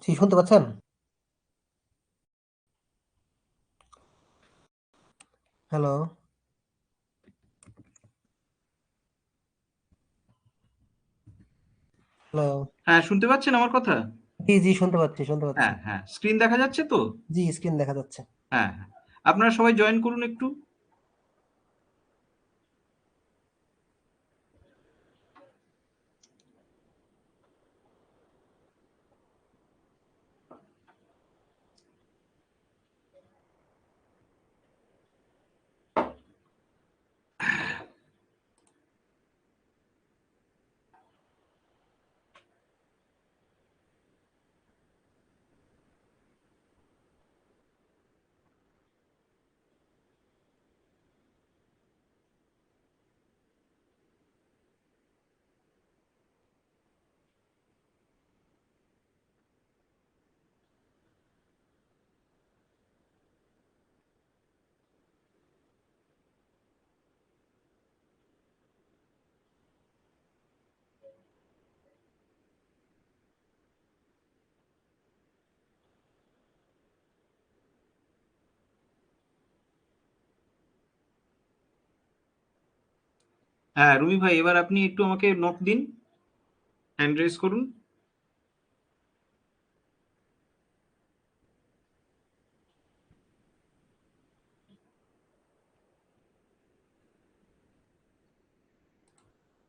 জি, শুনতে পাচ্ছেন? Hello, hello. হ্যাঁ, শুনতে পাচ্ছেন আমার কথা? জি, জি, শুনতে পাচ্ছি, শুনতে পাচ্ছি। হ্যাঁ, হ্যাঁ। স্ক্রিন দেখা যাচ্ছে তো? জি, স্ক্রিন দেখা যাচ্ছে। হ্যাঁ, হ্যাঁ। আপনারা সবাই জয়েন করুন একটু। হ্যাঁ, রুমি ভাই এবার আপনি একটু আমাকে নক দিন। হ্যান্ড রেজ করুন।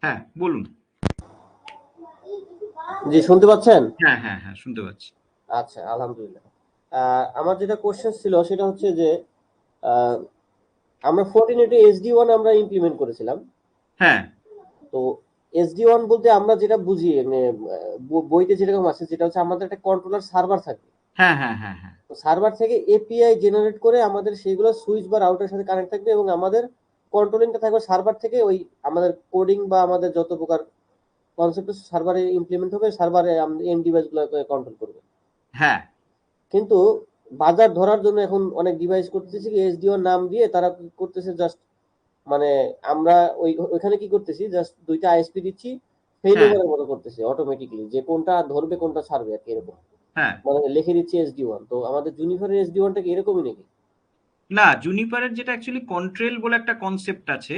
হ্যাঁ, বলুন। জি, শুনতে পাচ্ছেন? হ্যাঁ, হ্যাঁ, হ্যাঁ, শুনতে পাচ্ছি। আচ্ছা, আলহামদুলিল্লাহ। আমার যেটা কোশ্চেন ছিল সেটা হচ্ছে যে আহ, আমরা 14 SD1 আমরা ইমপ্লিমেন্ট করেছিলাম। হ্যাঁ, তো SD1 বলতে আমরা যেটা বুঝি মানে বইতে যেরকম আছে যেটা হচ্ছে আমাদের একটা কন্ট্রোলার সার্ভার থাকে। হ্যাঁ, হ্যাঁ, হ্যাঁ, হ্যাঁ, তো সার্ভার থেকে এপিআই জেনারেট করে আমাদের সেইগুলো সুইচ বা রাউটারের সাথে কানেক্ট থাকবে এবং আমাদের কন্ট্রোলিংটা থাকবে সার্ভার থেকে ওই আমাদের কোডিং বা আমাদের যত প্রকার কনসেপ্ট সার্ভারে ইমপ্লিমেন্ট হবে সার্ভারে এন্ড ডিভাইসগুলোকে কন্ট্রোল করবে। হ্যাঁ, কিন্তু বাজার ধরার জন্য এখন অনেক ডিভাইস করতেছে কি এসডিও নাম দিয়ে তারা কি করতেছে জাস্ট মানে আমরা ওইখানে কি করতেছি জাস্ট দুইটা আইএসপি দিচ্ছি হ্যাঁ, ফেইলওভারের মতো করতেছি অটোমেটিক্যালি যে কোনটা ধরবে কোনটা ছাড়বে আর কি এরকম হ্যাঁ। মানে লিখে দিচ্ছি এসডি1 তো আমাদের জুনিফারের এসডি1টা কি এরকমই নাকি? না, জুনিপারের যেটা অ্যাকচুয়ালি কন্ট্রেল বলে একটা কনসেপ্ট আছে।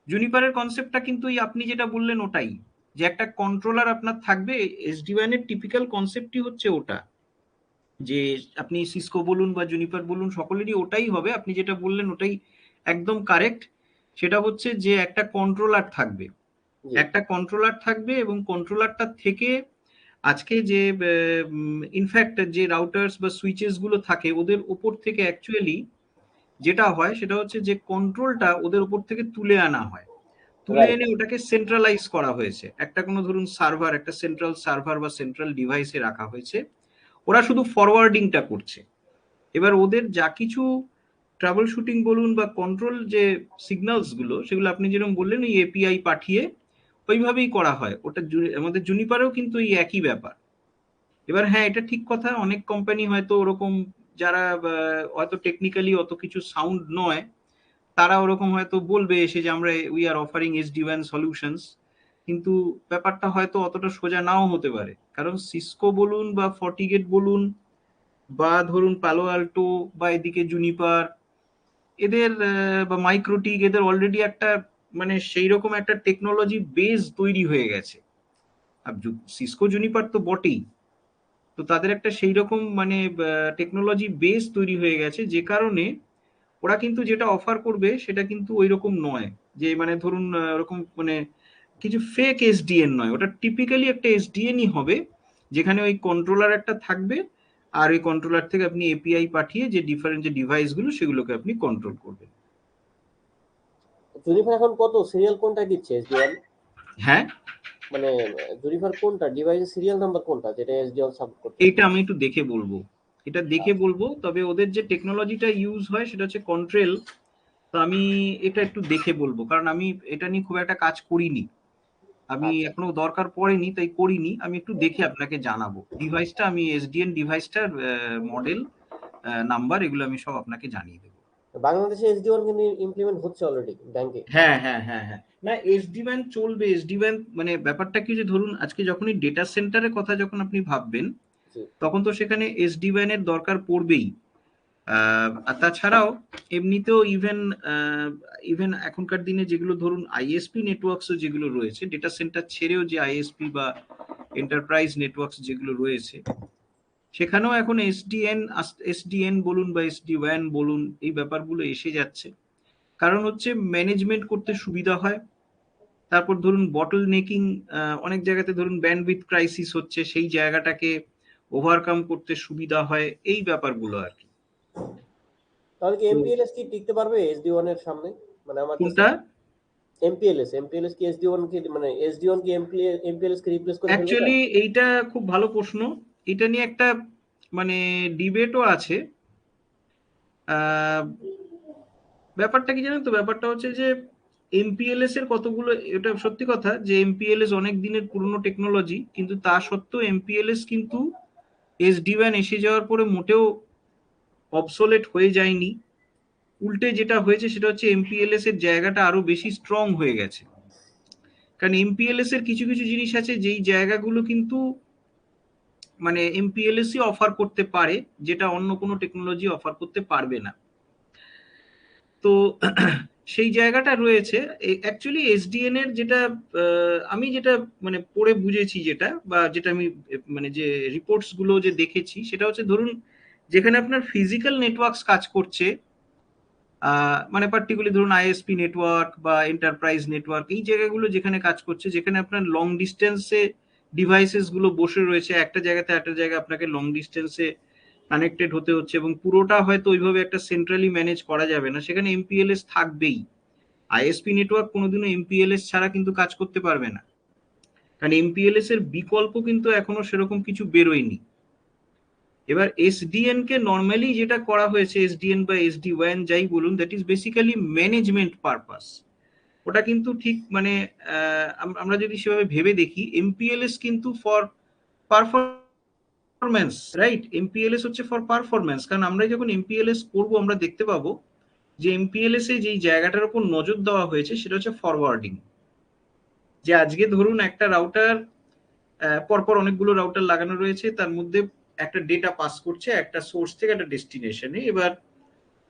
জুনিপারের কনসেপ্টটা কিন্তু এই আপনি যেটা বললেন ওটাই, যে একটা কন্ট্রোলার আপনার থাকবে। এসডিওয়ান এর টিপিক্যাল কনসেপ্টই হচ্ছে ওটা, যে আপনি সিসকো বলুন বা জুনিপার বলুন সকলেরই ওটাই হবে। আপনি যেটা বললেন ওটাই একদম কারেক্ট। সেটা হচ্ছে যে একটা কন্ট্রোলার থাকবে, জি, একটা কন্ট্রোলার থাকবে এবং কন্ট্রোলারটা থেকে আজকে যে ইনফ্যাক্ট যে রাউটার্স বা সুইচেস গুলো থাকে ওদের ওপর থেকে অ্যাকচুয়ালি যেটা হয় সেটা হচ্ছে যে কন্ট্রোলটা ওদের ওপর থেকে তুলে আনা হয়। তুলে রাইট, এনে ওটাকে সেন্ট্রালাইজ করা হয়েছে, একটা কোনো ধরুন সার্ভার, একটা সেন্ট্রাল সার্ভার বা সেন্ট্রাল ডিভাইসে রাখা হয়েছে। ওরা শুধু ফরওয়ার্ডিংটা করছে। এবার ওদের যা কিছু ট্রাবল শুটিং বলুন বা কন্ট্রোল যে সিগন্যালস গুলো সেগুলো আপনি যেরকম বললেন ওই এপিআই পাঠিয়ে ওইভাবেই করা হয়। ওটা আমাদের জুনিপারেও কিন্তু এই একই ব্যাপার। এবার হ্যাঁ, এটা ঠিক কথা, অনেক কোম্পানি হয়তো ওরকম যারা হয়তো টেকনিক্যালি অত কিছু সাউন্ড নয়, তারা ওরকম হয়তো বলবে এসে যে আমরা we are offering SD-WAN solutions. কিন্তু ব্যাপারটা হয়তো অতটা সোজা নাও হতে পারে, কারণ সিসকো বলুন বা ফর্টিগেট বলুন বা ধরুন পালো আল্টো বা এদিকে জুনিপার, এদের বা মাইক্রোটিক, এদের অলরেডি একটা মানে সেই রকম একটা টেকনোলজি বেস তৈরি হয়ে গেছে। আর সিসকো জুনিপার তো বটেই, তো তাদের একটা সেই রকম মানে টেকনোলজি বেস তৈরি হয়ে গেছে, যে কারণে ওরা কিন্তু যেটা অফার করবে সেটা কিন্তু ওই রকম নয়, যে মানে ধরুন ওরকম মানে কিছু ফেক এসডিএন নয়, ওটা টিপিক্যালি একটা এসডিএনই হবে, যেখানে ওই কন্ট্রোলার একটা থাকবে। আর ওই কন্ট্রোলার থেকে আপনি এপিআই পাঠিয়ে যে ডিফারেন্ট যে ডিভাইস গুলো সেগুলোকে আপনি কন্ট্রোল করবেন। জুনিফার এখন কত সিরিয়াল কোনটা দিচ্ছে এসডি1 হ্যাঁ, মানে জুনিফার কোনটা ডিভাইসের সিরিয়াল নাম্বার কোনটা যেটা এসডি1 সাপোর্ট করতেছে? এইটা আমি একটু দেখে বলবো, এটা দেখে আচ্ছা, বলবো, তবে ওদের যে টেকনোলজিটা ইউজ হয় সেটা হচ্ছে কন্ট্রেল। তো আমি এটা একটু দেখে বলবো, কারণ আমি এটা নিয়ে খুব একটা কাজ করিনি। আমি আচ্ছা, এখনো দরকার পড়েনি তাই করিনি। আমি একটু দেখে আপনাকে জানাবো। ডিভাইসটা আমি এসডিএন ডিভাইসটার মডেল, নাম্বার এগুলো আমি সব আপনাকে জানিয়ে দেবো। বাংলাদেশে এসডি1 কিন্তু ইমপ্লিমেন্ট হচ্ছে অলরেডি ব্যাংকে। হ্যাঁ, হ্যাঁ, হ্যাঁ, হ্যাঁ। না, এসডি ব্যান চলবে। এসডি ব্যান মানে ব্যাপারটা কি, যে ধরুন আজকে যখনই ডেটা সেন্টারের কথা যখন আপনি ভাববেন, জি। তখন তো সেখানে এসডি ওয়ান এর দরকার পড়বেই। আর তাছাড়াও এমনিতেও ইভেন এখনকার দিনে যেগুলো ধরুন আইএসপি নেটওয়ার্কস যেগুলো রয়েছে, ডেটা সেন্টার ছেড়েও যে আইএসপি বা এন্টারপ্রাইজ নেটওয়ার্কস যেগুলো রয়েছে, সেখানেও এখন এসডিএন বলুন বা এসডি ওয়ান বলুন, এই ব্যাপারগুলো এসে যাচ্ছে। কারণ হচ্ছে ম্যানেজমেন্ট করতে সুবিধা হয়। তারপর ধরুন বটল নেকিং, অনেক জায়গাতে ধরুন ব্যান্ডউইথ ক্রাইসিস হচ্ছে, সেই জায়গাটাকে ওভারকাম করতে সুবিধা হয়, এই ব্যাপারগুলো আর কি। তাহলে কি তো এমপিএলএস কি টিকতে পারবে এসডি1 এর সামনে? মানে আমার যে কোনটা এমপিএলএস কি এসডি1 কি, মানে এসডি1 কি এমপিএলএস কে রিপ্লেস করে ফেলবে না? অ্যাকচুয়ালি এইটা খুব ভালো প্রশ্ন। এটা নিয়ে একটা মানে ডিবেটও আছে। আহ, ব্যাপারটা কি জানেন তো, ব্যাপারটা হচ্ছে যে এমপিএলএস এর কতগুলো, এটা সত্যি কথা যে এমপিএলএস অনেক দিনের পুরনো টেকনোলজি, কিন্তু তা সত্ত্বেও এমপিএলএস কিন্তু এসডি ওয়ান এসে যাওয়ার পরে মোটেও অবসোলেট হয়ে যায়নি। উল্টে যেটা হয়েছে সেটা হচ্ছে এমপিএলএস এর জায়গাটা আরো বেশি স্ট্রং হয়ে গেছে। কারণ এমপিএলএস এর কিছু কিছু জিনিস আছে যেই জায়গাগুলো কিন্তু মানে এমপিএলএস অফার করতে পারে, যেটা অন্য কোনো টেকনোলজি অফার করতে পারবে না। তো সেই জায়গাটা রয়েছে। অ্যাকচুয়ালি এসডিএন এর যেটা আমি যেটা মানে পড়ে বুঝেছি, যেটা বা যেটা আমি মানে যে রিপোর্টস গুলো যে দেখেছি, সেটা হচ্ছে ধরুন যেখানে আপনার ফিজিক্যাল নেটওয়ার্কস কাজ করছে, মানে পার্টিকুলারলি ধরুন আইএসপি নেটওয়ার্ক বা এন্টারপ্রাইজ নেটওয়ার্ক, এই জায়গাগুলো যেখানে কাজ করছে, যেখানে আপনার লং ডিস্টেন্সে ডিভাইসেস গুলো বসে রয়েছে, একটা জায়গাতে একটা জায়গায় আপনাকে লং ডিস্টেন্সে কানেক্টেড হতে হচ্ছে, এবং পুরোটা হয়তো ওইভাবে একটা সেন্ট্রালি ম্যানেজ করা যাবে না, সেখানে এমপিএলএস থাকবেই। আইএসপি নেটওয়ার্ক কোনোদিনও এমপিএলএস ছাড়া কিন্তু কাজ করতে পারবে না, কারণ এমপিএলএস এর বিকল্প কিন্তু এখনো সেরকম কিছু বেরোয়নি। এবার এসডিএন কে নর্মালি যেটা করা হয়েছে, এসডিএন বা এসডি ওয়ান যাই বলুন, that is basically management purpose. ওটা কিন্তু ঠিক মানে আমরা যদি সেভাবে ভেবে দেখি, এমপিএলএস কিন্তু ফর পারফরম্যান্স, রাইট? এমপিএলএস হচ্ছে ফর পারফরম্যান্স। কারণ আমরা যখন এমপিএলএস করব, আমরা দেখতে পাবো যে এমপিএলএস এ যেই জায়গাটার উপর নজর দেওয়া হয়েছে সেটা হচ্ছে ফরওয়ার্ডিং। যে আজকে ধরুন একটা রাউটার, পরপর অনেকগুলো রাউটার লাগানো রয়েছে, তার মধ্যে একটা ডেটা পাস করছে একটা সোর্স থেকে একটা ডেস্টিনেশনে। এবার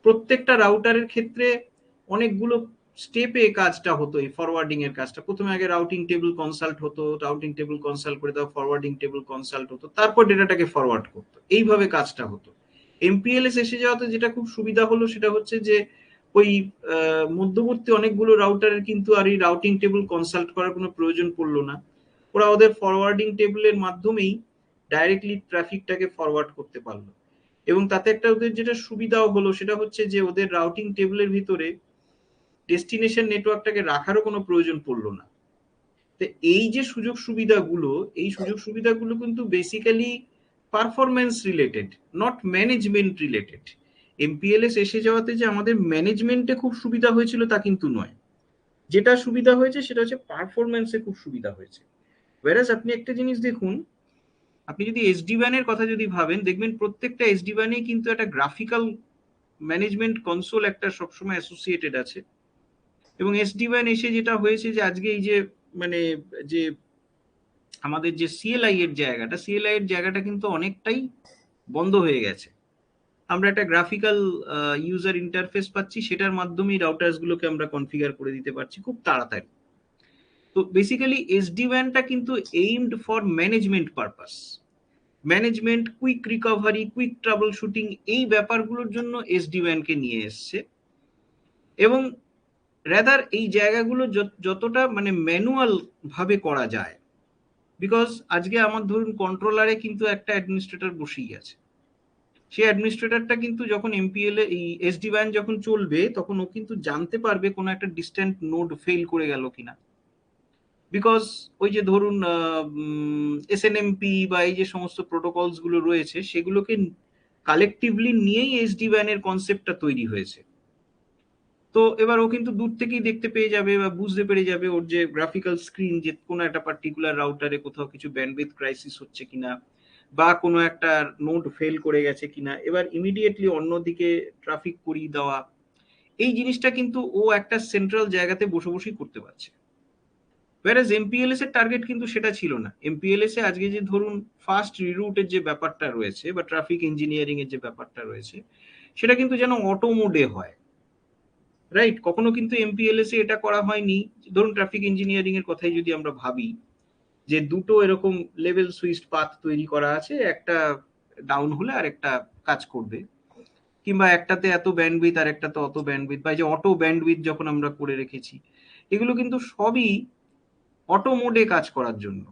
প্রত্যেকটা রাউটারের ক্ষেত্রে অনেকগুলো স্টেপে কাজটা হতো, এই ফরওয়ার্ডিং এর কাজটা। প্রথমে আগে রাউটিং টেবিল কনসাল্ট হতো, রাউটিং টেবিল কনসাল্ট করে দাও, ফরওয়ার্ডিং টেবিল কনসাল্ট হতো, তারপর ডেটাটাকে ফরওয়ার্ড করতো, এইভাবে কাজটা হতো। এমপিএলএস এসে যাওয়াতে যেটা খুব সুবিধা হলো সেটা হচ্ছে যে ওই মধ্যবর্তী অনেকগুলো রাউটারের কিন্তু আর এই রাউটিং টেবিল কনসাল্ট করার কোনো প্রয়োজন পড়লো না। ওরা ওদের ফরওয়ার্ডিং টেবিলের মাধ্যমেই ডাইরেক্টলি ট্রাফিকটাকে ফরওয়ার্ড করতে পারলো। এবং তাতে একটা ওদের যেটা সুবিধাও হলো সেটা হচ্ছে যে ওদের রাউটিং টেবিলের ভিতরে ডেস্টিনেশন নেটওয়ার্কটাকে রাখারও কোনো প্রয়োজন পড়লো না। তো এই যে সুযোগ সুবিধাগুলো, এই সুযোগ সুবিধাগুলো কিন্তু basically performance related, not management related. MPLS এসে যাওয়াতে যে আমাদের ম্যানেজমেন্টে খুব সুবিধা হয়েছিল তা কিন্তু নয়। যেটা সুবিধা হয়েছে সেটা হচ্ছে পারফরম্যান্সে খুব সুবিধা হয়েছে। ওয়ারাস আপনি একটা জিনিস দেখুন, আপনি যদি এসডি ওয়ান এর কথা যদি ভাবেন, দেখবেন প্রত্যেকটা এসডি ওয়ানে কিন্তু একটা গ্রাফিক্যাল ম্যানেজমেন্ট কনসোল একটা সবসময় অ্যাসোসিয়েটেড আছে। এবং এসডি ওয়ান এসে যেটা হয়েছে যে আজকে এই যে মানে যে আমাদের যে সিএলআই এর জায়গাটা, সিএলআই এর জায়গাটা কিন্তু অনেকটাই বন্ধ হয়ে গেছে। আমরা একটা গ্রাফিক্যাল ইউজার ইন্টারফেস পাচ্ছি, সেটার মাধ্যমেই রাউটার্স গুলোকে আমরা কনফিগার করে দিতে পারছি খুব তাড়াতাড়ি। তো বেসিক্যালি এসডি ওয়ানটা কিন্তু aimed for management purpose, management, quick recovery, quick trouble shooting, এই ব্যাপারগুলোর জন্য এসডি ওয়ান কে নিয়ে এসছে। এবং রাদার এই জায়গাগুলো যতটা মানে ম্যানুয়াল ভাবে করা যায়, বিকজ আজকে আমার ধরুন কন্ট্রোলারে কিন্তু একটা অ্যাডমিনিস্ট্রেটর বসেই আছে। সেই অ্যাডমিনিস্ট্রেটরটা কিন্তু যখন এমপিএল এই এসডি ওয়ান যখন চলবে, তখন ও কিন্তু জানতে পারবে কোনো একটা ডিস্ট্যান্ট নোড ফেল করে গেল কিনা। বিকজ ওই যে ধরুন এসএনএমপি বা এই যে সমস্ত প্রোটোকলস গুলো রয়েছে, সেগুলোকে কালেকটিভলি নিয়েই এসডি ওয়ান এর কনসেপ্টটা তৈরি হয়েছে। তো এবার ও কিন্তু দূর থেকেই দেখতে পেয়ে যাবে বা বুঝতে পেরে যাবে ওর যে গ্রাফিক্যাল স্ক্রিন, যে কোনো একটা পার্টিকুলার রাউটারে কোথাও কিছু ব্যান্ডউইথ ক্রাইসিস হচ্ছে কিনা, বা কোনো একটা নোড ফেল করে গেছে কিনা, এবার ইমিডিয়েটলি অন্যদিকে ট্রাফিক করিয়ে দেওয়া, এই জিনিসটা কিন্তু ও একটা সেন্ট্রাল জায়গাতে বসে বসেই করতে পারছে। whereas MPLS এর টার্গেট কিন্তু সেটা ছিল না। MPLS এ আজকে যে ধরুন ফাস্ট রিরুটের যে ব্যাপারটা রয়েছে বা ট্রাফিক ইঞ্জিনিয়ারিং এর যে ব্যাপারটা রয়েছে, সেটা কিন্তু যেন অটো মোডে হয়, রাইট? কখনো কিন্তু MPLS এ এটা করা হয়নি। ধরুন ট্রাফিক ইঞ্জিনিয়ারিং এর কথাই যদি আমরা ভাবি, যে দুটো এরকম লেভেল সুইচড পাথ তৈরি করা আছে, একটা ডাউন হলে আর একটা কাজ করবে, কিংবা একটাতে এত ব্যান্ডউইথ আর একটাতে অত ব্যান্ডউইথ, বা এই যে অটো ব্যান্ডউইথ যখন আমরা করে রেখেছি, এগুলো কিন্তু সবই অটো মোডে কাজ করার জন্য।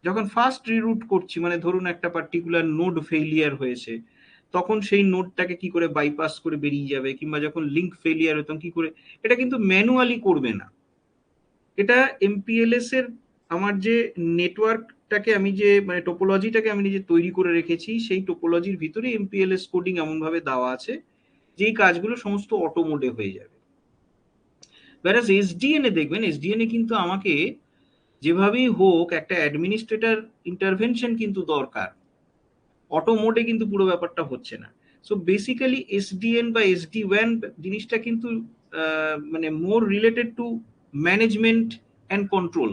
যখন ফার্স্ট রিরুট করছি, মানে ধরুন একটা পার্টিকুলার নোড ফেইলিয়ার হয়েছে, তখন সেই নোডটাকে কি করে বাইপাস করে বেরিয়ে যাবে, কিংবা যখন লিঙ্ক ফেলিয়ার হতো কি করে, এটা কিন্তু ম্যানুয়ালি করবে না। এটা MPLS এর আমার যে নেটওয়ার্কটাকে আমি যে মানে টোপোলজিটাকে আমি নিজে তৈরি করে রেখেছি, সেই টোপোলজির ভিতরে MPLS কোডিং এমন ভাবে দেওয়া আছে যে এই কাজগুলো সমস্ত অটো মোডে হয়ে যাবে। whereas SDN এ দেখবেন, SDN এ কিন্তু আমাকে যেভাবেই হোক একটা অ্যাডমিনিস্ট্রেটর ইন্টারভেনশন কিন্তু দরকার, অটো মোডে কিন্তু পুরো ব্যাপারটা হচ্ছে না। সো বেসিক্যালি SDN বা SD-WAN জিনিসটা কিন্তু মানে more related to management and control,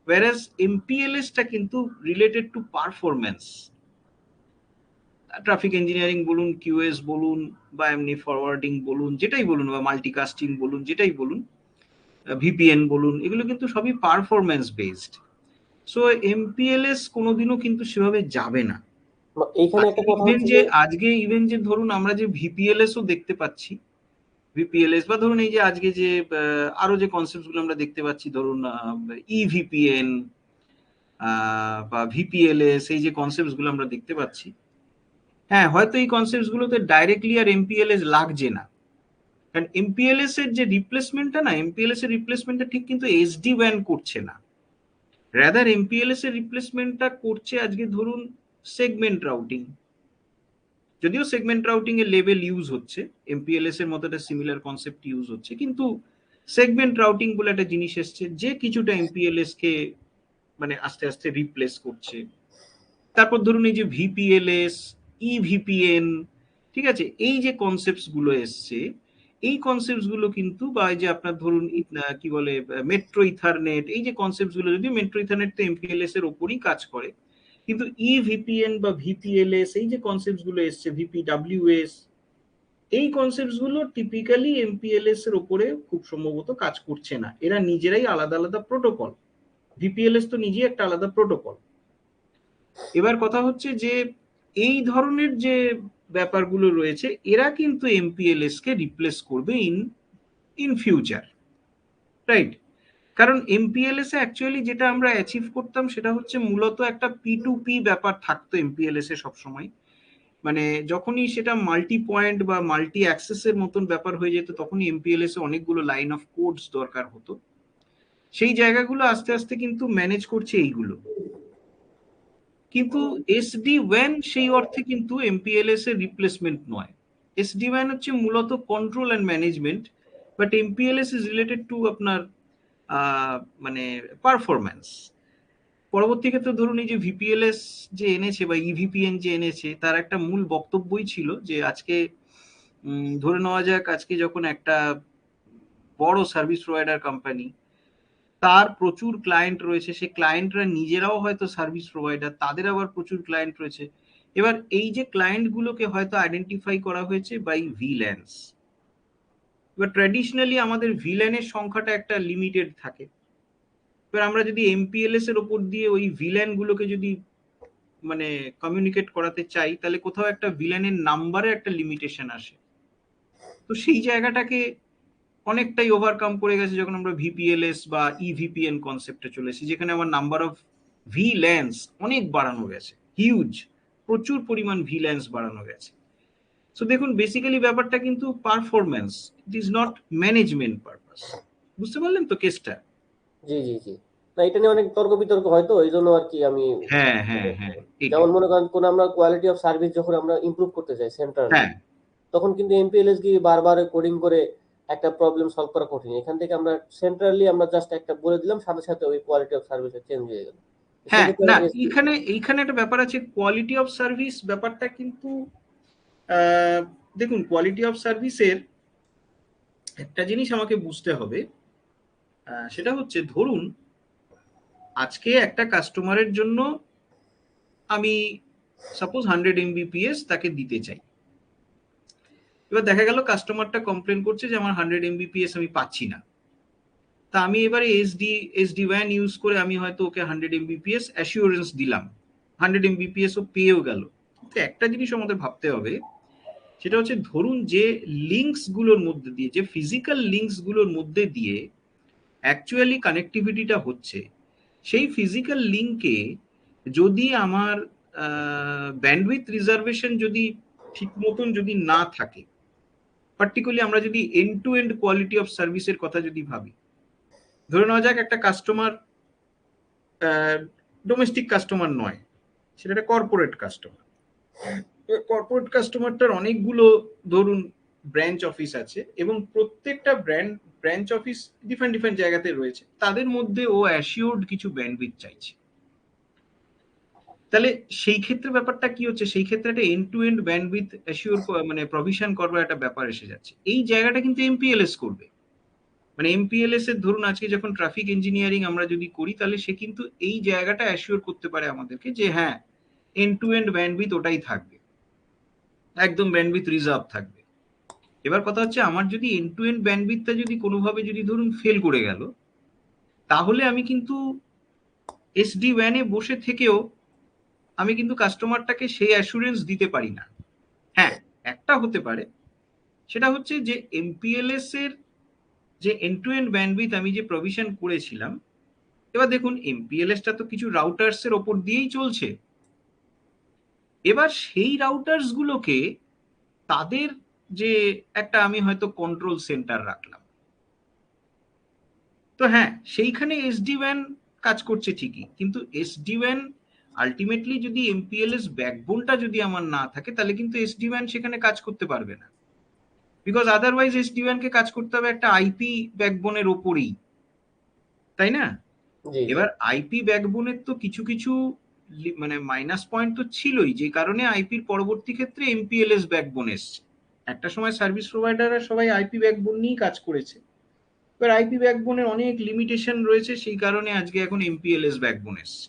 whereas MPLS টা কিন্তু related to performance. Traffic engineering বলুন, QS বলুন, বা এমনি ফরওয়ার্ডিং বলুন, যেটাই বলুন, বা মাল্টিকাস্টিং বলুন, যেটাই বলুন, VPN বলুন, এগুলো কিন্তু সবই পারফরম্যান্স বেসড। সো MPLS কোনোদিনও কিন্তু সেভাবে যাবে না। এইখানে একটা কথা হচ্ছে যে আজকে ইভেন যে ধরুন আমরা যে VPLS ও দেখতে পাচ্ছি, VPLS বা ধরুন এই যে আজকে যে আরো যে কনসেপ্ট গুলো আমরা দেখতে পাচ্ছি, ধরুন EVPN বা VPLS, এই যে কনসেপ্ট গুলো আমরা দেখতে পাচ্ছি, হ্যাঁ হয়তো এই কনসেপ্ট গুলোতে ডাইরেক্টলি আর MPLS লাগছে না, কারণ MPLS এর যে রিপ্লেসমেন্টটা না, MPLS এর রিপ্লেসমেন্টটা ঠিক কিন্তু SD-WAN করছে না, রাদার MPLS এর রিপ্লেসমেন্টটা করছে আজকে ধরুন সেগমেন্ট রাউটিং। যদিও সেগমেন্ট রাউটিং এর লেভেল ইউজ হচ্ছে, MPLS এর মতো একটা সিমিলার কনসেপ্ট ইউজ হচ্ছে, কিন্তু সেগমেন্ট রাউটিং বলে একটা জিনিস এসছে যে কিছুটা MPLS কে মানে আস্তে আস্তে রিপ্লেস করছে। তারপর ধরুন এই যে VPLS, EVPN, ঠিক আছে, এই যে কনসেপ্টস গুলো এসছে, এই কনসেপ্টস গুলো কিন্তু, বা এই যে আপনার ধরুন কি বলে মেট্রো ইথারনেট, এই যে কনসেপ্টস গুলো, যদিও মেট্রো ইথারনেট তো MPLS এর ওপরই কাজ করে, কিন্তু EVPN বা VPLS, এই যে কনসেপ্টস গুলো এসছে, VPWS, এই কনসেপ্টস গুলো টিপিক্যালি MPLS এর ওপরে খুব সম্ভবত কাজ করছে না। এরা নিজেরাই আলাদা আলাদা প্রোটোকল, VPLS তো নিজেই একটা আলাদা প্রোটোকল। এবার কথা হচ্ছে যে এই ধরনের যে ব্যাপারগুলো রয়েছে, এরা কিন্তু MPLS কে রিপ্লেস করবে ইন ফিউচার, রাইট? কারণ MPLS এ অ্যাকচুয়ালি যেটা আমরা অ্যাচিভ করতাম সেটা হচ্ছে মূলত একটা P2P ব্যাপার থাকতো MPLS এ সবসময়। মানে যখনই সেটা মাল্টি পয়েন্ট বা মাল্টি অ্যাক্সেসের মতন ব্যাপার হয়ে যেত, তখনই MPLS এ অনেকগুলো লাইন অফ কোডস দরকার হতো। সেই জায়গাগুলো আস্তে আস্তে কিন্তু ম্যানেজ করছে এইগুলো, কিন্তু SD-WAN সেই অর্থে কিন্তু MPLS এর রিপ্লেসমেন্ট নয়। SD-WAN হচ্ছে মূলত control and management, but MPLS is related to আপনার মানে পারফরম্যান্স। পরবর্তী ক্ষেত্রে ধরুন এই যে VPLS যে এনেছে বা EVPN যে এনেছে, তার একটা মূল বক্তব্যই ছিল যে আজকে ধরে নেওয়া যাক, আজকে যখন একটা বড় সার্ভিস প্রোভাইডার কোম্পানি, তার প্রচুর ক্লায়েন্ট রয়েছে, সেই ক্লায়েন্টরা নিজেরাও হয়তো সার্ভিস প্রোভাইডার, তাদের আবার প্রচুর ক্লায়েন্ট রয়েছে। এবার এই যে ক্লায়েন্ট গুলোকে হয়তো আইডেন্টিফাই করা হয়েছে বাই VLANs। এবার ট্র্যাডিশনালি আমাদের VLAN এর সংখ্যাটা একটা লিমিটেড থাকে। এবার আমরা যদি MPLS এর ওপর দিয়ে ওই VLAN গুলোকে যদি মানে কমিউনিকেট করাতে চাই, তাহলে কোথাও একটা VLAN এর নাম্বারে একটা লিমিটেশন আসে। তো সেই জায়গাটাকে অনেকটাই ওভারকাম করে গেছে যখন আমরা VPLS বা EVPN কনসেপ্টে চলে এসেছি, যেখানে আমার নাম্বার অফ VLANs অনেক বাড়ানো গেছে, হিউজ, প্রচুর পরিমাণ VLANs বাড়ানো গেছে। সো দেখুন বেসিক্যালি ব্যাপারটা কিন্তু performance, it is not management purpose. বুঝতে পারলেন তো কেসটা? জি জি জি, না এটা নিয়ে অনেক তর্ক বিতর্ক হয়, তো এই জন্য আর কি আমি হ্যাঁ হ্যাঁ হ্যাঁ, যেমন মনে করেন কোন আমরা কোয়ালিটি অফ সার্ভিস যখন আমরা ইমপ্রুভ করতে চাই সেন্ট্রালি, হ্যাঁ তখন কিন্তু MPLS গিয়ে বারবার কোডিং করে একটা প্রবলেম সলভ করা কঠিন। এখান থেকে আমরা সেন্ট্রালি আমরা জাস্ট একটা বলে দিলাম, সাথে সাথে ওই কোয়ালিটি অফ সার্ভিস চেঞ্জ হয়ে গেল। হ্যাঁ, না এইখানে একটা ব্যাপার আছে, কোয়ালিটি অফ সার্ভিস ব্যাপারটা কিন্তু দেখুন কোয়ালিটি অফ সার্ভিসের একটা জিনিস আমাকে বুঝতে হবে, সেটা হচ্ছে ধরুন আজকে একটা কাস্টমারের জন্য আমি সাপোজ 100 MBPS তাকে দিতে চাই। এবার দেখা গেল কাস্টমারটা কমপ্লেন করছে যে আমার 100 MBPS আমি পাচ্ছি না। তা আমি এবারে এসডি ওয়ান ইউজ করে আমি হয়তো ওকে 100 MBPS অ্যাসিওরেন্স দিলাম, 100 MBPS ও পেয়েও গেল। তো একটা জিনিস আমাদের ভাবতে হবে, সেটা হচ্ছে ধরুন যে লিঙ্কস গুলোর মধ্যে দিয়ে, যে ফিজিক্যাল লিঙ্কস গুলোর মধ্যে দিয়ে অ্যাকচুয়ালি কানেক্টিভিটিটা হচ্ছে, সেই ফিজিক্যাল লিঙ্কে যদি আমার ব্যান্ডউইথ রিজার্ভেশন যদি ঠিক মতন যদি না থাকে, পার্টিকুলারলি আমরা যদি end to end quality of সার্ভিসের কথা যদি ভাবি, ধরে নেওয়া যাক একটা কাস্টমার ডোমেস্টিক কাস্টমার নয়, সেটা একটা কর্পোরেট কাস্টমার। কর্পোরেট কাস্টমারটার অনেকগুলো ধরুন ব্রাঞ্চ অফিস আছে এবং প্রত্যেকটা ব্রাঞ্চ অফিস ডিফারেন্ট জায়গাতে রয়েছে, তাদের মধ্যে ও অ্যাসিওর্ড কিছু ব্যান্ডউইথ চাইছে। তাহলে সেই ক্ষেত্রে ব্যাপারটা কি হচ্ছে, সেই ক্ষেত্রে একটা end to end bandwidth assure মানে প্রভিশন করবার একটা ব্যাপার এসে যাচ্ছে। এই জায়গাটা কিন্তু এমপিএলএস করবে। মানে এমপিএলএস এর ধরুন আজকে যখন ট্রাফিক ইঞ্জিনিয়ারিং আমরা যদি করি, তাহলে সে কিন্তু এই জায়গাটা অ্যাসিওর করতে পারে আমাদেরকে যে হ্যাঁ এন্ড টু এন্ড ব্যান্ডউইথ ওটাই থাকবে, একদম ব্যান্ডউইথ রিজার্ভ থাকবে। এবার কথা হচ্ছে আমার যদি এন্ড টু এন্ড ব্যান্ডউইথটা যদি কোনোভাবে যদি ধরুন ফেল করে গেল, তাহলে আমি কিন্তু এসডি ওয়ানে বসে থেকেও আমি কিন্তু কাস্টমারটাকে সেই অ্যাসুরেন্স দিতে পারি না। হ্যাঁ, একটা হতে পারে, সেটা হচ্ছে যে এমপিএলএস এর যে এন্ড টু এন্ড ব্যান্ডউইথ আমি যে প্রভিশন করেছিলাম, এবার দেখুন এমপিএলএসটা তো কিছু রাউটার্স এর ওপর দিয়েই চলছে। এবার সেই রাউটার্স গুলোকে তাদের যে একটা আমি হয়তো কন্ট্রোল সেন্টার রাখলাম, তো হ্যাঁ সেইখানে এসডি ওয়ান কাজ করছে ঠিকই, কিন্তু এসডি ওয়ান আলটিমেটলি যদি এমপিএলএস ব্যাকবোনটা যদি আমার না থাকে, তাহলে কিন্তু এসডি ওয়ান সেখানে কাজ করতে পারবে না, বিকজ আদারওয়াইজ এসডি ওয়ান কে কাজ করতে হবে একটা আইপি ব্যাকবোনের ওপরেই, তাই না? জি জি এবার আইপি ব্যাকবোনের তো কিছু কিছু মানে মাইনাস পয়েন্ট তো ছিলই, যে কারণে আইপির পরবর্তী ক্ষেত্রে এমপিএলএস ব্যাকবোন এসছে। একটা সময় সার্ভিস প্রোভাইডাররা সবাই আইপি ব্যাকবোন নিয়েই কাজ করেছে, এবার আইপি ব্যাকবোনের অনেক লিমিটেশন রয়েছে, সেই কারণে আজকে এখন এমপিএলএস ব্যাকবোন এসছে।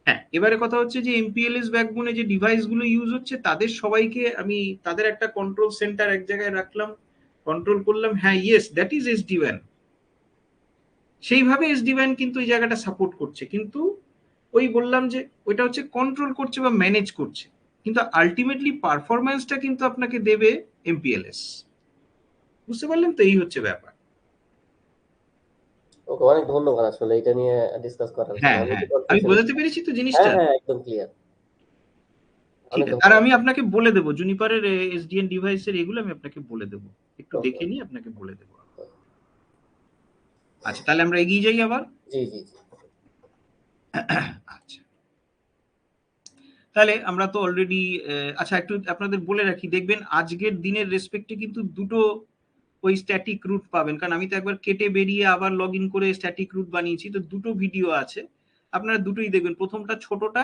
হ্যাঁ, এবারে কথা হচ্ছে যে এমপিএলএস ব্যাকবোনে যে ডিভাইস গুলো ইউজ হচ্ছে তাদের সবাইকে আমি তাদের একটা কন্ট্রোল সেন্টার এক জায়গায় রাখলাম, কন্ট্রোল করলাম, হ্যাঁ yes that is SD one. সেইভাবে এসডি ওয়ান কিন্তু এই জায়গাটা সাপোর্ট করছে, কিন্তু ওই বললাম যে ওইটা হচ্ছে কন্ট্রোল করছে বা ম্যানেজ করছে, কিন্তু আলটিমেটলি পারফরম্যান্সটা কিন্তু আপনাকে দেবে এমপিএলএস। বুঝতে পারলেন তো? এই হচ্ছে ব্যাপার। ওকে, অনেক ধন্যবাদ আসলে এটা নিয়ে ডিসকাস করার জন্য। হ্যাঁ আমি হ্যাঁ, একটু আমি কনফিউশন বোঝাতে ছিলাম। পেরেছি তো হ্যাঁ জিনিসটা? হ্যাঁ একদম ক্লিয়ার। ঠিক অনেক আছে, আর ধন্যবাদ। আমি আপনাকে বলে দেবো জুনিপারের এসডিএন ডিভাইসের এগুলো আমি আপনাকে বলে দেবো, একটু ওকে দেখে নিয়ে আপনাকে বলে দেবো। আচ্ছা, তাহলে আমরা এগিয়ে যাই আবার। জি জি জি আচ্ছা, তাহলে আমরা তো অলরেডি, আচ্ছা একটু আপনাদের বলে রাখি, দেখবেন আজকের দিনের রেসপেক্টে কিন্তু দুটো ওই স্ট্যাটিক রুট পাবেন, কারণ আমি তো একবার কেটে বেরিয়ে আবার লগ ইন করে স্ট্যাটিক রুট বানিয়েছি, তো দুটো ভিডিও আছে, আপনারা দুটোই দেখবেন। প্রথমটা ছোটটা,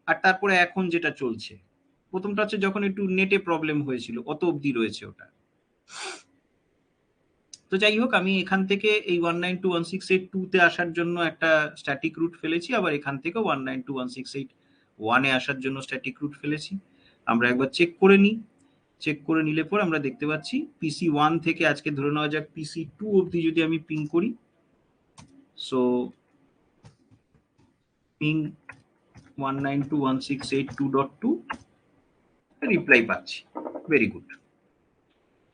আর তারপরে এখন যেটা চলছে। প্রথমটা হচ্ছে যখন একটু নেটে প্রবলেম হয়েছিল, অত অবধি রয়েছে ওটা। তো যাই হোক, আমি এখান থেকে এই 192.168.2 তে আসার জন্য একটা স্ট্যাটিক রুট ফেলেছি, আবার এখান থেকে 192.168.1 এ আসার জন্য স্ট্যাটিক রুট ফেলেছি। আমরা একবার চেক করে নিই। চেক করে নিলে পর আমরা দেখতে পাচ্ছি পিসি 1 থেকে আজকে ধরে নেওয়া যাক পিসি 2 অবধি যদি আমি পিং করি, সো পিং 192.168.2.2 রিপ্লাই পাচ্ছি, ভেরি গুড।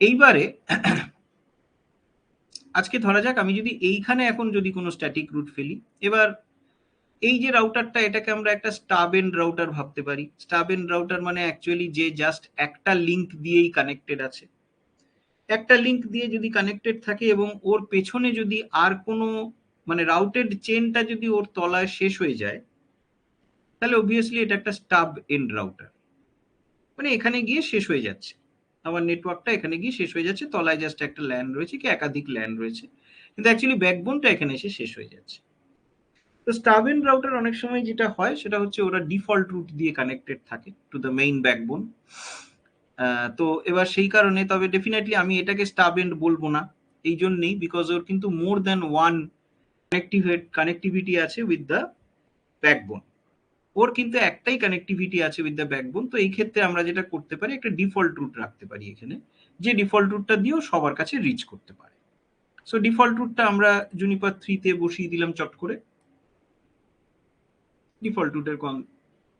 এইবারে আজকে ধরা যাক আমি যদি এইখানে এখন যদি কোনো স্ট্যাটিক রুট ফেলি, এবার এই যে রাউটারটা, এটাকে আমরা একটা স্টাব এন্ড রাউটার ভাবতে পারি। স্টাব এন্ড রাউটার মানে অ্যাকচুয়ালি যে জাস্ট একটা লিংক দিয়েই কানেক্টেড আছে, একটা লিংক দিয়ে যদি কানেক্টেড থাকে এবং ওর পেছনে যদি আর কোনো মানে রাউটেড চেনটা যদি ওর তলায় শেষ হয়ে যায়, তাহলে অবভিয়াসলি এটা একটা স্টাব এন্ড রাউটার, মানে এখানে গিয়ে শেষ হয়ে যাচ্ছে, আমার নেটওয়ার্কটা এখানে গিয়ে শেষ হয়ে যাচ্ছে, তলায় জাস্ট একটা ল্যান রয়েছে কি একাধিক ল্যান রয়েছে, কিন্তু অ্যাকচুয়ালি ব্যাকবোনটা এখানে এসে শেষ হয়ে যাচ্ছে। তো স্টাব এন্ড রাউটার অনেক সময় যেটা হয় সেটা হচ্ছে ওরা ডিফল্ট রুট দিয়ে কানেক্টেড থাকে টু দ্য মেইন ব্যাকবোন। তো এবার সেই কারণে, তবে ডেফিনেটলি আমি এটাকে স্টাব এন্ড বলবো না, এই জন্যই বিকজ ওর কিন্তু মোর দ্যান ওয়ান কানেক্টিভিটি আছে উইথ দ্য ব্যাকবোন। ওর কিন্তু একটাই কানেক্টিভিটি আছে উইথ দ্য ব্যাকবোন। তো এই ক্ষেত্রে আমরা যেটা করতে পারি, একটা ডিফল্ট রুট রাখতে পারি এখানে, যে ডিফল্ট রুটটা দিয়েও সবার কাছে রিচ করতে পারে। সো ডিফল্ট রুটটা আমরা জুনিপার 3 তে বসিয়ে দিলাম চট করে। ডিফল্ট রুটের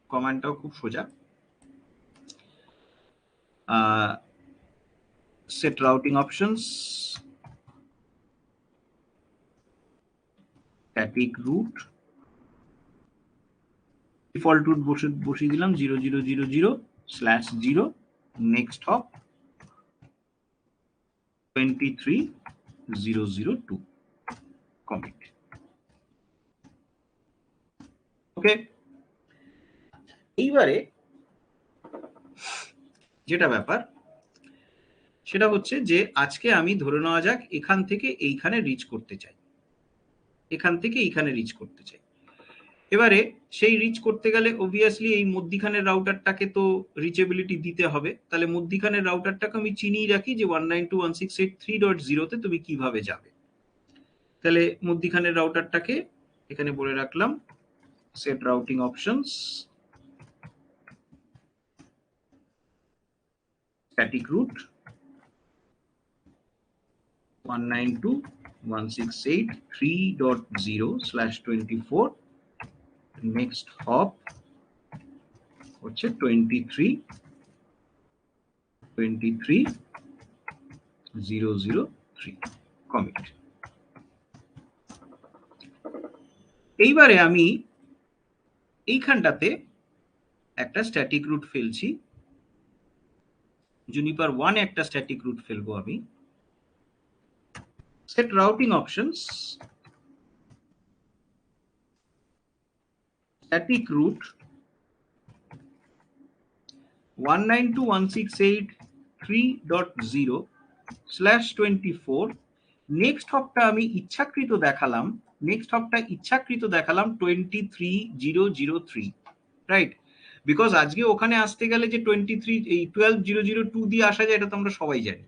কমান্ডটাও খুব সোজা। Set routing options, static route, default route বসিয়ে দিলাম 0000/0, নেক্সট হপ 23002, কমিট। ওকে, এইবারে যেটা ব্যাপার সেটা হচ্ছে যে আজকে আমি ধরে নেওয়া যাক এখান থেকে এইখানে রিচ করতে চাই, এখান থেকে এইখানে রিচ করতে চাই। এবারে সেই রিচ করতে গেলে অবভিয়াসলি এই মধ্যিখানের রাউটারটাকে তো রিচেবিলিটি দিতে হবে। তাহলে মধ্যিখানের রাউটারটাকে আমি চিনিয়ে রাখি যে 192.168.3.0 তে তুমি কিভাবে যাবে। তাহলে মধ্যিখানের রাউটারটাকে এখানে বলে রাখলাম set routing options, static route 192.168.3.0/24, next hop হচ্ছে 2323003, কমিট। এইবারে আমি এইখানটাতে একটা স্ট্যাটিক রুট ফেলছি, জুনিপার 1 একটা স্ট্যাটিক রুট ফেলবো আমি। Set routing options, static route 192.168.3.0/24, next হপটা আমি ইচ্ছাকৃত দেখালাম, নেক্সট হপটা ইচ্ছাকৃত দেখালাম 23003, রাইট? বিকজ আজকে ওখানে আসতে গেলে যে 12002 দিয়ে আসা যায় এটা তো আমরা সবাই জানি,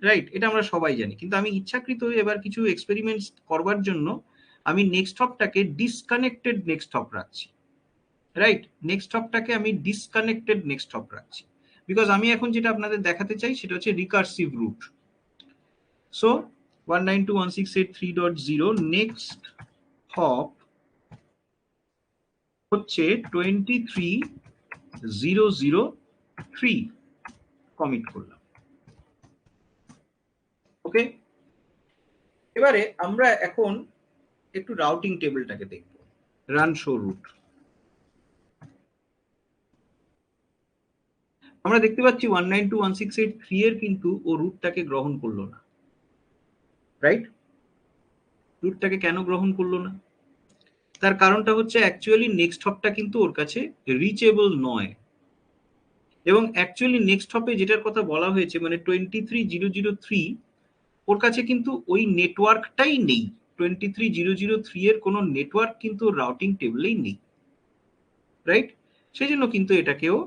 রাইট? এটা আমরা সবাই জানি, কিন্তু আমি ইচ্ছাকৃত এবার কিছু এক্সপেরিমেন্টস করবার জন্য আমি নেক্সট হপটাকে ডিসকানেক্টেড নেক্সট হপ রাখছি, রাইট? নেক্সট হপটাকে আমি ডিসকানেক্টেড নেক্সট হপ রাখছি, বিকজ আমি এখন যেটা আপনাদের দেখাতে চাই সেটা হচ্ছে recursive route. So 192.168.3.0, next hop হচ্ছে 23003, কমিট করলাম। ওকে, এবারে আমরা এখন একটু রাউটিং টেবিলটাকে দেখব। রান শো রুট, আমরা দেখতে পাচ্ছি 192.168.3 এর কিন্তু ও রুটটাকে গ্রহণ করলো না, রাইট? রুটটাকে কেন গ্রহণ করলো না? তার কারণটা হচ্ছে অ্যাকচুয়ালি নেক্সট হপটা কিন্তু ওর কাছে রিচেবল নয়, এবং অ্যাকচুয়ালি নেক্সট হপে যেটার কথা বলা হয়েছে মানে 23003, ওর কাছে কিন্তু ওই নেটওয়ার্কটাই নেই। 23003 এর কোনো নেটওয়ার্ক কিন্তু রাউটিং টেবিলেই নেই, রাইট? সেই জন্য কিন্তু এটাকেও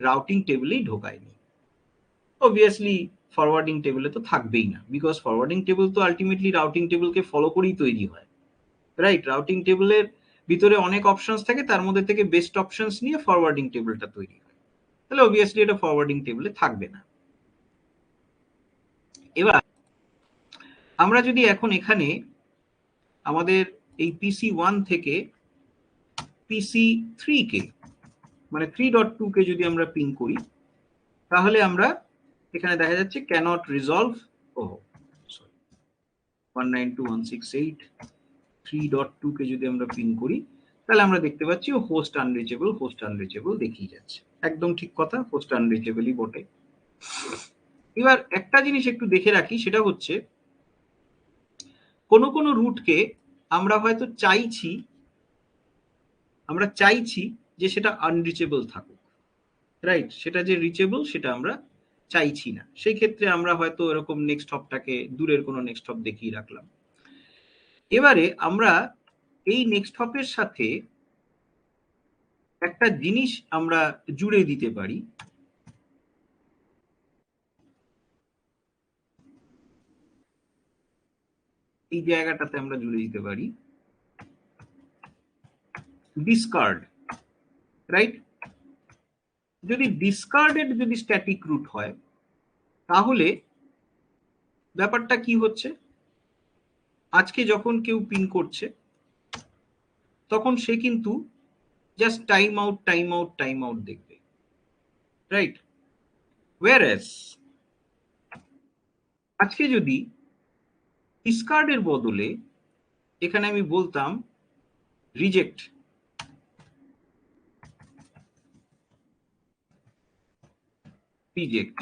রাউটিং টেবিলেই ঢোকায়নি। অবভিয়াসলি ফরওয়ার্ডিং টেবিলে তো থাকবেই না, বিকজ ফরওয়ার্ডিং টেবিল তো আলটিমেটলি রাউটিং টেবিলকে ফলো করেই তৈরি হয়, রাইট? রাউটিং টেবিলের ভিতরে অনেক অপশনস থাকে, তার মধ্যে থেকে বেস্ট অপশনস নিয়ে ফরওয়ার্ডিং টেবিলটা তৈরি হয়। তাহলে অবভিয়াসলি এটা ফরওয়ার্ডিং টেবিলে থাকবে না। এবার আমরা যদি এখন এখানে আমাদের এই PC1 থেকে PC3 কে মানে 3.2 কে যদি আমরা পিং করি, তাহলে আমরা এখানে দেখা যাচ্ছে ক্যানট রিজলভ 192.168.3.2 কে যদি আমরা পিং করি, তাহলে আমরা দেখতে পাচ্ছি হোস্ট আনরিচেবল দেখিয়ে যাচ্ছে। একদম ঠিক কথা, হোস্ট আনরিচেবলই বটে। এবার একটা জিনিস একটু দেখে রাখি, সেটা হচ্ছে কোন কোন রুটকে আমরা হয়তো চাইছি যে সেটা আনরিচেবল থাকুক, রাইট? সেটা যে রিচেবল সেটা আমরা চাইছি না, সেই ক্ষেত্রে আমরা হয়তো এরকম নেক্সট হপটাকে দূরের কোনো নেক্সট হপ দেখিয়ে রাখলাম। এবারে আমরা এই নেক্সট হপের সাথে একটা জিনিস আমরা জুড়ে দিতে পারি, এই জায়গাটাতে আমরা জুড়ে দিতে পারি ডিসকার্ড, রাইট? যদি ডিসকার্ডেড যদি স্ট্যাটিক রুট হয় তাহলে ব্যাপারটা কি হচ্ছে, আজকে যখন কেউ পিন করছে তখন সে কিন্তু just time out time out time out দেখবে, রাইট? ওয়্যারএস আজকে যদি ডিসকার্ডের বদলে এখানে আমি বলতাম রিজেক্ট, রিজেক্ট,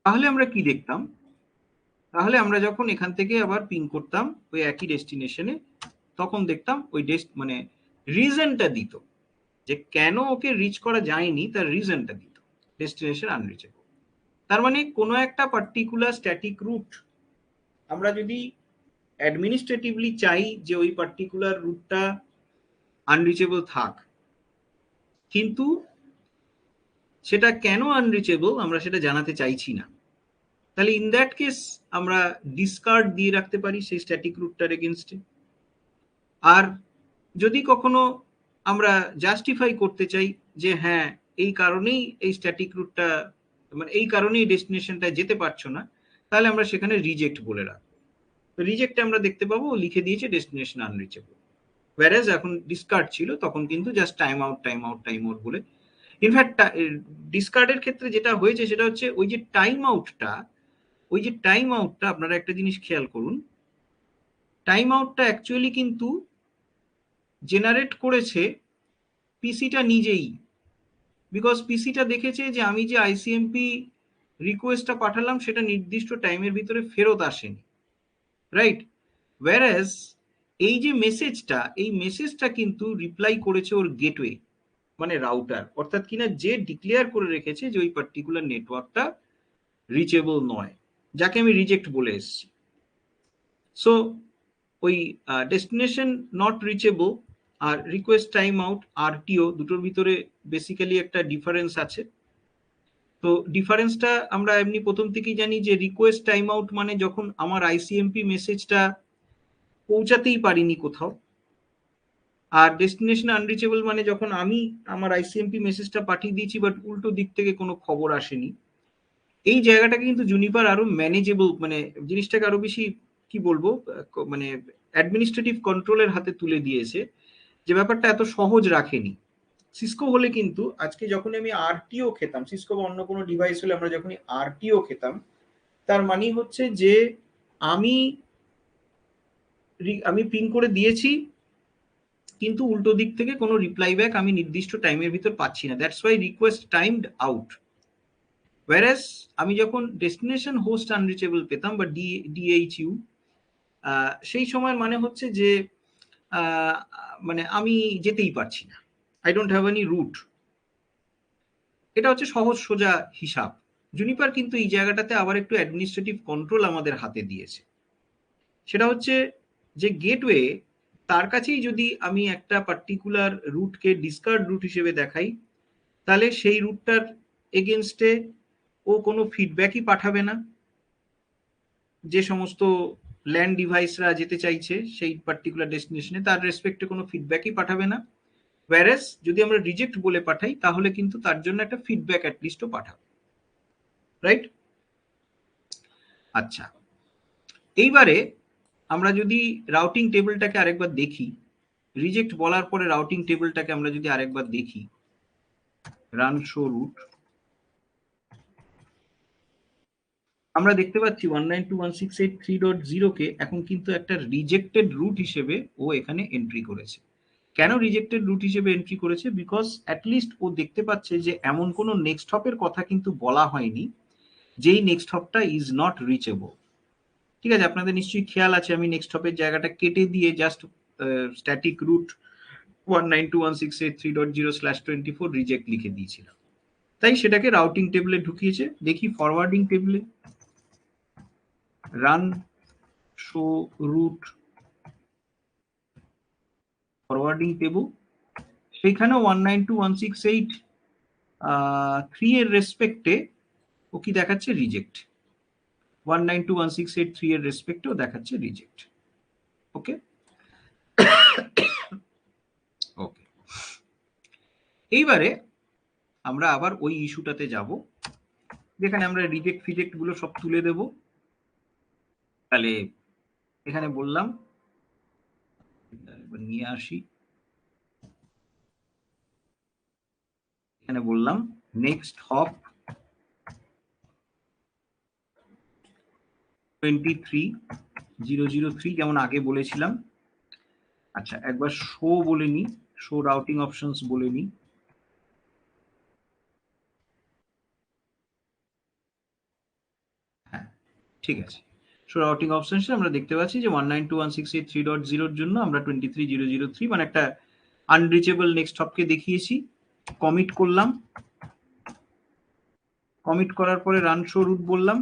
তাহলে আমরা কি দেখতাম? তাহলে আমরা যখন এখান থেকে আবার পিং করতাম ওই একই ডেস্টিনেশনে, তখন দেখতাম ওই মানে রিজনটা দিত যে কেন ওকে রিচ করা যায়নি, তার রিজনটা দিত ডেস্টিনেশন আনরিচেবল। তার মানে কোনো একটা পার্টিকুলার স্ট্যাটিক রুট আমরা যদি অ্যাডমিনিস্ট্রেটিভলি চাই যে ওই পার্টিকুলার রুটটা আনরিচেবল থাক, কিন্তু সেটা কেন আনরিচেবল আমরা সেটা জানাতে চাইছি না, তাহলে ইন দ্যাট কেস আমরা ডিসকার্ড দিয়ে রাখতে পারি সেই স্ট্যাটিক রুটটার এগেনস্টে। আর যদি কখনো আমরা জাস্টিফাই করতে চাই যে হ্যাঁ এই কারণেই এই স্ট্যাটিক রুটটা, মানে এই কারণেই ডেস্টিনেশনটা যেতে পারছো না, তাহলে আমরা সেখানে রিজেক্ট বলে রাখবো। তো রিজেক্টে আমরা দেখতে পাবো লিখে দিয়েছে ডেস্টিনেশন আনরিচেবল, ওয়্যারএজ এখন ডিসকার্ড ছিল তখন কিন্তু just time out time out time out বলে। ইনফ্যাক্ট ডিসকার্ডের ক্ষেত্রে যেটা হয়েছে সেটা হচ্ছে ওই যে টাইম আউটটা আপনারা একটা জিনিস খেয়াল করুন, টাইম আউটটা অ্যাকচুয়ালি কিন্তু জেনারেট করেছে পিসিটা নিজেই, বিকজ পিসিটা দেখেছে যে আমি যে আইসিএমপি রিকোয়েস্টটা পাঠালাম সেটা নির্দিষ্ট টাইমের ভিতরে ফেরত আসেনি, রাইট? ওয়্যারএজ এই যে মেসেজটা, এই মেসেজটা কিন্তু রিপ্লাই করেছে ওর গেটওয়ে মানে রাউটার, অর্থাৎ কিনা যে ডিক্লেয়ার করে রেখেছে যে ওই পার্টিকুলার নেটওয়ার্কটা রিচেবল নয়, যাকে আমি রিজেক্ট বলে এসেছি। সো ওই ডেস্টিনেশন নট রিচেবল আর রিকোয়েস্ট টাইম আউট আরটিও দুটোর ভিতরে বেসিক্যালি একটা ডিফারেন্স আছে। তো ডিফারেন্সটা আমরা এমনি প্রথম থেকেই জানি যে রিকোয়েস্ট টাইম আউট মানে যখন আমার আইসিএমপি মেসেজটা পৌঁছাতেই পারিনি কোথাও, আর ডেস্টিনেশন আনরিচেবল মানে যখন আমি আমার আইসিএমপি মেসেজটা পাঠিয়ে দিয়েছি বাট উল্টো দিক থেকে কোনো খবর আসেনি। এই জায়গাটাকে কিন্তু জুনিপার আরো ম্যানেজেবল, মানে জিনিসটাকে আরো বেশি কি বলবো, মানে অ্যাডমিনিস্ট্রেটিভ কন্ট্রোলের হাতে তুলে দিয়েছে, যে ব্যাপারটা এত সহজ রাখেনি। সিসকো হলে কিন্তু আজকে যখন আমি আরটিও খেতাম, সিসকো বা অন্য কোনো ডিভাইস হলে আমরা যখনই আরটিও খেতাম, তার মানে হচ্ছে যে আমি পিং করে দিয়েছি কিন্তু উল্টো দিক থেকে কোনো রিপ্লাই ব্যাক আমি নির্দিষ্ট টাইমের ভিতর পাচ্ছি না, that's why request timed out. Whereas আমি যখন ডেস্টিনেশন হোস্ট আনরিচেবল পেতাম বা ডিএইচইউ, সেই সময় মানে হচ্ছে যে মানে আমি যেতেই পারছি না, I don't have any route. এটা হচ্ছে সহজ সোজা হিসাব। জুনিপার কিন্তু এই জায়গাটাতে আবার একটু অ্যাডমিনিস্ট্রেটিভ কন্ট্রোল আমাদের হাতে দিয়েছে, সেটা হচ্ছে যে গেটওয়ে তার কাছেই যদি আমি একটা পার্টিকুলার রুটকে ডিসকার্ড রুট হিসেবে দেখাই, তাহলে সেই রুটটার এগেনস্টে ও কোনো ফিডব্যাকই পাঠাবে না, যে সমস্ত ল্যান্ড ডিভাইসরা যেতে চাইছে সেই পার্টিকুলার ডেস্টিনেশনে তার রেসপেক্টে কোনো ফিডব্যাকই পাঠাবে না। ওয়্যারএস যদি আমরা রিজেক্ট বলে পাঠাই তাহলে কিন্তু তার জন্য একটা ফিডব্যাক অ্যাটলিস্টও পাঠাবে, রাইট? আচ্ছা, এইবারে আমরা যদি রাউটিং টেবিলটাকে আরেকবার দেখি, রিজেক্ট বলার পরে রাউটিং টেবিলটাকে আমরা যদি আরেকবার দেখি, রান শো রুট, আমরা দেখতে পাচ্ছি 192.168.3.0 কে এখন কিন্তু একটা রিজেক্টেড রুট হিসেবে ও এখানে এন্ট্রি করেছে। কেন রিজেক্টেড রুট হিসেবে এন্ট্রি করেছে? বিকজ অ্যাটলিস্ট ও দেখতে পাচ্ছে যে এমন কোনো নেক্সট হপের কথা কিন্তু বলা হয়নি যেই নেক্সট হপটা ইজ নট রিচেবল। ঠিক আছে, আপনাদের নিশ্চয়ই খেয়াল আছে আমি নেক্সট হপের জায়গাটা কেটে দিয়ে জাস্ট স্ট্যাটিক রুট 192.168.3.0/24 রিজেক্ট লিখে দিয়েছিলাম, তাই সেটাকে রাউটিং টেবিলে ঢুকিয়েছে। দেখি ফরওয়ার্ডিং টেবিলে run show route forwarding table, সেখানে 192.168.3 এর রেসপেক্টে ও কি দেখাচ্ছে রিজেক্ট। 192.168.3 এর রেসপেক্টেও দেখাচ্ছে রিজেক্ট। ওকে ওকে, এইবারে আমরা আবার ওই ইস্যুটাতে যাব যেখানে আমরা রিজেক্ট ফিজেক্ট গুলো সব তুলে দেব। তাহলে এখানে বললাম, নিয়ে আসি, এখানে বললাম নেক্সট হপ 23003 যেমন আগে বলেছিলাম। আচ্ছা একবার শো বলে নি, শো রাউটিং অপশনস বলে নি। হ্যাঁ ঠিক আছে, শো রাউটিং অপশনসে আমরা দেখতে পাচ্ছি যে 192.168.3.0 এর জন্য আমরা 23003 মানে একটা আনরিচেবল নেক্সট হপকে দেখিয়েছি। কমিট করলাম, কমিট করার পরে রান শো রুট বললাম।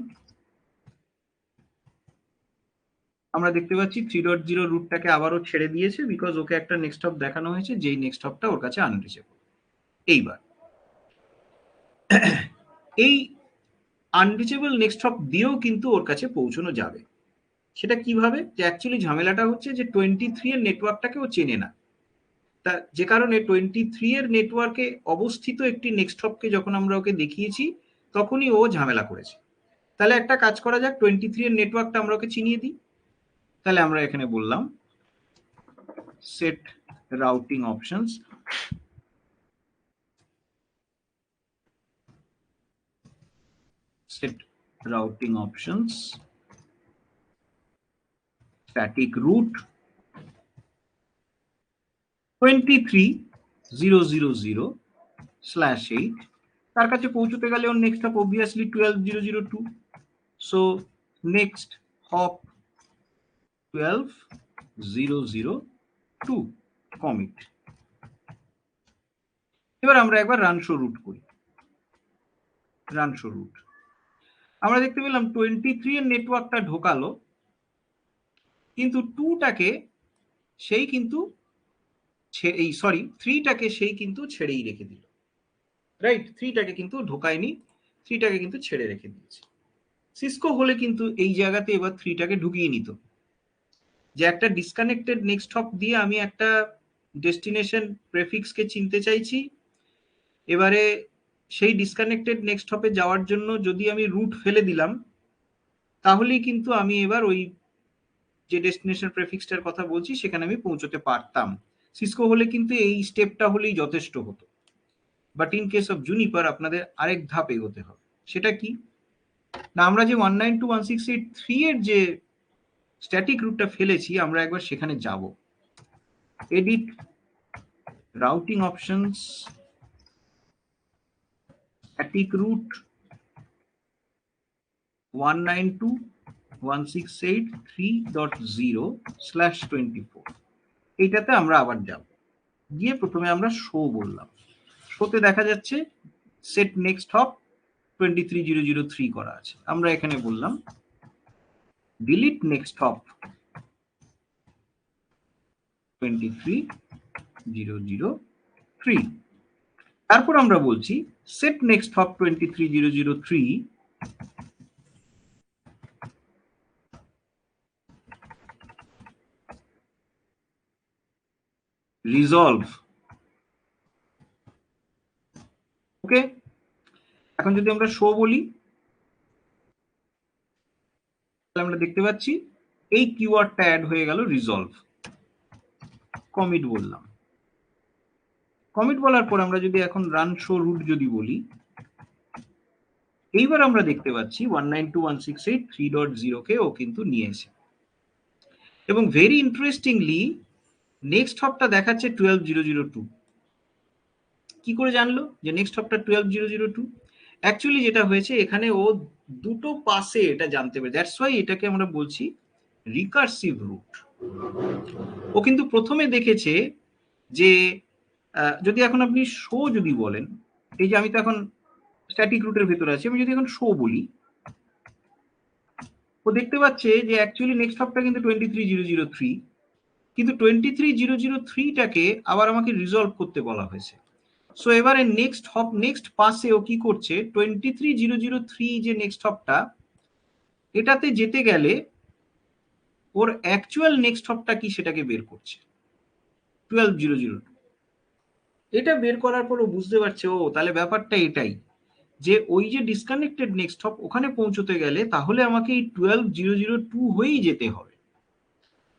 আমরা দেখতে পাচ্ছি 3.0 রুটটাকে আবারও ছেড়ে দিয়েছে, বিকজ ওকে একটা নেক্সট হপ দেখানো হয়েছে যেই নেক্সট হপটা ওর কাছে আনরিচেবল। এইবার এই আনরিচেবল নেক্সট হপ দিয়েও কিন্তু ওর কাছে পৌঁছানো যাবে। সেটা কিভাবে? যে অ্যাকচুয়ালি ঝামেলাটা হচ্ছে যে 23 এর নেটওয়ার্কটাকে ও চেনে না। তা যে কারণে 23 এর নেটওয়ার্কে অবস্থিত একটি নেক্সট হপকে যখন আমরা ওকে দেখিয়েছি তখনই ও ঝামেলা করেছে। তাহলে একটা কাজ করা যাক, 23 এর নেটওয়ার্কটা আমরা ওকে চিনিয়ে দিই। তাহলে আমরা এখানে বললাম set routing options, set routing options static root 23000/8 তার কাছে পৌঁছতে গেলে ওর next hop obviously 12002। So next hop 12002 commit. এবার আমরা একবার রান শো রুট করি। রান শো রুট আমরা দেখতে পেলাম 23 এর নেটওয়ার্কটা ঢোকালো, কিন্তু 2টাকে সেই কিন্তু এই সরি 3টাকে সেই কিন্তু ছেড়েই রেখে দিল। রাইট, 3টাকে কিন্তু ঢোকায়নি, 3টাকে কিন্তু ছেড়ে রেখে দিয়েছে। সিসকো হলে কিন্তু এই জায়গাতে এবার 3টাকে ঢুকিয়ে নিত, যে একটা ডিসকানেক্টেড নেক্সট হপ দিয়ে আমি একটা ডেস্টিনেশন প্রেফিক্সকে চিনতে চাইছি। এবারে সেই ডিসকানেক্টেড নেক্সট হপে যাওয়ার জন্য যদি আমি রুট ফেলে দিলাম তাহলেই কিন্তু আমি এবার ওই যে ডেস্টিনেশন প্রেফিক্সটার কথা বলছি সেখানে আমি পৌঁছতে পারতাম। সিসকো হলে কিন্তু এই স্টেপটা হলেই যথেষ্ট হতো, but in case of Juniper আপনাদের আরেক ধাপ এগোতে হবে। সেটা কি না, আমরা যে 192.168.3 এর যে স্ট্যাটিক রুটটা ফেলেছি আমরা একবার সেখানে যাব। Edit routing options static route 192.168.3.0/24 এইটাতে আমরা আবার যাব। গিয়ে প্রথমে আমরা শো বললাম, শোতে দেখা যাচ্ছে সেট নেক্সট হপ 23003 করা আছে। আমরা এখানে বললাম ডিলিট নেক্সট হপ 23003। তারপর আমরা বলছি সেট নেক্সট হপ 23003 রিজলভ। ওকে, এখন যদি আমরা শো বলি তাহলে আমরা দেখতে পাচ্ছি এই কিওয়ার্ডটা অ্যাড হয়ে গেল রিজলভ। কমিট বললাম, কমিট বলার পর আমরা যদি এখন রান শো রুট যদি বলি, এইবার আমরা দেখতে পাচ্ছি 192.168.3.0 কে ও কিন্তু নিয়ে এসে, এবং ভেরি ইন্টারেস্টিংলি নেক্সট হপটা দেখাচ্ছে 12002। কি করে জানলো যে নেক্সট হপটা 12002? অ্যাকচুয়ালি যেটা হয়েছে এখানে ও দুটো পাসে এটা জানতে পারে, দ্যাটস ওয়াই এটাকে আমরা বলছি রিকার্সিভ রুট। ও কিন্তু প্রথমে দেখেছে যে যদি এখন আপনি শো যদি বলেন, এই যে আমি তো এখন স্ট্যাটিক রুটের ভেতরে আছি, আমি যদি এখন শো বলি ও দেখতে পাচ্ছে যে অ্যাকচুয়ালি নেক্সট হপটা কিন্তু 23003, কিন্তু 23003টাকে আবার আমাকে রিজলভ করতে বলা হয়েছে। সো এবারে নেক্সট হপ নেক্সট পাসে ও কি করছে, 23003 যে নেক্সট হপটা এটাতে যেতে গেলে ওর অ্যাকচুয়াল নেক্সট হপটা কি সেটাকে বের করছে 12002। এটা বের করার পর ও বুঝতে পারছে ও তাহলে ব্যাপারটা এটাই যে ওই যে ডিসকানেক্টেড নেক্সট হপ ওখানে পৌঁছতে গেলে তাহলে আমাকে এই 12002 হয়েই যেতে হবে।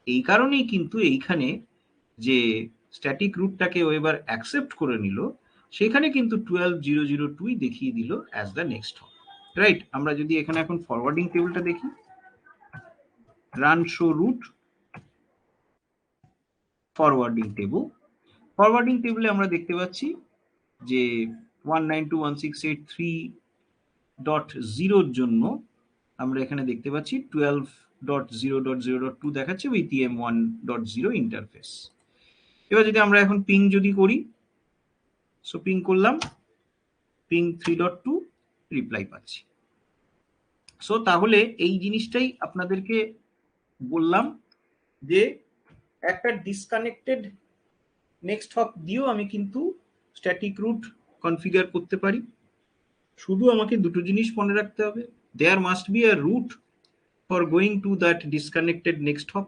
এই কারণেই কিন্তু এইখানে যে স্ট্যাটিক রুটটাকে ও এবার অ্যাকসেপ্ট করে নিল, সেখানে কিন্তু 12002 দেখিয়ে দিল as the next hop, right. আমরা যদি এখানে এখন ফরওয়ার্ডিং টেবিলটা দেখি, run show route forwarding table, forwarding টেবিলে আমরা দেখতে পাচ্ছি যে 192.168.3.0 জন্য আমরা এখানে দেখতে পাচ্ছি 12.0.0.2 দেখাচ্ছে উইথ EM1.0 ইন্টারফেস। এবার যদি আমরা এখন পিং যদি করি, সো পিং করলাম, পিং 3.2 রিপ্লাই পাচ্ছি। সো তাহলে এই জিনিসটাই আপনাদেরকে বললাম যে একটা ডিসকানেক্টেড নেক্সট হপ দিয়েও আমি কিন্তু স্ট্যাটিক রুট কনফিগার করতে পারি। শুধু আমাকে দুটো জিনিস মনে রাখতে হবে, there must be a route for going to that disconnected next hop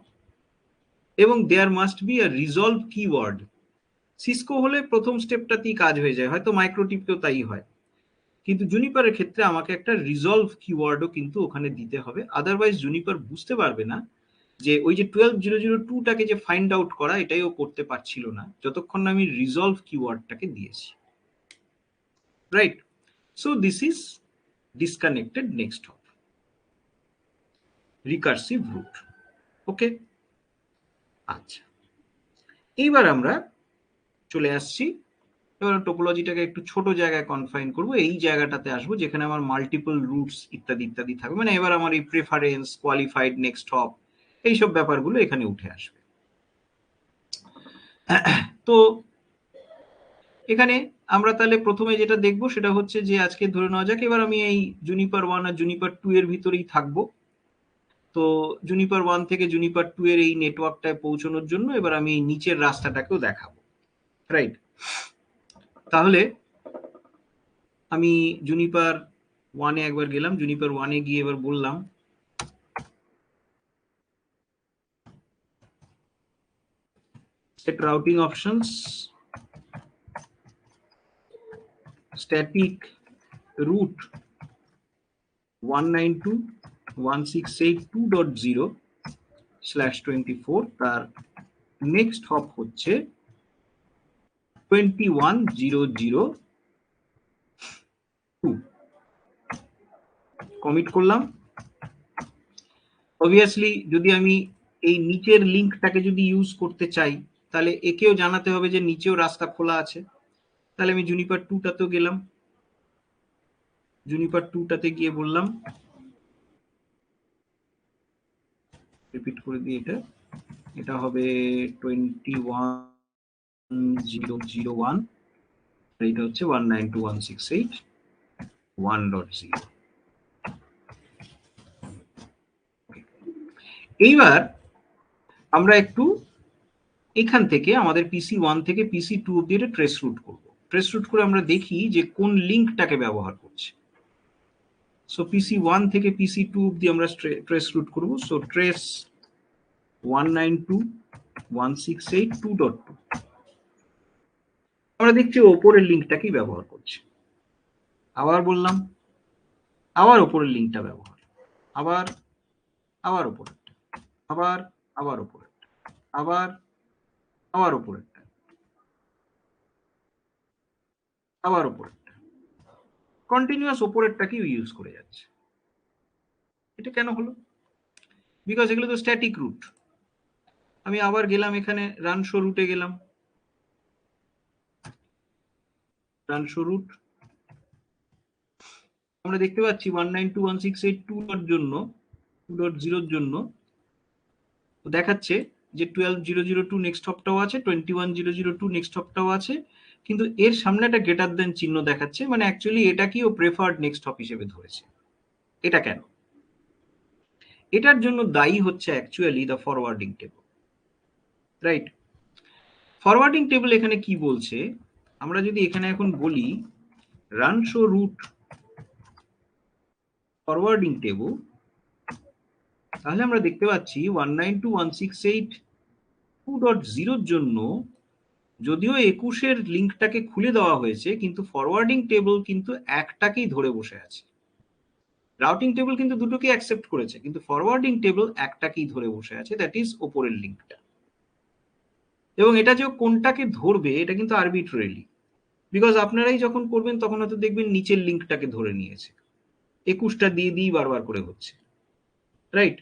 এবং there must be a resolve keyword. Cisco হলে প্রথম স্টেপটাতেই কাজ হয়ে যায়, হয়তো মাইক্রোটিপকেও তাই হয়, কিন্তু জুনিপারের ক্ষেত্রে আমাকে একটা রিজলভ কিওয়ার্ডও কিন্তু ওখানে দিতে হবে, আদারওয়াইজ জুনিপার বুঝতে পারবে না যে ওই যে 12002টাকে যে ফাইন্ড আউট করা এটাই ও করতে পারছিল না যতক্ষণ না আমি রিজলভ কিওয়ার্ডটাকে দিয়েছি, right. So this is disconnected next hop recursive route. Okay, আচ্ছা, এইবার আমরা চলে আসছি, এবার টোপোলজিটাকে একটু ছোট জায়গায় কনফাইন করব, এই জায়গাটাতে আসবো যেখানে আমার মাল্টিপল রুটস ইত্যাদি ইত্যাদি থাকবে, মানে এবার আমার এই প্রেফারেন্স, কোয়ালিফাইড নেক্সট হপ, এইসব ব্যাপারগুলো এখানে উঠে আসবে। তো এখানে আমরা তাহলে প্রথমে যেটা দেখবো সেটা হচ্ছে যে আজকে ধরে নেওয়া যাক এবার আমি এই জুনিপার 1 আর জুনিপার 2 এর ভিতরেই থাকবো। তো জুনিপার 1 থেকে জুনিপার 2 এর এই নেটওয়ার্কটায় পৌঁছানোর জন্য এবার আমি এই নিচের রাস্তাটাকেও দেখাবো, রাইট। তাহলে আমি জুনিপার 1 এ একবার গেলাম, জুনিপার 1 এ গিয়ে এবার বললাম set routing options, static root 192.168.2.0/24 তার নেক্সট হপ হচ্ছে 21002। কমিট করলাম। অবভিয়াসলি যদি আমি এই নিচের লিঙ্কটাকে যদি ইউজ করতে চাই তাহলে একেও জানাতে হবে যে নিচেও রাস্তা খোলা আছে। তাহলে আমি জুনিপার 2টাতেও গেলাম, জুনিপার 2টাতে গিয়ে বললাম, রিপিট করে দিই, এটা হবে 21001, এটা হচ্ছে 192.168.1.0। এইবার আমরা একটু এখান থেকে আমাদের পিসি 1 থেকে পিসি 2 অব্দি এটা ট্রেস রুট করব। ট্রেস রুট করে আমরা দেখি যে কোন লিঙ্কটাকে ব্যবহার করছে। সো পিসি 1 থেকে পিসি 2 অব্দি আমরা ট্রেস রুট করব। সো ট্রেস 192.168.2.2, আমরা দেখছি ওপরের লিঙ্কটাকেই ব্যবহার করছে। আবার বললাম, আবার ওপরের লিঙ্কটা ব্যবহার, আবার আবার ওপরেরটা, আবার আবার ওপরেরটা, আবার আবার ওপরেরটা, আবার ওপরেরটা, কন্টিনিউয়াস ওপরেরটাকেই ইউজ করে যাচ্ছে। এটা কেন হলো? বিকজ এগুলো তো স্ট্যাটিক রুট। আমি আবার গেলাম এখানে রান শো রুটে গেলাম, রান শো রুট আমরা দেখতে পাচ্ছি 192.168.2.0 জন্য দেখাচ্ছে যে 12002 নেক্সট হপটাও আছে, 21002 নেক্সট হপটাও আছে, কিন্তু এর সামনে একটা গ্রেটার দেন চিহ্ন দেখাচ্ছে, মানে অ্যাকচুয়ালি এটা কি ও প্রেফার্ড নেক্সট হপ হিসেবে ধরেছে। এটা কেন? এটার জন্য দায়ী হচ্ছে actually the forwarding table, right. Forwarding table এখানে কি বলছে, আমরা যদি এখানে এখন বলি run show route forwarding table তাহলে আমরা দেখতে পাচ্ছি 192.168.2.0 জন্য যদিও 21-এর লিঙ্কটাকে খুলে দেওয়া হয়েছে, কিন্তু ফরওয়ার্ডিং টেবিল কিন্তু একটাকেই ধরে বসে আছে। রাউটিং টেবিল কিন্তু দুটোকে অ্যাকসেপ্ট করেছে, কিন্তু ফরওয়ার্ডিং টেবিল একটাকেই ধরে বসে আছে, দ্যাট ইজ ওপরের লিঙ্কটা। এবং এটা যে কোনটাকে ধরবে এটা কিন্তু আরবিট্রারিলি, বিকজ আপনারাই যখন করবেন তখন হয়তো দেখবেন নিচের লিঙ্কটাকে ধরে নিয়েছে, 21টা দিয়ে দিই বারবার করে হচ্ছে, রাইট?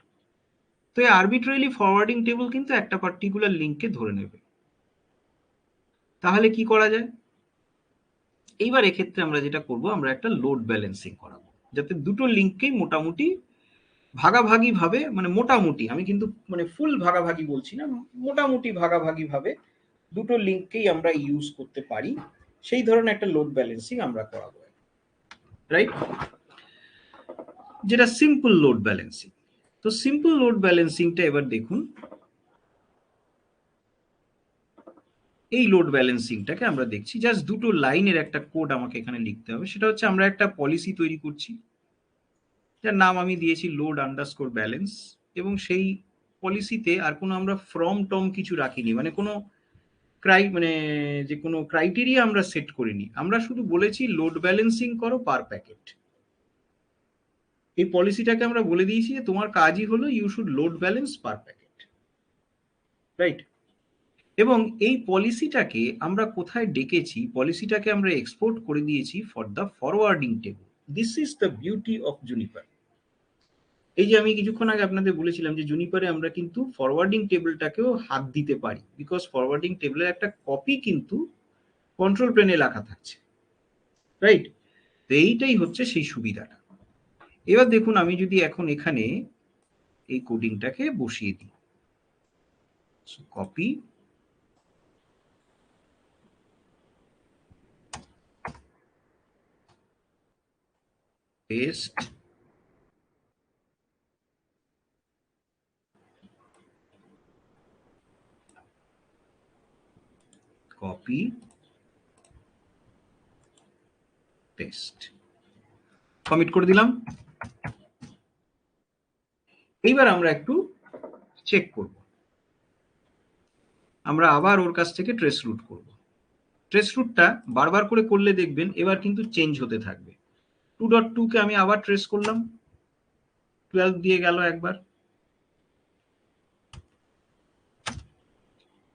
তো এই আরবিট্রারিলি ফরওয়ার্ডিং টেবিল কিন্তু একটা পার্টিকুলার লিঙ্ককে ধরে নেবে। তাহলে কি করা যায়? এইবার এক্ষেত্রে আমরা যেটা করব, আমরা একটা লোড ব্যালেন্সিং করাবো, যাতে দুটো লিঙ্ককেই মোটামুটি ভাগাভাগি ভাবে, মানে মোটামুটি, আমি কিন্তু মানে ফুল ভাগাভাগি বলছি না, মোটামুটি ভাগাভাগি ভাবে দুটো লিঙ্ককেই আমরা ইউজ করতে পারি, সেই ধরনের একটা লোড ব্যালেন্সিং আমরা করাবো, রাইট? যেটা সিম্পল লোড ব্যালেন্সিং। তো সিম্পল লোড ব্যালেন্সিংটা এবার দেখুন, এই লোড ব্যালেন্সিংটাকে আমরা দেখছি, জাস্ট দুটো লাইনের একটা কোড আমাকে এখানে লিখতে হবে। সেটা হচ্ছে আমরা একটা পলিসি তৈরি করছি, যার নাম আমি দিয়েছি লোড আন্ডারস্কোর ব্যালেন্স, এবং সেই পলিসিতে আর কোনো আমরা ফ্রম টম কিছু রাখিনি, মানে কোনো যে কোনো ক্রাইটেরিয়া আমরা সেট করিনি, আমরা শুধু বলেছি লোড ব্যালেন্সিং করো পার প্যাকেট। এই পলিসিটাকে আমরা বলে দিয়েছি যে তোমার কাজই হলো you should load balance per packet, right? এবং এই পলিসিটাকে আমরা কোথায় ডেকেছি? পলিসিটাকে আমরা এক্সপোর্ট করে দিয়েছি for the forwarding table. This is the beauty of Juniper. এই যে আমি কিছুক্ষণ আগে আপনাদের বলেছিলাম যে জুনিপারে আমরা কিন্তু ফরওয়ার্ডিং টেবিলটাকেও হাত দিতে পারি, বিকজ ফরওয়ার্ডিং টেবিলের একটা কপি কিন্তু কন্ট্রোল প্লেনে লেখা থাকছে, রাইট? তো এইটাই হচ্ছে সেই সুবিধাটা। এবার দেখুন, আমি যদি এখন এখানে এই কোডিংটাকে বসিয়ে দিই, copy, paste, copy, paste, commit করে দিলাম। এইবার আমরা একটু চেক করব, আমরা আবার ওর কাছ থেকে ট্রেস রুট করব। ট্রেস রুটটা বারবার করে করলে দেখবেন এবার কিন্তু চেঞ্জ হতে থাকবে। 2.2 কে আমি আবার ট্রেস করলাম, 12 দিয়ে গেল, একবার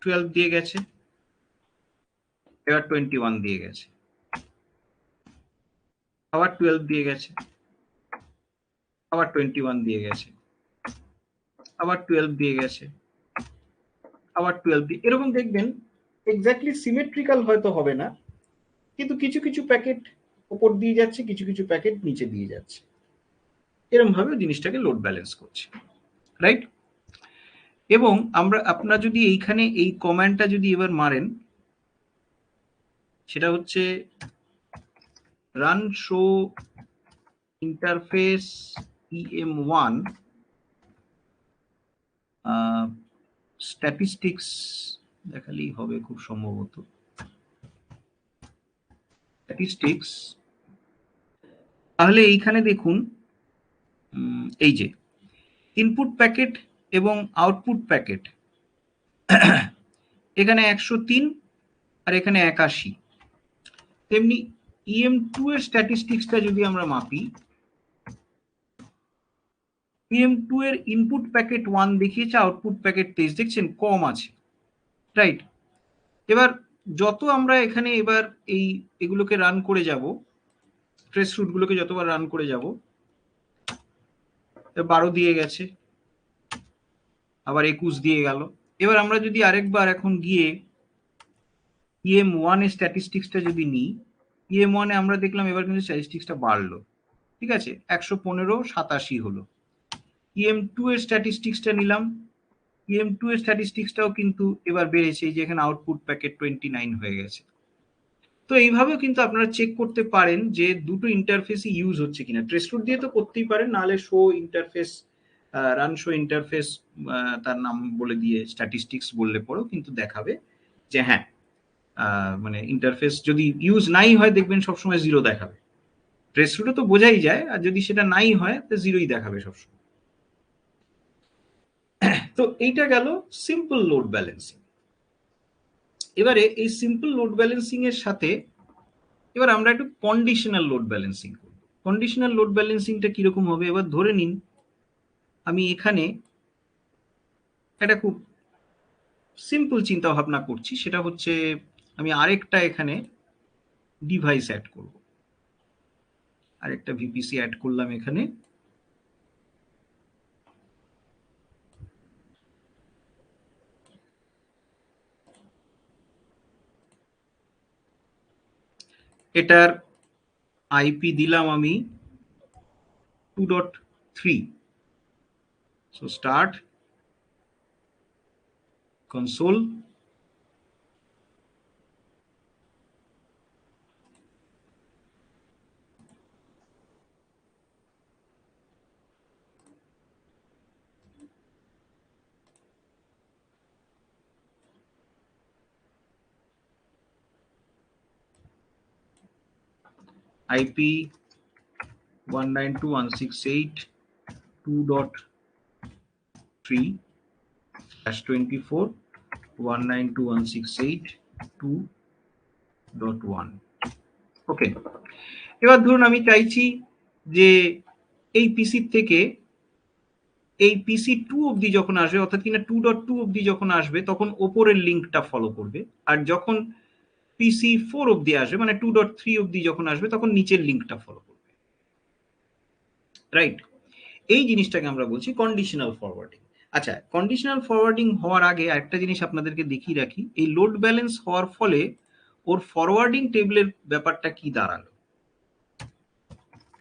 12 দিয়ে গেছে, এবার 21 দিয়ে গেছে, আবার 12 দিয়ে গেছে, আবার 21 দিয়ে গেছে, আবার 12 দিয়ে গেছে, আবার 12 দিয়ে, এরকম দেখবেন এক্স্যাক্টলি সিমেট্রিক্যাল হয়তো হবে না, কিন্তু কিছু কিছু প্যাকেট উপর দিয়ে যাচ্ছে, কিছু কিছু প্যাকেট নিচে দিয়ে যাচ্ছে, এরকম ভাবে জিনিসটাকে লোড ব্যালেন্স করছে, রাইট? এবং আপনারা যদি এইখানে এই কমান্ডটা যদি এবার মারেন, সেটা হচ্ছে run show interface EM1 statistics দেখালেই হবে খুব সম্ভবত, স্ট্যাটিস্টিক্স। তাহলে এইখানে দেখুন, এই যে ইনপুট প্যাকেট এবং আউটপুট প্যাকেট, এখানে 103 আর এখানে 81। তেমনি EM2 এর স্ট্যাটিস্টিক্সটা যদি আমরা মাপি, EM2 এর ইনপুট প্যাকেট 1 দেখিয়েছে, আউটপুট প্যাকেট 23, দেখছেন কম আছে, রাইট? এবার যত আমরা এখানে এবার এগুলোকে রান করে যাব, ট্রেস রুটগুলোকে যতবার রান করে যাব, 12 দিয়ে গেছে, আবার 21 দিয়ে গেল। এবার আমরা যদি আরেকবার এখন গিয়ে EM1 এর স্ট্যাটিস্টিক্সটা যদি নিই, EM1 এ আমরা দেখলাম এবার কিন্তু স্ট্যাটিস্টিক্সটা বাড়লো, ঠিক আছে, 115-87 হলো। EM2 এর স্ট্যাটিস্টিক্সটা নিলাম, EM2 এর স্ট্যাটিস্টিক্সটাও কিন্তু এবার বেড়েছে, এই যে এখানে আউটপুট প্যাকেট 29 হয়ে গেছে। তো এইভাবেও কিন্তু আপনারা চেক করতে পারেন যে দুটো ইন্টারফেসই ইউজ হচ্ছে কিনা। ট্রেস রুট দিয়ে তো করতেই পারেন, নাহলে show interface, run show interface তার নাম বলে দিয়ে স্ট্যাটিস্টিক্স বললে পরেও কিন্তু দেখাবে যে হ্যাঁ, মানে ইন্টারফেস যদি ইউজ নাই হয় দেখবেন সবসময় 0 দেখাবে। ট্রেস রুটে তো বোঝাই যায়, আর যদি সেটা নাই হয় তো 0ই দেখাবে সবসময়। তো এইটা গেল সিম্পল লোড ব্যালেন্সিং। এবারে এই সিম্পল লোড ব্যালেন্সিং এর সাথে এবার আমরা একটু কন্ডিশনাল লোড ব্যালেন্সিং করব। কন্ডিশনাল লোড ব্যালেন্সিংটা কিরকম হবে, এবার ধরে নিন আমি এখানে একটা খুব সিম্পল চিন্তা ভাবনা করছি, সেটা হচ্ছে আমি আরেকটা এখানে ডিভাইস অ্যাড করব, আরেকটা ভিপিসি অ্যাড করলাম এখানে। এটার আইপি দিলাম আমি 2.3। So start console, IP 192.168.2.3/24 192.168.2.1। ওকে, এবার ধরুন আমি চাইছি যে এই পিসি থেকে এই পিসি 2 অবধি যখন আসবে, অর্থাৎ কিনা 2.2 অবধি যখন আসবে তখন ওপরের লিঙ্কটা ফলো করবে, আর যখন পিসি 4 অবধি আসবে মানে 2.3 অবধি যখন আসবে তখন নিচের লিঙ্কটা ফলো করবে। রাইট, এই জিনিসটাকে আমরা বলছি কন্ডিশনাল ফরওয়ার্ডিং। আচ্ছা, কন্ডিশনাল ফরওয়ার্ডিং হওয়ার আগে আরেকটা জিনিস আপনাদেরকে দেখিয়ে রাখি, এই লোড ব্যালেন্স হওয়ার ফলে ওর ফরওয়ার্ডিং টেবিলের ব্যাপারটা কি দাঁড়ালো।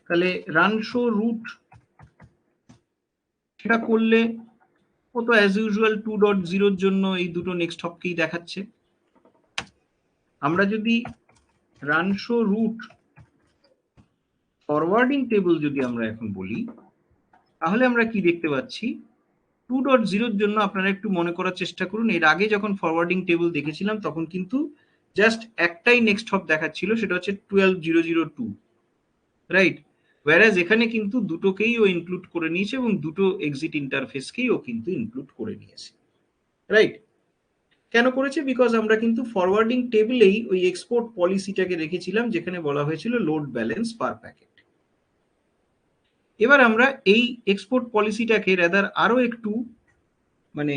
তাহলে রান শো রুট সেটা করলে ও তো অ্যাজ ইউজুয়াল 2.0 জন্য এই দুটো নেক্সট হপকেই দেখাচ্ছে। আমরা যদি run show route forwarding table যদি আমরা এখন বলি, তাহলে আমরা কি দেখতে পাচ্ছি 2.0 জন্য আপনারা একটু মনে করার চেষ্টা করুন, এর আগে যখন ফরওয়ার্ডিং টেবিল দেখেছিলাম তখন কিন্তু জাস্ট একটাই নেক্সট হপ দেখাচ্ছিল, সেটা হচ্ছে 12.0.0.2, রাইট। ওয়্যারাজ এখানে কিন্তু দুটোকেই ও ইনক্লুড করে নিয়েছে এবং দুটো এক্সিট ইন্টারফেসকেই ও কিন্তু ইনক্লুড করে নিয়েছে, রাইট। কেন করেছে? বিকজ আমরা কিন্তু ফরওয়ার্ডিং টেবিলেই ওই এক্সপোর্ট পলিসিটাকে রেখেছিলাম যেখানে বলা হয়েছিল লোড ব্যালেন্স পার প্যাকেট। এবার আমরা এই এক্সপোর্ট পলিসিটাকে রাদার আরো একটু মানে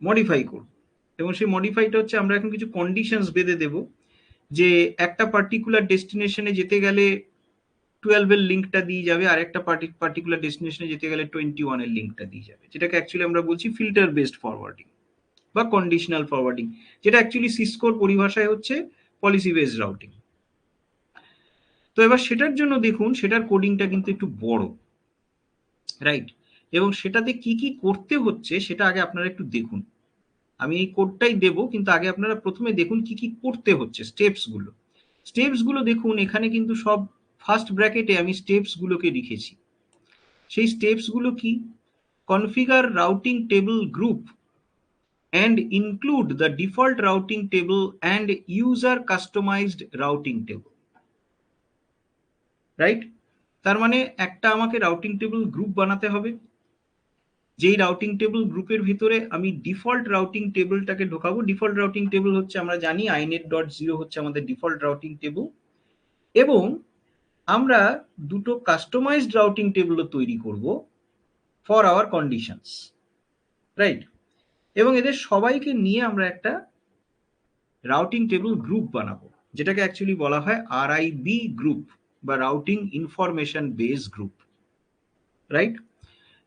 মডিফাই করব, এবং সেই মডিফাইটা হচ্ছে আমরা এখন কিছু কন্ডিশনস বেঁধে দেব যে একটা পার্টিকুলার ডেস্টিনেশনে যেতে গেলে 12 এর লিঙ্কটা দিয়ে যাবে, আর একটা পার্টিকুলার ডেস্টিনেশনে যেতে গেলে 21 এর লিঙ্কটা দিয়ে যাবে, যেটাকে অ্যাকচুয়ালি আমরা বলছি ফিল্টার বেসড ফরওয়ার্ডিং বা কন্ডিশনাল ফরওয়ার্ডিং, যেটা অ্যাকচুয়ালি সিসকোর পরিভাষায় হচ্ছে পলিসি বেসড রাউটিং। তো এবার সেটার জন্য দেখুন সেটার কোডিংটা কিন্তু একটু বড়, রাইট, এবং সেটাতে কি কি করতে হচ্ছে সেটা আগে আপনারা একটু দেখুন। আমি এই কোডটাই দেব, কিন্তু আগে আপনারা প্রথমে দেখুন কি কি করতে হচ্ছে, স্টেপস গুলো দেখুন। এখানে কিন্তু সব ফার্স্ট ব্র্যাকেটে আমি স্টেপস গুলোকে লিখেছি। সেই স্টেপস গুলো কি? Configure routing table group and include the default routing table and user customized routing table, right. তার মানে একটা আমাকে রাউটিং টেবিল গ্রুপ বানাতে হবে, যেই রাউটিং টেবিল গ্রুপের ভিতরে আমি ডিফল্ট রাউটিং টেবিলটাকে ঢোকাবো। ডিফল্ট রাউটিং টেবিল হচ্ছে আমরা জানি inet.0 হচ্ছে আমাদের ডিফল্ট রাউটিং টেবিল, এবং আমরা দুটো কাস্টমাইজড রাউটিং টেবিলও তৈরি করব ফর আওয়ার কন্ডিশনস, রাইট। এবং এদের সবাইকে নিয়ে আমরা একটা রাউটিং টেবিল গ্রুপ বানাবো, যেটাকে অ্যাকচুয়ালি বলা হয় আরআইবি গ্রুপ বা routing information base group, right.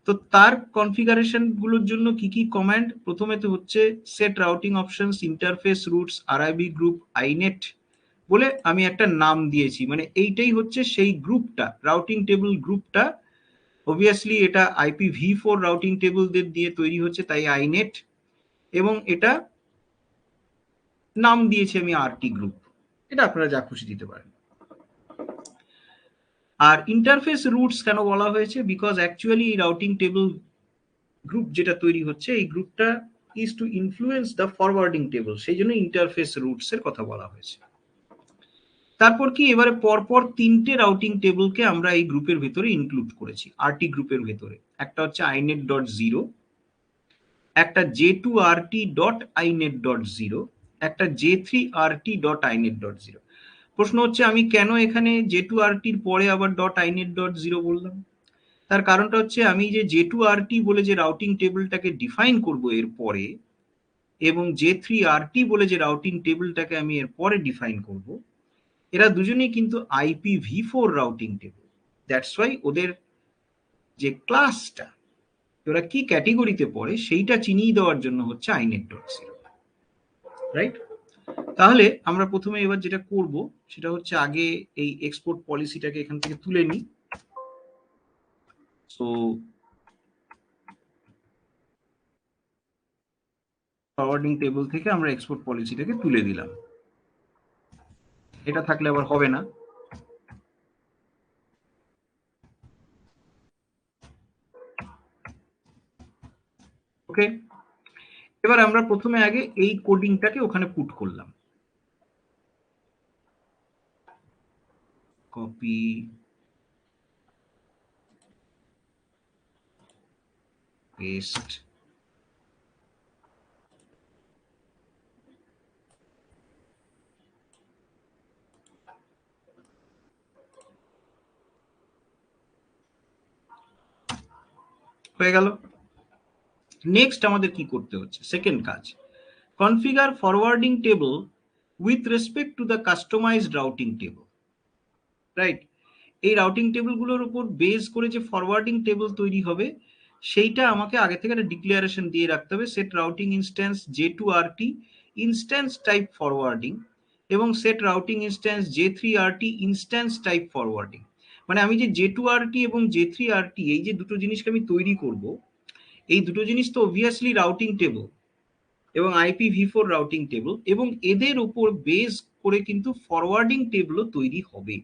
তো তার কনফিগারেশন গুলোর জন্য কি কি কমান্ড? প্রথমে তো হচ্ছে set routing options interface routes RIB group inet বলে আমি একটা নাম দিয়েছি, মানে এইটাই হচ্ছে সেই গ্রুপটা, রাউটিং টেবিল গ্রুপটা। অবভিয়াসলি এটা IPv4 রাউটিং টেবিলদের দিয়ে তৈরি হচ্ছে, তাই আইনেট, এবং এটা নাম দিয়েছি আমি আরটি গ্রুপ, এটা আপনারা যা খুশি দিতে পারেন। আর ইন্টারফেস রুটস কেন বলা হয়েছে? বিকজ অ্যাকচুয়ালি এই রাউটিং টেবিল গ্রুপ যেটা তৈরি হচ্ছে এই গ্রুপটা is two influence the forwarding table, সেই জন্য ইন্টারফেস রুটস এর কথা বলা হয়েছে। তারপর কি, এবারে পরপর তিনটে রাউটিং টেবিলকে আমরা এই গ্রুপের ভেতরে ইনক্লুড করেছি আরটি গ্রুপের ভেতরে। একটা হচ্ছে inet.0, একটা j2rt.inet.0, একটা j3rt.inet.0। প্রশ্ন হচ্ছে আমি কেন এখানে j2rt-র পরে আবার .inet.0 বললাম? তার কারণটা হচ্ছে আমি যে j2rt বলে যে রাউটিং টেবিলটাকে ডিফাইন করব এর পরে, এবং j3rt বলে যে রাউটিং টেবিলটাকে আমি এর পরে ডিফাইন করব, এরা দুজনেই কিন্তু IPv4 routing table. That's why ওদের যে ক্লাসটা, ওরা কি ক্যাটেগরিতে পড়ে সেইটা চিনিয়ে দেওয়ার জন্য হচ্ছে inet.0, রাইট? তাহলে আমরা প্রথমে এবার যেটা করব সেটা হচ্ছে আগে এই এক্সপোর্ট পলিসিটাকে এখান থেকে তুলে নিই। সো ফরওয়ার্ডিং টেবিল থেকে আমরা এক্সপোর্ট পলিসিটাকে তুলে দিলাম। এটা থাকলে আবার হবে না। ওকে, এবার আমরা প্রথমে আগে এই কোডিংটাকে ওখানে পুট করলাম। কপি, পেস্ট, হয়ে গেল। নেক্সট আমাদের কি করতে হচ্ছে? সেকেন্ড কাজ, configure forwarding table with respect to the customized routing table, right? এই রাউটিং টেবিলগুলোর উপর বেস করে যে ফরওয়ার্ডিং টেবিল তৈরি হবে সেইটা আমাকে আগে থেকে একটা ডিক্লারেশন দিয়ে রাখতে হবে, set routing instance j2rt instance type forwarding এবং set routing instance j3rt instance type forwarding. মানে আমি যে j2rt এবং j3rt এই যে দুটো জিনিসকে আমি তৈরি করব, এই দুটো জিনিস তো অবভিয়াসলি রাউটিং টেবিল এবং IPv4 রাউটিং টেবিল, এবং এদের উপর বেস করে কিন্তু ফরওয়ার্ডিং টেবিলও তৈরি হবে,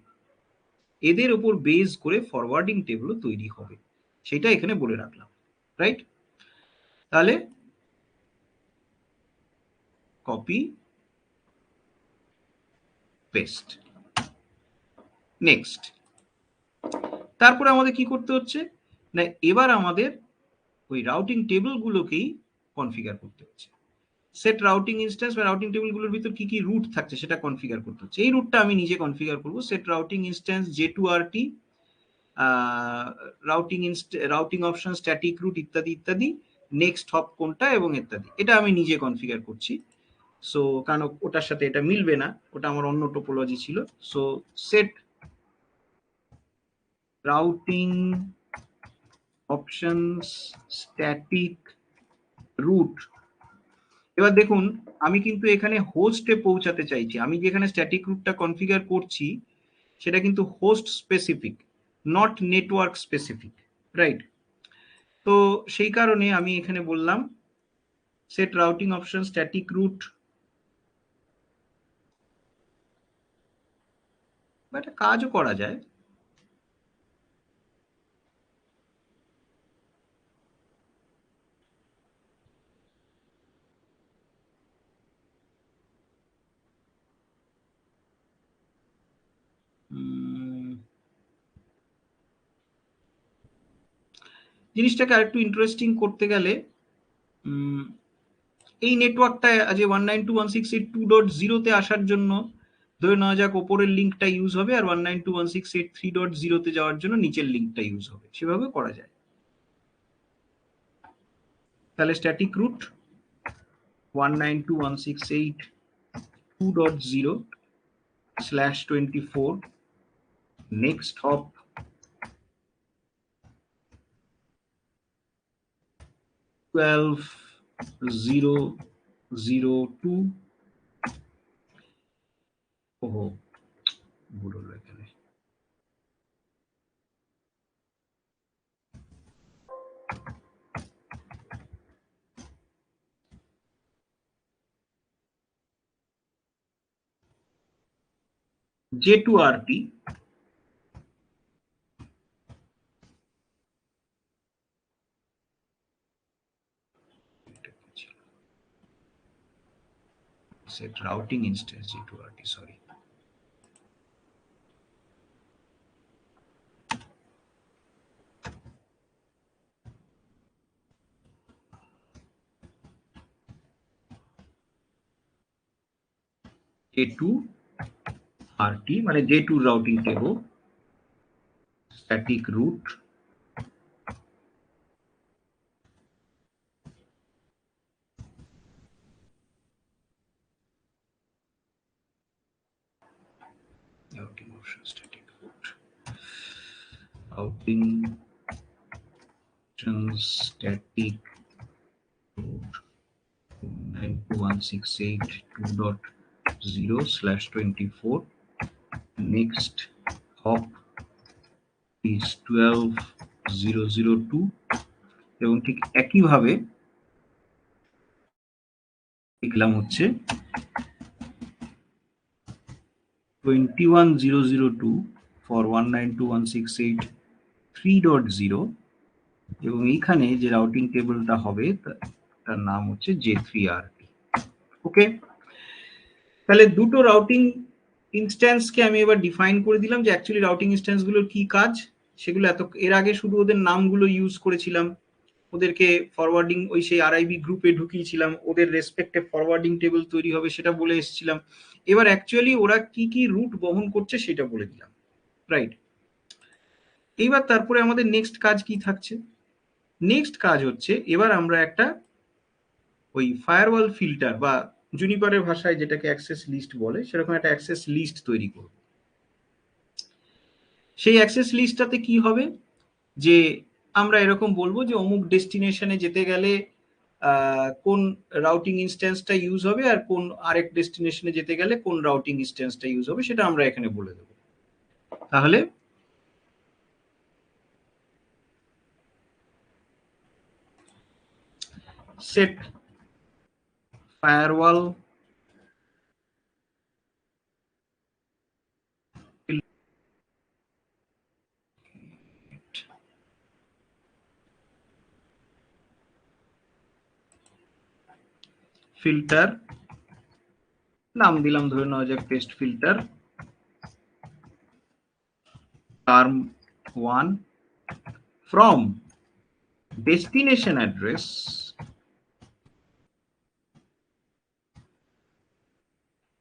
এদের উপর বেস করে ফরওয়ার্ডিং টেবিলও তৈরি হবে, সেটা এখানে বলে রাখলাম, রাইট? তাহলে কপি, পেস্ট, নেক্সট। তারপরে আমাদের কি করতে হচ্ছে না, এবার আমাদের ওই রাউটিং টেবিলগুলোকেই কনফিগার করতে হচ্ছে। সেট রাউটিং ইনস্ট্যান্স বা রাউটিং টেবিলগুলোর ভিতর কি কি রুট থাকছে সেটা কনফিগার করতে হচ্ছে। এই রুটটা আমি নিজে কনফিগার করব। Set routing instance j2rt routing option static route ইত্যাদি ইত্যাদি, নেক্সট হপ কোনটা এবং ইত্যাদি, এটা আমি নিজে কনফিগার করছি। সো কারণ ওটার সাথে এটা মিলবে না, ওটা আমার অন্য টোপোলজি ছিল। So set routing options static route. এবার দেখুন আমি কিন্তু এখানে হোস্টে পৌঁছাতে চাইছি, আমি যেখানে স্ট্যাটিক রুটটা কনফিগার করছি সেটা কিন্তু host specific, not network specific, right? তো সেই কারণে আমি এখানে বললাম set routing option static route, বা একটা কাজও করা যায়। জিনিসটাকে আরেকটু ইন্টারেস্টিং করতে গেলে এই নেটওয়ার্কটা যে 192.168.2.0 আসার জন্য ধরে নেওয়া যাক ওপরের লিঙ্কটা ইউজ হবে, আর 192.168.3.0 যাওয়ার জন্য নিচের লিঙ্কটা ইউজ হবে, সেভাবে করা যায়। তাহলে স্ট্যাটিক রুট 192.168.2.0/24 নেক্সট হপ 12.0.0.2। ওহো, ভুল হলো এখানে। j2rt set routing instance j2rt, sorry, J2 RT মানে J2 routing table static root routing option static root routing static root 92168.2.0/24 next hop is 12002 এবং ঠিক একইভাবে লিখলাম হচ্ছে 21002 for 192.168.3.0 এবং এইখানে যে রাউটিং টেবিলটা হবে তার নাম হচ্ছে J3RT। ওকে, তাহলে দুটো রাউটিং ইনস্ট্যান্সকে আমি এবার ডিফাইন করে দিলাম যে অ্যাকচুয়ালি রাউটিং ইনস্ট্যান্সগুলোর কি কাজ সেগুলো এর আগে শুধু ওদের নামগুলো ইউজ করেছিলাম, ওদেরকে ফরওয়ার্ডিং ওই সেই আরআইবি গ্রুপে ঢুকিয়েছিলাম, ওদের রেসপেক্টে ফরওয়ার্ডিং টেবিল তৈরি হবে সেটা বলে এসেছিলাম। এবার অ্যাকচুয়ালি ওরা কি কি রুট বহন করছে সেটা বলে দিলাম, রাইট? এইবার তারপরে আমাদের নেক্সট কাজ কি থাকছে? নেক্সট কাজ হচ্ছে এবার আমরা একটা ওই ফায়ারওয়াল ফিল্টার বা জুনিপারের ভাষায় যেটাকে অ্যাক্সেস লিস্ট বলে সেরকম একটা অ্যাক্সেস লিস্ট তৈরি করব। সেই অ্যাক্সেস লিস্টটাতে কি হবে যে আমরা এরকম বলবো যে অমুক ডেস্টিনেশনে যেতে গেলে কোন রাউটিং ইনস্ট্যান্সটা ইউজ হবে আর কোন আরেক ডেস্টিনেশনে যেতে গেলে কোন রাউটিং ইনস্ট্যান্সটা ইউজ হবে সেটা আমরা এখানে বলে দেব। তাহলে সেট ফায়ারওয়াল ফিল্টার, নাম দিলাম ধরে নেওয়া যাক test filter, term 1 from destination address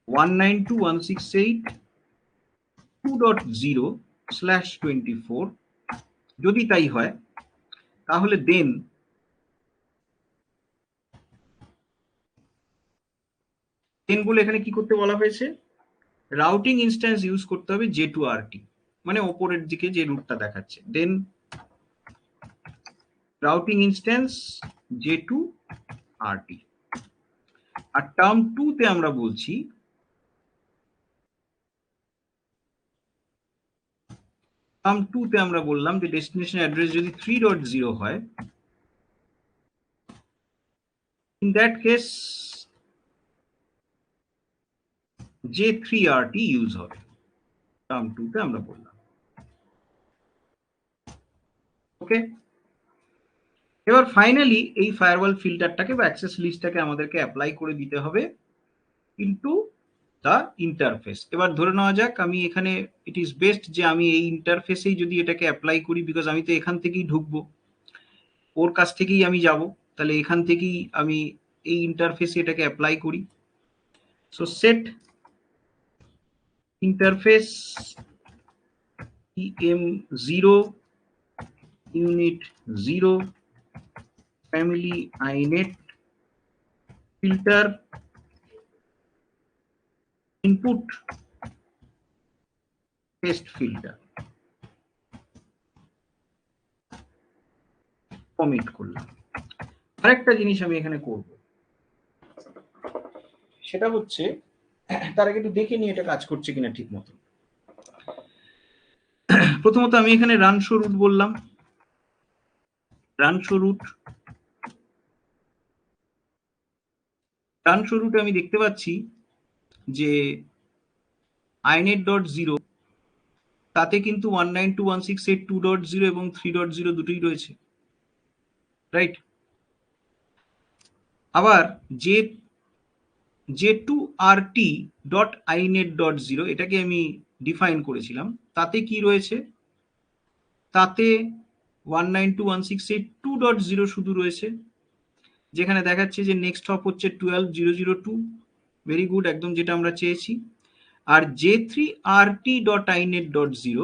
one nine two one six eight 2.0/24 যদি তাই হয় তাহলে দেন বলে এখানে কি করতে বলা হয়েছে, রাউটিং ইনস্ট্যান্স ইউজ করতে হবে J2RT মানে ওপরের দিকে যে রুটটা দেখাচ্ছে, দেন রাউটিং ইনস্ট্যান্স J2RT। আর টার্ম 2 তে আমরা বলছি টার্ম 2 তে আমরা বললাম যে ডেস্টিনেশন অ্যাড্রেস যদি 3.0 হয় in that case J3RT use হবে, টার্ম 2 তে আমরা বললাম। ওকে, এবার ফাইনালি এই ফায়ারওয়াল ফিল্টারটাকে বা অ্যাক্সেস লিস্টটাকে আমাদেরকে অ্যাপ্লাই করে দিতে হবে ইনটু দ্য ইন্টারফেস। এবার ধরে নেওয়া যাক আমি এখানে ইট ইজ বেস্ট যে আমি এই ইন্টারফেসেই যদি এটাকে অ্যাপ্লাই করি, বিকজ আমি তো এখান থেকেই ঢুকবো, ওর কাছ থেকেই আমি যাব, তাহলে এখান থেকেই আমি এই ইন্টারফেসে এটাকে অ্যাপ্লাই করি। So set interface EM0 unit 0 family inet filter input test filter commit করলাম। আরেকটা জিনিস আমি এখানে করব সেটা হচ্ছে তার আগে একটু দেখে নিয়ে এটা কাজ করছে কিনা ঠিক মতো। প্রথমত আমি এখানে রান শো রুট বললাম, রান শো রুটে আমি দেখতে পাচ্ছি যে inet.0 তাতে কিন্তু 192.168.2.0 এবং 3.0 দুটোই রয়েছে, রাইট? আবার J2RT.inet.0 এটাকে আমি ডিফাইন করেছিলাম, তাতে কি রয়েছে, তাতে 192.168.2.0 শুধু রয়েছে, যেখানে দেখাচ্ছে যে নেক্সট হপ হচ্ছে 12002 ভেরি গুড, একদম যেটা আমরা চেয়েছি। আর J3RT.inet.0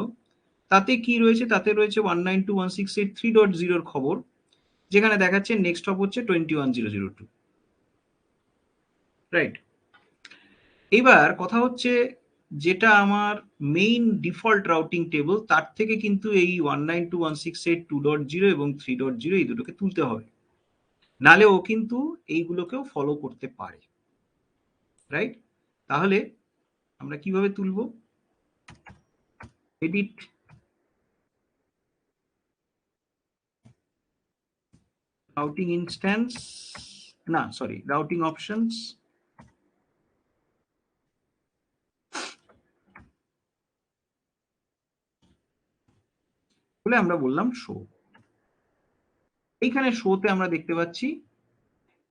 তাতে কি রয়েছে, তাতে রয়েছে 192.168.3.0 খবর, যেখানে দেখাচ্ছে নেক্সট হপ হচ্ছে 21.0.0.2, রাইট। এবার কথা হচ্ছে যেটা আমার মেইন ডিফল্ট রাউটিং টেবিল, তার থেকে কিন্তু এই 192.168.2.0 এবং 3.0 এই দুটোকে তুলতে হবে, নালে ও কিন্তু এইগুলোকেও ফলো করতে পারে, রাইট। তাহলে আমরা কিভাবে তুলবো? এডিট রাউটিং ইনস্ট্যান্স, না সরি, রাউটিং অপশনস, বলে আমরা বললাম শো। এইখানে শোতে আমরা দেখতে পাচ্ছি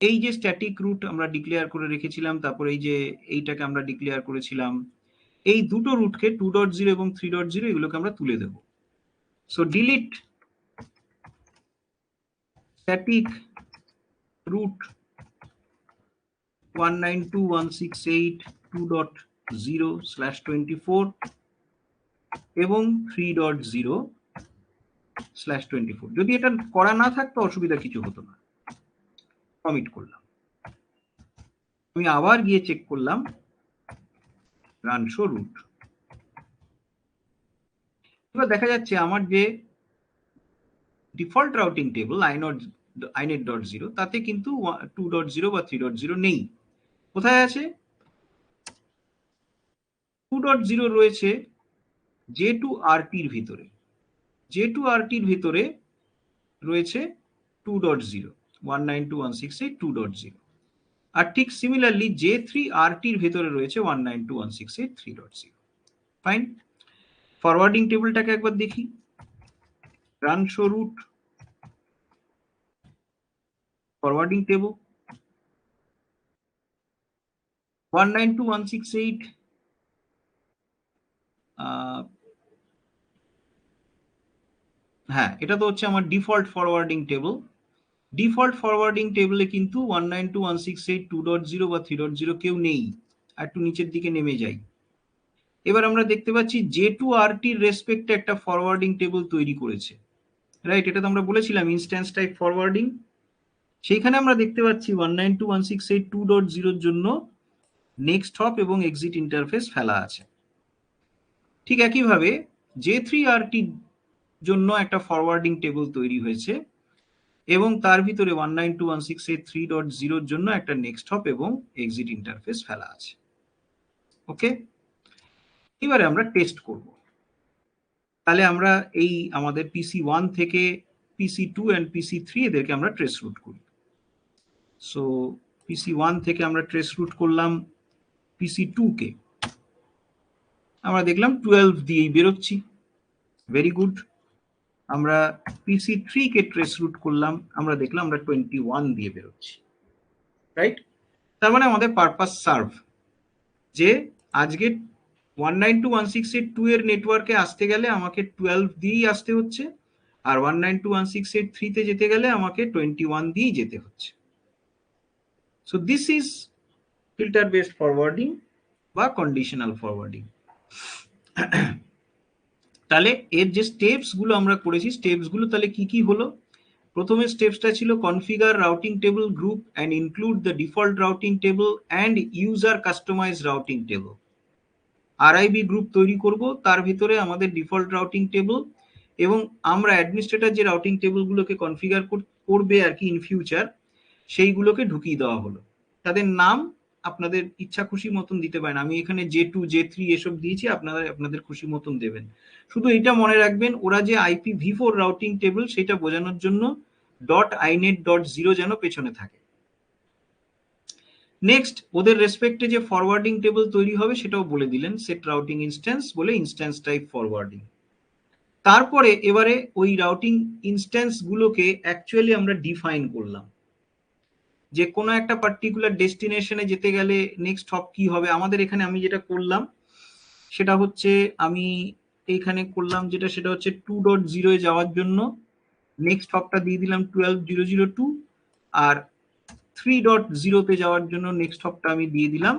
এই যে স্ট্যাটিক রুট আমরা ডিক্লেয়ার করে রেখেছিলাম, তারপর এই যে এইটাকে আমরা ডিক্লেয়ার করেছিলাম, এই দুটো রুটকে 2.0 এবং 3.0 এগুলোকে আমরা তুলে দেব। সো ডিলিট স্ট্যাটিক রুট 192.168.2.0/24 এবং 3.0/24। যদি এটা করা না থাকতো অসুবিধা কিছু হতো না। কমিট করলাম, আমি আবার গিয়ে চেক করলাম রান শো রুট। এবার দেখা যাচ্ছে আমার যে ডিফল্ট রাউটিং টেবিল inet.0 তাতে কিন্তু 2.0 বা 3.0 নেই। কোথায় আছে? 2.0 রয়েছে J2RT-র ভিতরে, J2RT-র ভিতরে রয়েছে 2.0, 192.168.2.0, আর ঠিক সিমিলারলি J3RT-র ভিতরে রয়েছে 192.168.3.0। ফাইন, ফরওয়ার্ডিং টেবিলটাকে একবার দেখি। Run show route, forwarding table 192.168, হ্যাঁ এটা তো হচ্ছে আমার default forwarding table. Default forwarding টেবিলে কিন্তু 192.168.2.0 বা 3.0 কেউ নেই। আর একটু নিচের দিকে নেমে যাই, এবার আমরা দেখতে পাচ্ছি J2RT-র রেসপেক্টে একটা ফরওয়ার্ডিং টেবিল তৈরি করেছে, রাইট। এটা তো আমরা বলেছিলাম ইনস্ট্যান্স টাইপ ফরওয়ার্ডিং। সেইখানে আমরা দেখতে পাচ্ছি 192.168.2.0-র জন্য নেক্সট হপ এবং এক্সিট ইন্টারফেস ফেলা আছে। ঠিক একইভাবে J3RT-র জন্য একটা ফরওয়ার্ডিং টেবিল তৈরি হয়েছে এবং তার ভিতরে 192.168.3.0-র জন্য একটা নেক্সট হপ এবং এক্সিট ইন্টারফেস ফেলা আছে। ওকে, এবারে আমরা টেস্ট করব। তাহলে আমরা এই আমাদের PC1 থেকে PC2 এন্ড PC3 এদেরকে আমরা ট্রেস রুট করি। সো PC1 থেকে আমরা ট্রেস রুট করলাম PC2 কে, আমরা দেখলাম 12 দিয়েই বেরোচ্ছি, ভেরি গুড। আমরা PC3 কে ট্রেস রুট করলাম, আমরা দেখলাম আমরা 21 দিয়ে বেরোচ্ছি, রাইট। তার মানে আমাদের পারপাস সার্ভ, যে আজকে 192.168.2 এর নেটওয়ার্কে আসতে গেলে আমাকে 12 দিয়েই আসতে হচ্ছে, আর 192.168.3 তে যেতে গেলে আমাকে 21 দিয়েই যেতে হচ্ছে। So this is filter based forwarding বা কন্ডিশনাল ফরওয়ার্ডিং। তাহলে এর যে স্টেপস গুলো আমরা করেছি, স্টেপস গুলো তাহলে কি কি হলো? প্রথমে স্টেপসটা ছিল configure routing table group and include the default routing table and user customize routing table. RIB group তৈরি করব, তার ভিতরে আমাদের ডিফল্ট রাউটিং টেবিল এবং আমরা অ্যাডমিনিস্ট্রেটর যে রাউটিং টেবিলগুলোকে কনফিগার করবে আর কি ইন ফিউচার, সেইগুলোকে ঢুকিয়ে দেওয়া হলো। তাদের নাম আপনাদের ইচ্ছা খুশি মতন দিতে পারেন, আমি এখানে J2 J3 এসব দিয়েছি, আপনারা আপনাদের খুশি মতন দেবেন। শুধু এটা মনে রাখবেন, ওরা যে IPv4 রাউটিং টেবিল সেটা বোঝানোর জন্য .inet.0 যেন পেছনে থাকে। নেক্সট ওদের রেসপেক্টে যে ফরওয়ার্ডিং টেবিল তৈরি হবে সেটাও বলে দিলেন, সেট রাউটিং ইনস্ট্যান্স বলে ইনস্ট্যান্স টাইপ ফরওয়ার্ডিং। তারপরে এবারে ওই রাউটিং ইনস্ট্যান্স গুলোকে অ্যাকচুয়ালি আমরা ডিফাইন করলাম, যে কোনো একটা পার্টিকুলার ডেস্টিনেশনে যেতে গেলে নেক্সট হপ কি হবে। আমাদের এখানে আমি যেটা করলাম সেটা হচ্ছে, আমি এইখানে করলাম যেটা, সেটা হচ্ছে 2.0 এ যাওয়ার জন্য নেক্সট হপটা দিয়ে দিলাম 12.0.0.2, আর 3.0 তে যাওয়ার জন্য নেক্সট হপটা আমি দিয়ে দিলাম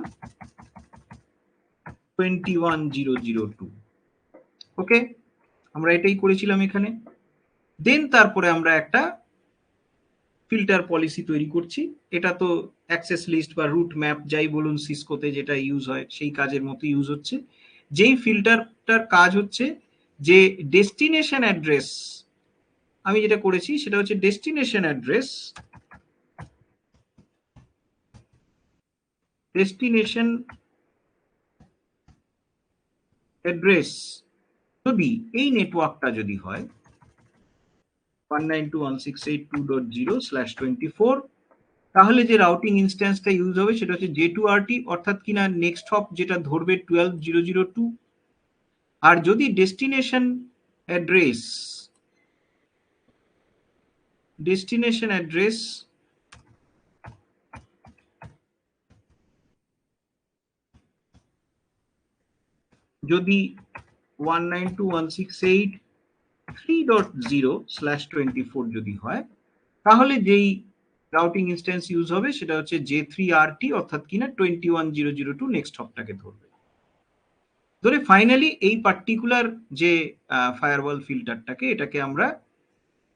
21002। ওকে, আমরা এটাই করেছিলাম এখানে। দেন তারপরে আমরা একটা ফিল্টার পলিসি তৈরি করছি। এটা তো অ্যাক্সেস লিস্ট বা রুট ম্যাপ যাই বলুন সিসকোতে যেটা ইউজ হয় সেই কাজের মতো ইউজ হচ্ছে। যেই ফিল্টারটার কাজ হচ্ছে যে ডেস্টিনেশন অ্যাড্রেস, আমি যেটা করেছি সেটা হচ্ছে ডেস্টিনেশন অ্যাড্রেস যদি এই নেটওয়ার্কটা যদি হয় 192.168.2.0/24, তাহলে যে রাউটিং ইনস্ট্যান্সটা ইউজ হবে সেটা হচ্ছে J2RT, অর্থাৎ কিনা নেক্সট হপ যেটা ধরবে 12002। আর যদি ডেস্টিনেশন অ্যাড্রেস যদি 192.168.3.0/24 যদি হয়, তাহলে যেই রাউটিং ইনস্ট্যান্স ইউজ হবে সেটা হচ্ছে J3RT, অর্থাৎ কিনা 21002 নেক্সট হপটাকে ধরবে। ধরে ফাইনালি এই পার্টিকুলার যে ফায়ারওয়াল ফিল্টারটাকে, এটাকে আমরা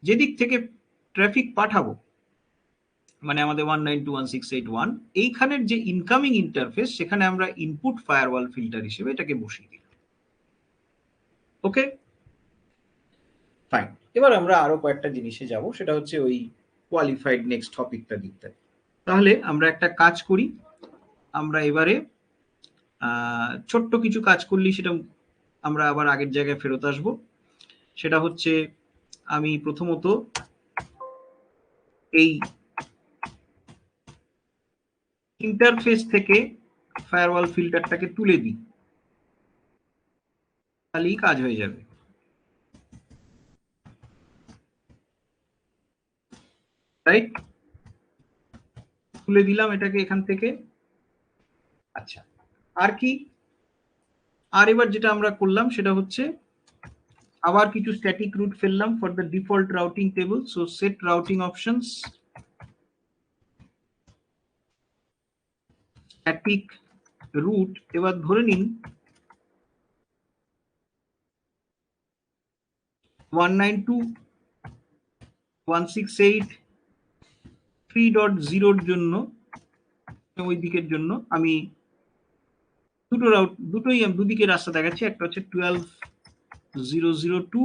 যেদিক থেকে ট্রাফিক পাঠাবো, মানে আমাদের 192.168.1, এইখানের যে ইনকামিং ইন্টারফেস সেখানে আমরা ইনপুট ফায়ারওয়াল ফিল্টার হিসেবে এটাকে বসিয়ে দিই। ওকে, ফাইন। এবার আমরা আরো কয়েকটা জিনিসে যাব, সেটা হচ্ছে ওই কোয়ালিফাইড নেক্সট টপিকটা দিতে। তাহলে আমরা একটা কাজ করি, আমরা এবারে ছোট্ট কিছু কাজ করলেই সেটা আমরা আবার আগের জায়গায় ফেরত আসবো। সেটা হচ্ছে আমি প্রথমত এই ইন্টারফেস থেকে ফায়ারওয়াল ফিল্টারটাকে তুলে দিই, তাহলেই কাজ হয়ে যাবে। রাইট, তুলে দিলাম এটাকে এখান থেকে। আচ্ছা, আর কি, আর এবার যেটা আমরা করলাম সেটা হচ্ছে আবার কিছু স্ট্যাটিক রুট ফেললাম for the default routing table. So set routing options, static route. এবার ধরে নিন 192.168.3.0 জন্য, ওই দিকের জন্য আমি দুটোই দুদিকে রাস্তা দেখাচ্ছি। একটা হচ্ছে 12002,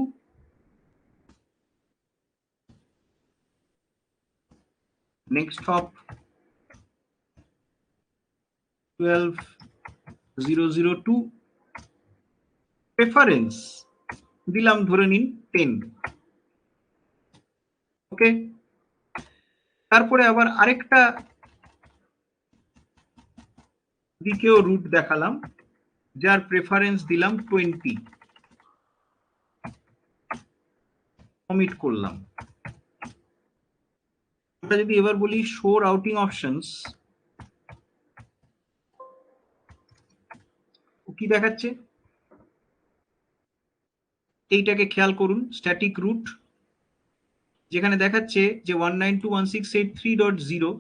নেক্সট হপ 12002, প্রেফারেন্স দিলাম ধরে নিন 10। ওকে, তারপরে আবার আরেকটা দিকেও রুট দেখালাম, যার প্রেফারেন্স দিলাম 20, কমিট করলাম। আমরা যদি এবার বলি শো রাউটিং অপশনস, কি দেখাচ্ছে এইটাকে খেয়াল করুন। স্ট্যাটিক রুট যেখানে দেখাচ্ছে যে 192.168.3.0,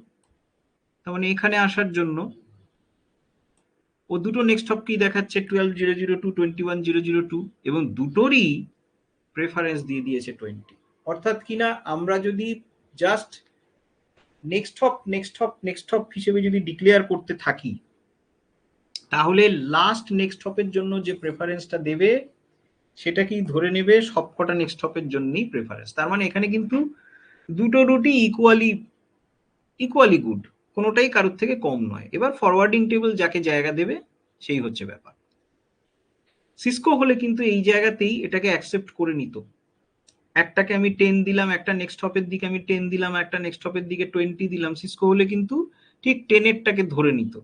তার মানে এখানে আসার জন্য ও দুটো নেক্সট হপ কি দেখাচ্ছে 12002, 21002, এবং দুটোরই প্রেফারেন্স দিয়ে দিয়েছে 20। অর্থাৎ কিনা আমরা যদি জাস্ট নেক্সট হপ হিসেবে যদি ডিক্লেয়ার করতে থাকি, তাহলে লাস্ট নেক্সট হপের জন্য যে প্রেফারেন্সটা দেবে সেটা কি ধরে নেবে সবকটা নেক্সট হপের জন্যই প্রেফারেন্স। তার মানে এখানে কিন্তু দুটো রুটই ইকুয়ালি গুড, কোনোটাই কারোর থেকে কম নয়। এবার ফরওয়ার্ডিং টেবিল যাকে জায়গা দেবে সেই হচ্ছে ব্যাপার। সিসকো হলে কিন্তু এই জায়গাতেই এটাকে অ্যাকসেপ্ট করে নিত। একটাকে আমি 10 দিলাম, একটা নেক্সট হপের দিকে আমি 10 দিলাম, একটা নেক্সট হপের দিকে 20 দিলাম। সিসকো হলে কিন্তু ঠিক 10-এরটাকে ধরে নিত।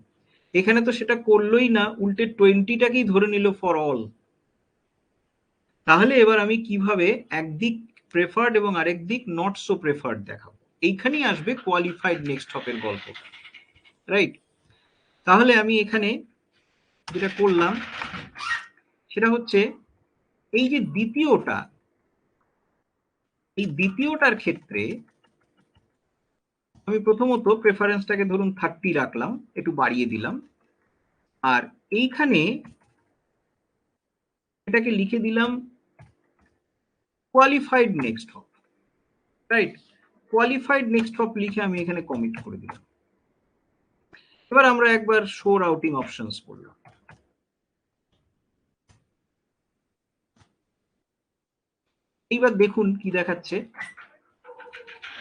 এখানে তো সেটা করলোই না, উল্টে 20টাকেই ধরে নিল ফর অল। তাহলে এবার আমি কিভাবে একদিক প্রেফার্ড এবং আরেক দিক নট সো প্রেফার্ড দেখাবো, এইখানেই আসবে কোয়ালিফাইড নেক্সট হপের গল্প। রাইট, তাহলে আমি এখানে যেটা করলাম সেটা হচ্ছে এই যে দ্বিতীয়টার ক্ষেত্রে আমি প্রথমত প্রেফারেন্সটাকে ধরুন 30 রাখলাম, একটু বাড়িয়ে দিলাম, আর এইখানে এটাকে লিখে দিলাম qualified next hop, right? Qualified next hop লিখে আমি এখানে কমিট করে দিলাম। এবার আমরা একবার শো রাউটিং অপশনস করলাম। এইবার দেখুন কি দেখাচ্ছে।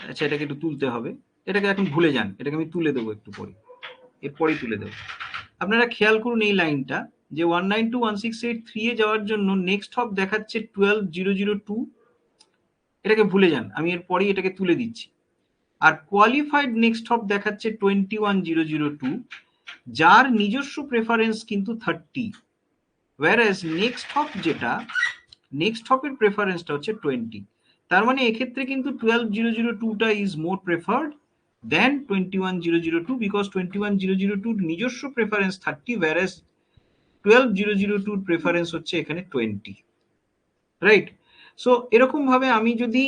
আচ্ছা, এটাকে একটু তুলতে হবে, এটাকে এখন ভুলে যান, এটাকে আমি তুলে দেবো একটু পরে, এরপরেই তুলে দেবো। আপনারা খেয়াল করুন এই লাইনটা, যে 192.168.3 এ যাওয়ার জন্য নেক্সট হপ দেখাচ্ছে 12.002, এটাকে ভুলে যান, আমি এরপরেই এটাকে তুলে দিচ্ছি। আর কোয়ালিফাইড নেক্সট হপ দেখাচ্ছে 21.002, যার নিজস্ব প্রেফারেন্স কিন্তু 30, whereas নেক্সট হপ যেটা, নেক্সট হপের প্রেফারেন্সটা হচ্ছে 20। তার মানে এক্ষেত্রে কিন্তু 12.002টা is more preferred than 21.002, because 21.002 নিজস্ব প্রেফারেন্স 30, whereas 12.002 প্রেফারেন্স হচ্ছে এখানে 20, রাইট? সো এরকম ভাবে আমি যদি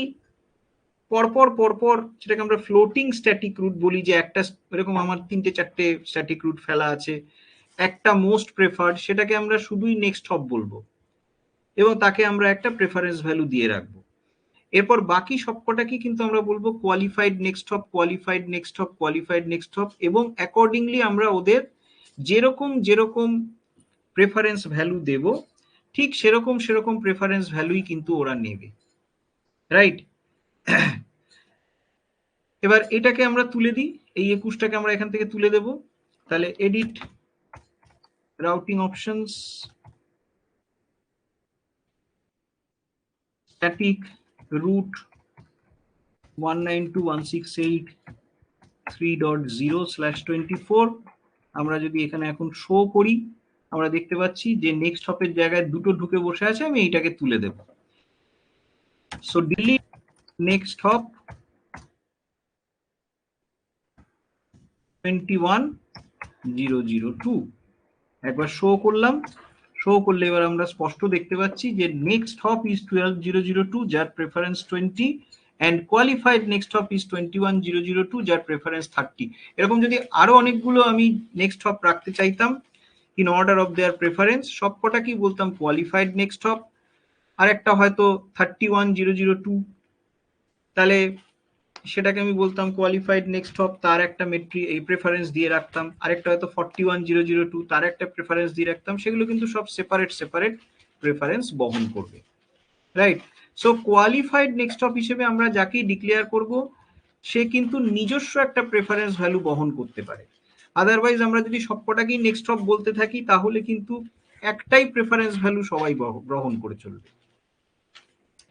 পরপর পরপর, সেটাকে আমরা ফ্লোটিং স্ট্যাটিক রুট বলি, যে একটা এরকম আমার 3-4টে স্ট্যাটিক রুট ফেলা আছে, একটা মোস্ট প্রেফার্ড, সেটাকে আমরা শুধুই নেক্সট হপ বলবো এবং তাকে আমরা একটা প্রেফারেন্স ভ্যালু দিয়ে রাখবো। এরপর বাকি সবকটাকে কিন্তু আমরা বলবো qualified next hop, qualified next hop, qualified next hop, এবং অ্যাকর্ডিংলি আমরা ওদের যেরকম যেরকম প্রেফারেন্স ভ্যালু দেব, ঠিক সেরকম সেরকম প্রেফারেন্স ভ্যালুই কিন্তু ওরা নেবে, রাইট? এবার এটাকে আমরা তুলে দিই, এই 21টাকে আমরা এখান থেকে তুলে দেব। তাহলে edit routing options, static route 192.168.3.0/24, আমরা যদি এখানে এখন শো করি, আমরা দেখতে পাচ্ছি যে নেক্সট হপের জায়গায় দুটো ঢুকে বসে আছে, আমি এইটাকে তুলে দেব। সো ডিলিট নেক্সট হপ 21.002, একবার শো করলাম, শো করলে এবার আমরা স্পষ্ট দেখতে পাচ্ছি যে নেক্সট হপ ইজ 12.002, যার preference 20, and qualified next hop is 21.002, যার প্রেফারেন্স 30। এরকম যদি আরো অনেকগুলো আমি নেক্সট হপ রাখতে চাইতাম in order of their preference, সবকটা কি বলতাম কোয়ালিফাইড নেক্সট হপ, আর একটা হয়তো 31.002, তাহলে সেটাকে আমি বলতাম কোয়ালিফাইড নেক্সট হপ, তার একটা মেট্রিক এই প্রেফারেন্স দিয়ে রাখতাম, আরেকটা হয়তো 41.002, তার একটা প্রেফারেন্স দিয়ে রাখতাম। সেগুলো কিন্তু সব সেপারেট সেপারেট প্রেফারেন্স বহন করবে, right? So qualified next hop হিসেবে আমরা যাকেই ডিক্লেয়ার করব, সে কিন্তু নিজস্ব একটা প্রেফারেন্স ভ্যালু বহন করতে পারে। আদারওয়াইজ আমরা যদি সবকটাকেই নেক্সট হপ বলতে থাকি, তাহলে কিন্তু একটাই প্রেফারেন্স ভ্যালু সবাই গ্রহণ করে চলবে,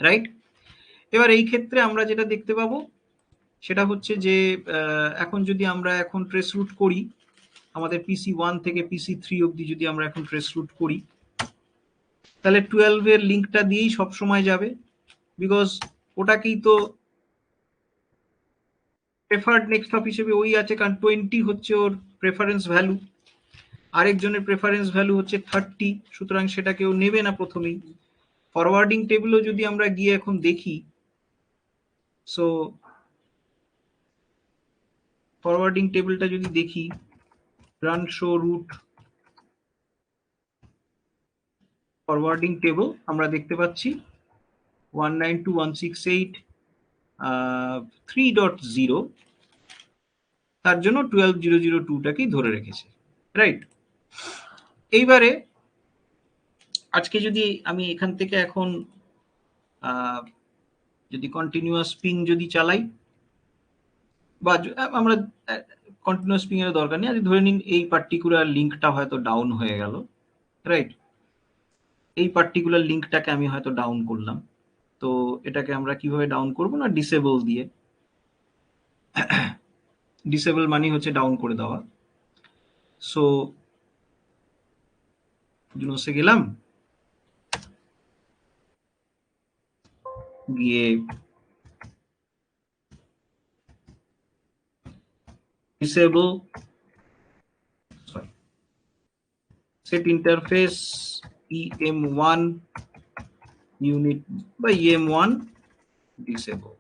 রাইট? এবার এই ক্ষেত্রে আমরা যেটা দেখতে পাবো সেটা হচ্ছে যে এখন যদি আমরা এখন ট্রেস রুট করি, আমাদের PC1 থেকে PC3 অবধি যদি আমরা এখন ট্রেস রুট করি, তাহলে 12 এর লিঙ্কটা দিয়েই সব সময় যাবে, বিকজ ওটাকেই তো প্রেফার্ড নেক্সট হপ হিসেবে ওই আছে, কারণ 20 হচ্ছে ওর প্রেফারেন্স ভ্যালু, আরেকজনের প্রেফারেন্স ভ্যালু হচ্ছে 30, সুতরাং সেটা কেউ নেবে না প্রথমেই। ফরওয়ার্ডিং টেবিলও যদি আমরা গিয়ে এখন দেখি, সো ফরওয়ার্ডিং টেবিলটা যদি দেখি, run show route forwarding table, আমরা দেখতে পাচ্ছি 192.168.3.0, তার জন্য 12.002টাকেই ধরে রেখেছে, রাইট? এইবারে আজকে যদি আমি এখান থেকে এখন যদি কন্টিনিউয়াস পিং যদি চালাই, বা আমরা কন্টিনিউয়াস পিং এর দরকার নেই, আজ ধরে নিন এই পার্টিকুলার লিঙ্কটা হয়তো ডাউন হয়ে গেল, রাইট? এই পার্টিকুলার লিঙ্কটাকে আমি হয়তো ডাউন করলাম, তো এটাকে আমরা কিভাবে ডাউন করব না, ডিসেবল দিয়ে। ডিসেবল মানে হচ্ছে ডাউন করে দেওয়া। সো জুনোসে গেলাম, গিয়ে disable set interface EM1 unit বা EM1 ডিসেবল।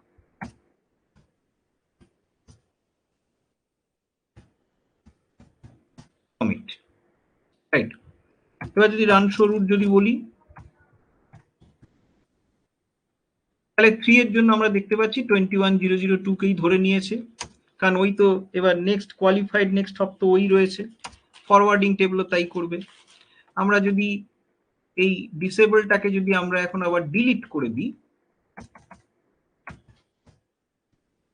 এবার যদি রান শো রুট যদি বলি, তাহলে 3 এর জন্য আমরা দেখতে পাচ্ছি 21002 কেই ধরে নিয়েছে, কারণ ওই তো এবার নেক্সট কোয়ালিফাইড নেক্সট হপ তো ওই রয়েছে, ফরওয়ার্ডিং টেবিলও তাই করবে। আমরা যদি এই ডিসেবলটাকে যদি আমরা এখন আবার ডিলিট করে দিই,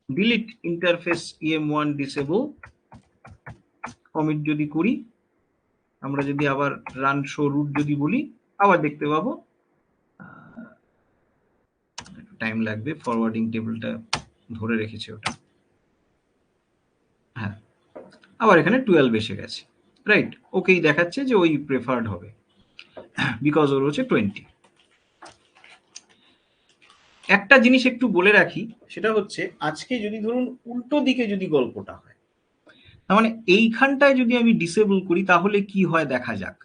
delete interface EM1 disable commit যদি করি, আমরা যদি আবার রান শো রুট যদি বলি, আবার দেখতে পাবো টাইম লাগবে, ফরওয়ার্ডিং টেবিলটা ধরে রেখেছে ওটা, হ্যাঁ আবার এখানে 12 এসে গেছে, রাইট? ওকেই দেখাচ্ছে যে ওই প্রেফার্ড হবে বিকজ ওর হচ্ছে 20। একটা জিনিস একটু বলে রাখি, সেটা হচ্ছে আজকে যদি ধরুন উল্টো দিকে যদি গল্পটা হয়, তার মানে এইখানটায় যদি আমি ডিসেবল করি তাহলে কি হয় দেখা যাক।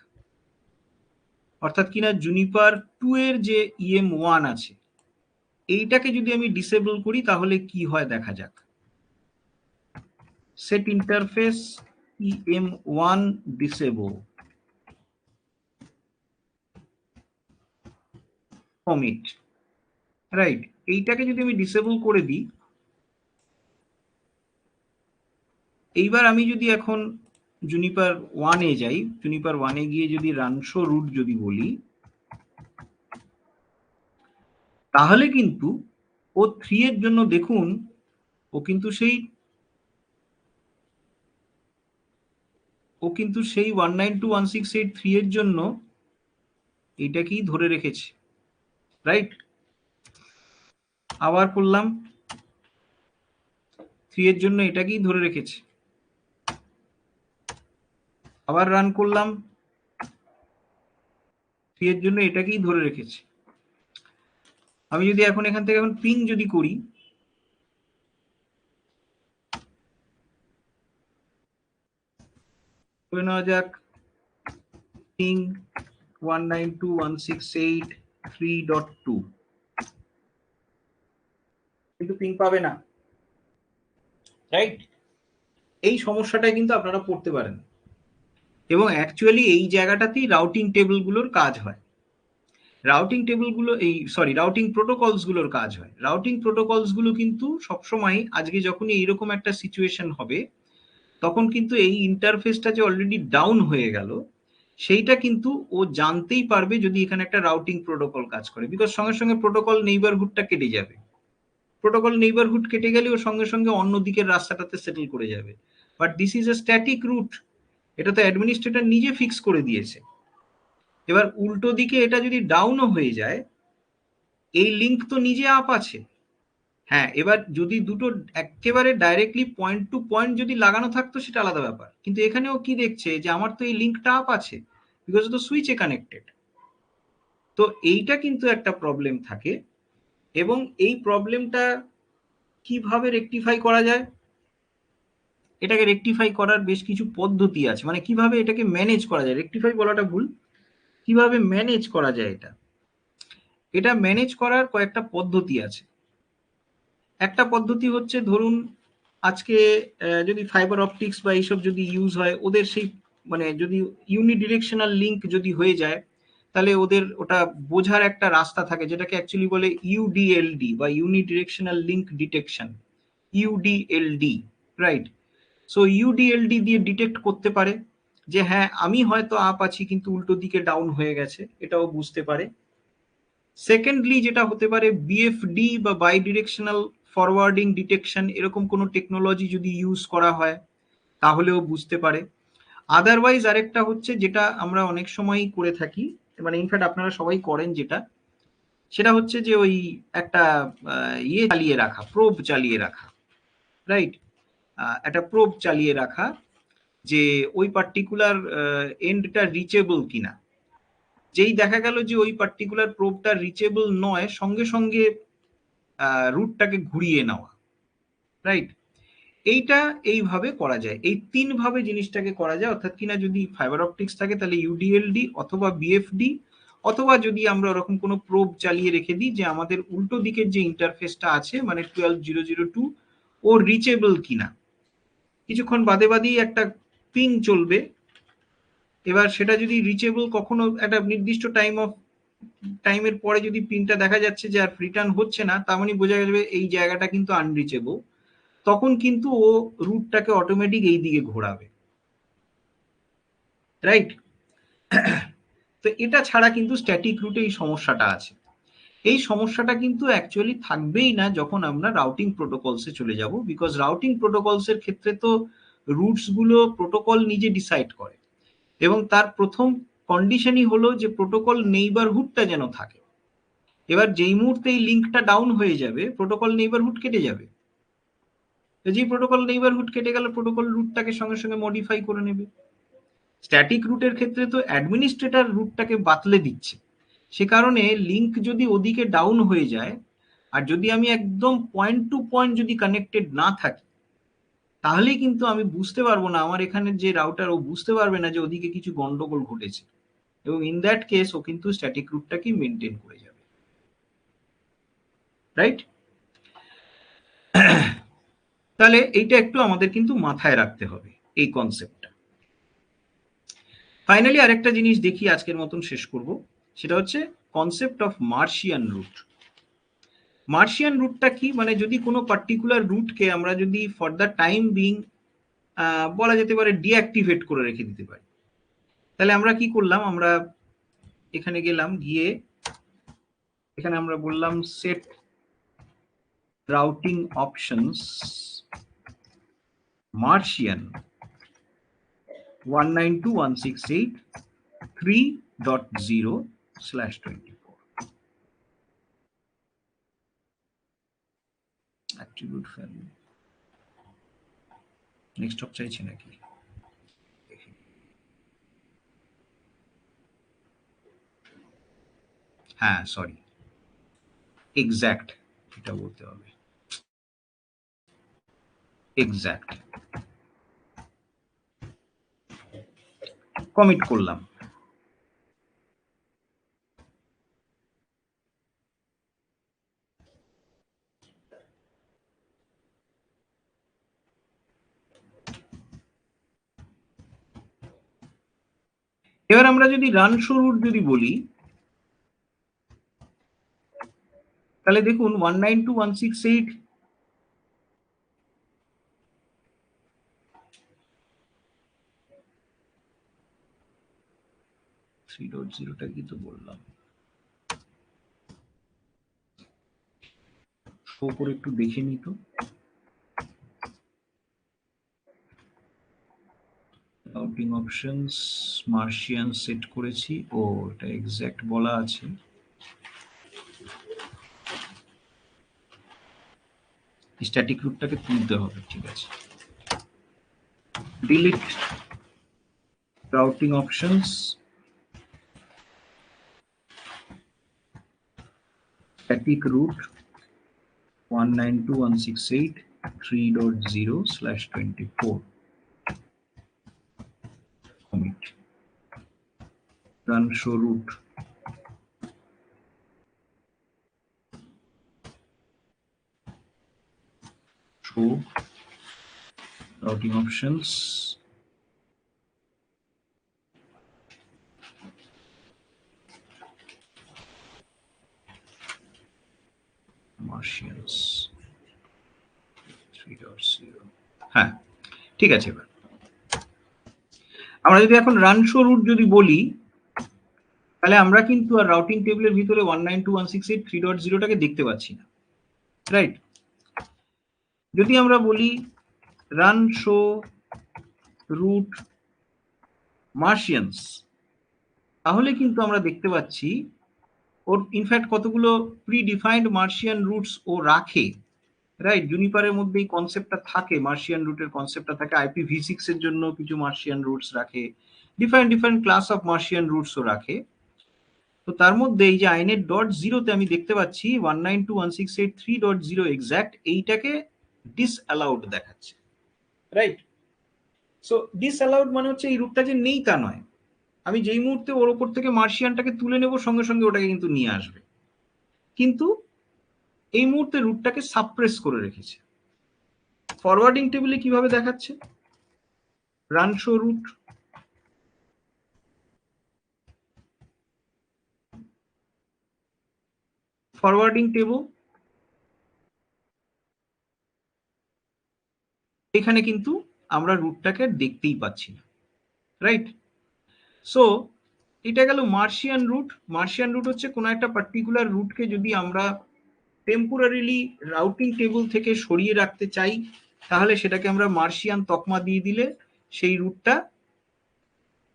অর্থাৎ কিনা জুনিপার 2 এর যে EM1 আছে এইটাকে যদি আমি ডিসেবল করি তাহলে কি হয় দেখা যাক। Set interface EM1 disable commit, right? এইটাকে যদি আমি ডিসেবল করে দিই, এইবার আমি যদি এখন জুনিপার 1 এ যাই, জুনিপার 1 এ গিয়ে যদি রান শো রুট যদি বলি, তাহলে কিন্তু ও 3 এর জন্য দেখুন ও কিন্তু সেই 192.168.3 এর জন্য এইটাকেই ধরে রেখেছে, রাইট? আবার করলাম 3 এর জন্য এটাকেই ধরে রেখেছে, আবার রান করলাম 3 এর জন্য এটাকেই ধরে রেখেছে। আমি যদি এখন এখান থেকে এখন পিং যদি করি, ধরে নেওয়া যাক পিং 192.168.3.2, কিন্তু পিং পাবে না, রাইট? এই সমস্যাটাই কিন্তু আপনারা পড়তে পারেন, এবং অ্যাকচুয়ালি এই জায়গাটাতেই রাউটিং টেবিলগুলোর কাজ হয়। রাউটিং টেবিলগুলো রাউটিং প্রোটোকলস গুলোর কাজ হয়। রাউটিং প্রোটোকলস গুলো কিন্তু সবসময় আজকে যখনই এইরকম একটা সিচুয়েশন হবে, তখন কিন্তু এই ইন্টারফেসটা যে অলরেডি ডাউন হয়ে গেল সেইটা কিন্তু ও জানতেই পারবে যদি এখানে একটা রাউটিং প্রোটোকল কাজ করে, বিকজ সঙ্গে সঙ্গে প্রোটোকল নেইবারহুডটা কেটে যাবে। প্রোটোকল নেইবারহুড কেটে গেলে ও সঙ্গে সঙ্গে অন্য দিকের রাস্তাটাতে সেটেল করে যাবে। But this is a static route, এটা তো অ্যাডমিনিস্ট্রেটর নিজে ফিক্স করে দিয়েছে। এবার উল্টো দিকে এটা যদি ডাউনও হয়ে যায়, এই লিঙ্ক তো নিজে আপ আছে। হ্যাঁ, এবার যদি দুটো একেবারে ডাইরেক্টলি পয়েন্ট টু পয়েন্ট যদি লাগানো থাকতো সেটা আলাদা ব্যাপার, কিন্তু এখানেও কি দেখছে যে আমার তো এই লিঙ্কটা আপ আছে, বিকজ তো সুইচে কানেক্টেড। তো এইটা কিন্তু একটা প্রবলেম থাকে, এবং এই প্রবলেমটা কিভাবে রেকটিফাই করা যায়, এটাকে রেকটিফাই করার বেশ কিছু পদ্ধতি আছে। মানে কিভাবে এটাকে ম্যানেজ করা যায়, রেকটিফাই বলাটা ভুল, কিভাবে ম্যানেজ করা যায় এটা ম্যানেজ করার কয়েকটা পদ্ধতি আছে। একটা পদ্ধতি হচ্ছে, ধরুন আজকে যদি ফাইবার অপটিক্স বা এইসব যদি ইউজ হয়, ওদের সেই মানে যদি ইউনিডিরেকশনাল লিঙ্ক যদি হয়ে যায়, তাহলে ওদের ওটা বোঝার একটা রাস্তা থাকে যেটাকে অ্যাকচুয়ালি বলে UDLD বা unidirectional link detection, UDLD, right? So UDLD দিয়ে ডিটেক্ট করতে পারে যে হ্যাঁ আমি হয়তো আপ আছি কিন্তু উল্টো দিকে ডাউন হয়ে গেছে, এটাও বুঝতে পারে। সেকেন্ডলি যেটা হতে পারে BFD বা বাই ডিরেকশনাল ফরওয়ার্ডিং ডিটেকশন, এরকম কোনো টেকনোলজি যদি ইউজ করা হয় তাহলেও বুঝতে পারে। আদারওয়াইজ আরেকটা হচ্ছে যেটা আমরা অনেক সময়ই করে থাকি, মানে ইনফ্যাক্ট আপনারা সবাই করেন, যেটা সেটা হচ্ছে যে ওই একটা চালিয়ে রাখা, প্রোব চালিয়ে রাখা, রাইট? একটা প্রোব চালিয়ে রাখা যে ওই পার্টিকুলার এন্ডটা রিচেবল কিনা। যেই দেখা গেল যে ওই পার্টিকুলার প্রোবটা রিচেবল নয়, সঙ্গে সঙ্গে রুটটাকে ঘুরিয়ে নেওয়া, রাইট? এইটা এইভাবে করা যায়, এই 3 ভাবে জিনিসটাকে করা যায়। অর্থাৎ কিনা যদি ফাইবার অপটিক্স থাকে তাহলে UDLD অথবা BFD, অথবা যদি আমরা ওরকম কোনো প্রোব চালিয়ে রেখে দিই যে আমাদের উল্টো দিকের যে ইন্টারফেসটা আছে মানে 12002 ও রিচেবল কিনা। কিছুক্ষণ বাদে বাদেই একটা পিং চলবে, এবার সেটা যদি রিচেবল কখনো একটা নির্দিষ্ট টাইমের পরে যদি পিনটা দেখা যাচ্ছে যে আর রিটার্ন হচ্ছে না, তার মানে বোঝা যাবে এই জায়গাটা কিন্তু আনরিচেবল, তখন কিন্তু ও রুটটাকে অটোমেটিক এই দিকে ঘোরাবে, রাইট? তো এটা ছাড়া কিন্তু স্ট্যাটিক রুটে এই সমস্যাটা আছে। এই সমস্যাটা কিন্তু অ্যাকচুয়ালি থাকবেই না যখন আমরা রাউটিং প্রোটোকলসে চলে যাব, বিকজ রাউটিং প্রোটোকলসের ক্ষেত্রে তো রুটস গুলো প্রোটোকল নিজে ডিসাইড করে, এবং তার প্রথম কন্ডিশনই হলো যে প্রোটোকল নেইবারহুডটা যেন থাকে। এবার যেই মুহূর্তে এই লিঙ্কটা ডাউন হয়ে যাবে, প্রোটোকল নেইবারহুড কেটে যাবে। যে প্রোটোকল নেইবারহুড কেটে গেল, প্রোটোকল রুটটাকে সঙ্গে সঙ্গে মডিফাই করে নেবে। স্ট্যাটিক রুটের ক্ষেত্রে তো অ্যাডমিনিস্ট্রেটর রুটটাকে বাতলে দিচ্ছে, সে কারণে লিঙ্ক যদি ওদিকে ডাউন হয়ে যায়, আর যদি আমি একদম পয়েন্ট টু পয়েন্ট যদি কানেক্টেড না থাকি, তাহলে কিন্তু আমি বুঝতে পারবো না, আমার এখানে যে রাউটার ও বুঝতে পারবে না যে ওদিকে কিছু গন্ডগোল ঘটেছে, এবং ইন দ্যাট কেস ও কিন্তু স্ট্যাটিক রুটটাকে মেনটেন করে যাবে, রাইট? তাহলে এইটা একটু আমাদের কিন্তু মাথায় রাখতে হবে, এই কনসেপ্টটা। ফাইনালি আরেকটা জিনিস দেখি, আজকের মতন শেষ করব, সেটা হচ্ছে concept of Martian route. Martian রুটটা কি, মানে যদি কোনো পার্টিকুলার রুটকে আমরা যদি ফর দ্য টাইম বিং বলা যেতে পারে ডিঅ্যাক্টিভেট করে রেখে দিতে পারি, তাহলে আমরা কি করলাম, আমরা এখানে গেলাম, গিয়ে এখানে আমরা বললাম set routing options Martian 192.168.3.0/24 attribute value next of চাইছে নাকি, হ্যাঁ সরি, এক্স্যাক্ট এটা বলতে হবে, এক্স্যাক্ট কমিট করলাম। এবার আমরা যদি রান শো রুট যদি বলি, তাহলে দেখুন 192.168 3.0টা কি তো বললাম, শো করে একটু দেখে নি তো, রাউটিং অপশনস মার্শিয়ান সেট করেছি, ও এটা এক্স্যাক্ট বলা আছে, স্ট্যাটিক রুটটাকে তুলতে হবে, ঠিক আছে, delete routing options static route 192.168.3.0/24 commit run show root show routing options Martians 3.0, হ্যাঁ ঠিক আছে। এবার আমরা যদি এখন রান শো রুট যদি বলি, তাহলে আমরা কিন্তু আর রাউটিং টেবিলের ভিতরে 192.168.3.0টাকে দেখতে পাচ্ছি না, রাইট? যদি আমরা বলি রান শো রুট মার্শিয়ানস, তাহলে কিন্তু আমরা দেখতে পাচ্ছি ওর ইনফ্যাক্ট কতগুলো প্রি ডিফাইন্ড মার্শিয়ান রুটস ও রাখে, রাইট? জুনিপারের মধ্যে এই কনসেপ্টটা থাকে, মার্শিয়ান রুটের কনসেপ্টটা থাকে, IPv6 এর জন্য কিছু মার্শিয়ান রুটস রাখে, ডিফারেন্ট ক্লাস অফ মার্শিয়ান রুটসও রাখে। তো তার মধ্যে এই যে inet.0তে আমি দেখতে পাচ্ছি 192.168.3.0 এক্স্যাক্ট এইটাকে ডিসঅ্যালাউড দেখাচ্ছে, রাইট? সো ডিসঅ্যালাউড মানে হচ্ছে এই রুটটা যে নেই তা নয়, আমি যেই মুহূর্তে ওর ওপর থেকে মার্শিয়ানটাকে তুলে নেব সঙ্গে সঙ্গে ওটাকে কিন্তু নিয়ে আসবে, কিন্তু এই মুহূর্তে রুটটাকে সাপ্রেস করে রেখেছে। ফরওয়ার্ডিং টেবিলে কিভাবে দেখাচ্ছে, run show route forwarding table, এখানে কিন্তু আমরা রুটটাকে দেখতেই পাচ্ছি না, রাইট? সো এটা গেল মার্শিয়ান রুট। মার্শিয়ান রুট হচ্ছে কোনো একটা পার্টিকুলার রুটকে যদি আমরা টেম্পোরারিলি রাউটিং টেবল থেকে সরিয়ে রাখতে চাই, তাহলে সেটাকে আমরা মার্শিয়ান তকমা দিয়ে দিলে সেই রুটটা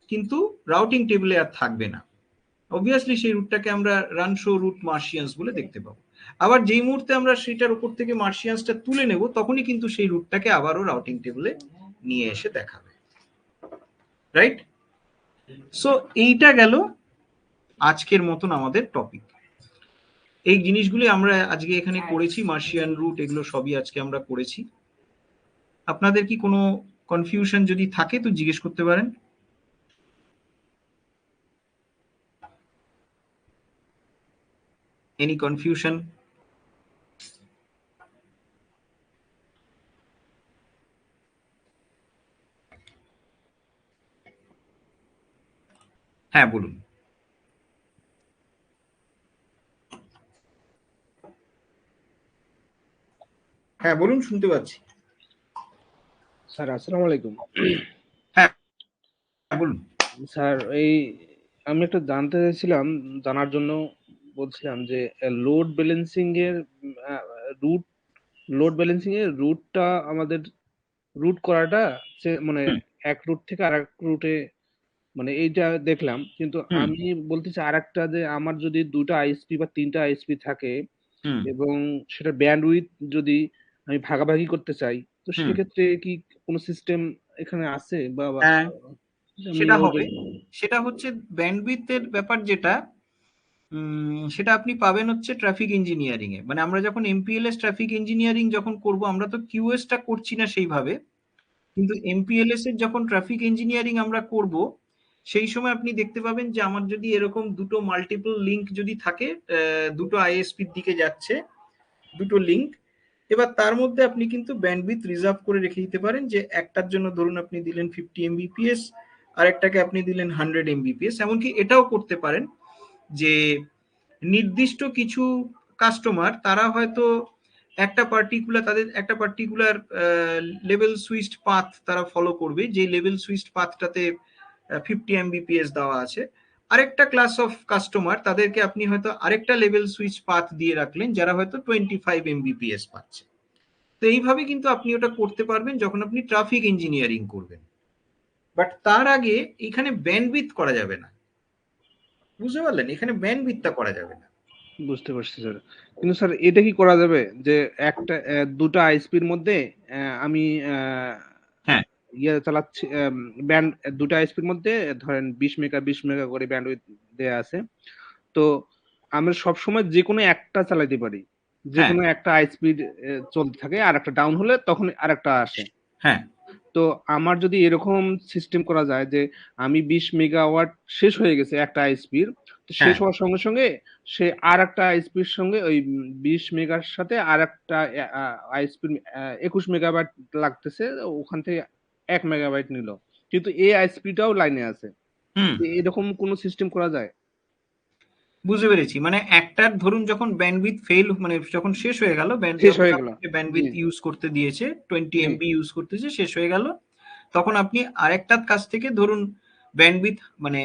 কিন্তু রাউটিং টেবলে আর থাকবে না। অবভিয়াসলি সেই রুটটাকে আমরা রান শো রুট মার্শিয়ানস বলে দেখতে পাবো। আবার যেই মুহূর্তে আমরা সেটার উপর থেকে মার্শিয়ানসটা তুলে নেব, তখনই কিন্তু সেই রুটটাকে আবারও রাউটিং টেবলে নিয়ে এসে দেখাবে, রাইট? সো এইটা গেল আজকের মতন আমাদের টপিক। এই জিনিসগুলি আমরা আজকে এখানে করেছি, মার্শিয়ান রুট এগুলো সবই আজকে আমরা করেছি। আপনাদের কি কোনো কনফিউশন যদি থাকে তো জিজ্ঞেস করতে পারেন। Any confusion? হ্যাঁ বলুন। হ্যাঁ বলুন, শুনতে পাচ্ছি। স্যার আসসালামু আলাইকুম। হ্যাঁ বলুন। স্যার এই আমি একটা জানতে চাইছিলাম, জানার জন্য বলছিলাম যে লোড ব্যালেন্সিং এর রুট লোড ব্যালেন্সিং এর রুটটা আমাদের রুট করাটা মানে এক রুট থেকে আরেক রুটে, মানে এইটা দেখলাম, কিন্তু আমি বলতে চাই আরেকটা, যে আমার যদি দুটো আইএসপি বা তিনটা আইএসপি থাকে এবং সেটা ব্যান্ডউইথ যদি আমি ভাগাভাগি করতে চাই, তো সেক্ষেত্রে কি কোনো সিস্টেম এখানে আছে বা সেটা হবে, সেটা হচ্ছে ব্যান্ডউইথের ব্যাপার যেটা, সেটা আপনি পাবেন হচ্ছে ট্রাফিক ইঞ্জিনিয়ারিং এ। মানে আমরা যখন এমপিএলএস ট্রাফিক ইঞ্জিনিয়ারিং যখন করব, আমরা তো কিউএস টা করছি না সেইভাবে, কিন্তু এমপিএলএস এর যখন ট্রাফিক ইঞ্জিনিয়ারিং আমরা করব, সেই সময় আপনি দেখতে পাবেন যে আমার যদি এরকম দুটো মাল্টিপল লিংক যদি থাকে, দুটো আইএসপির দিকে যাচ্ছে দুটো লিংক, এবার তার মধ্যে আপনি কিন্তু ব্যান্ডউইথ রিজার্ভ করে রেখে দিতে পারেন, যে একটার জন্য ধরুন আপনি দিলেন 50 এমবিপিএস, আরেকটাকে আপনি দিলেন 100 এমবিপিএস। এমনকি এটাও করতে পারেন যে নির্দিষ্ট কিছু কাস্টমার তারা হয়তো একটা পার্টিকুলার, তাদের একটা পার্টিকুলার লেভেল সুইচড পাথ তারা ফলো করবে, যে লেভেল সুইচড পাথটাতে 50 এমবিপিএস দেওয়া আছে। আরেকটা ক্লাস অফ কাস্টমার, তাদেরকে আপনি হয়তো আরেকটা লেভেল সুইচ পাথ দিয়ে রাখলেন, যারা হয়তো 25 এমবিপিএস পাচ্ছে। তো এইভাবে কিন্তু আপনি ওটা করতে পারবেন যখন আপনি ট্রাফিক ইঞ্জিনিয়ারিং করবেন। বাট তার আগে এখানে ব্যান্ডউইথ করা যাবে না, বুঝতে পারলেন? এখানে ব্যান্ডউইথটা করা যাবে না। বুঝতে পারছি স্যার, কিন্তু স্যার এটা কি করা যাবে যে একটা দুটো আইএসপির মধ্যে আমি হ্যাঁ ইয়ে চালাচ্ছি, ব্যান্ড দুটো আইএসপির মধ্যে ধরেন 20 মেগা করে ব্যান্ডউইথ দেয়া আছে, তো আমরা সবসময় যে কোনো একটা চালাতে পারি, যে কোনো একটা আইএসপি চলতে থাকে, আর একটা ডাউন হলে তখন আরেকটা আসে। হ্যাঁ, তো আমার যদি এরকম সিস্টেম করা যায় যে আমি 20 মেগাওয়াট শেষ হয়ে গেছে একটা আইএসপির, তো শেষ হওয়ার সঙ্গে সঙ্গে সে আর একটা আইএসপির সঙ্গে ওই 20 মেগার সাথে আর একটা আইএসপির 21 মেগাবাইট লাগতেছে, ওখান থেকে 1 মেগাবাইট নিল, কিন্তু এই আইএসপিটাও লাইনে আছে। এরকম কোনো সিস্টেম করা যায়? বুঝতে পেরেছি। মানে একটার ধরুন যখন ব্যান্ডউইথ ফেল, মানে যখন শেষ হয়ে গেল, ব্যান্ডউইথ ইউজ করতে দিয়েছে 20 এমবি ইউজ করতেছে, শেষ হয়ে গেল, তখন আপনি আরেকটার কাছ থেকে ধরুন ব্যান্ডউইথ মানে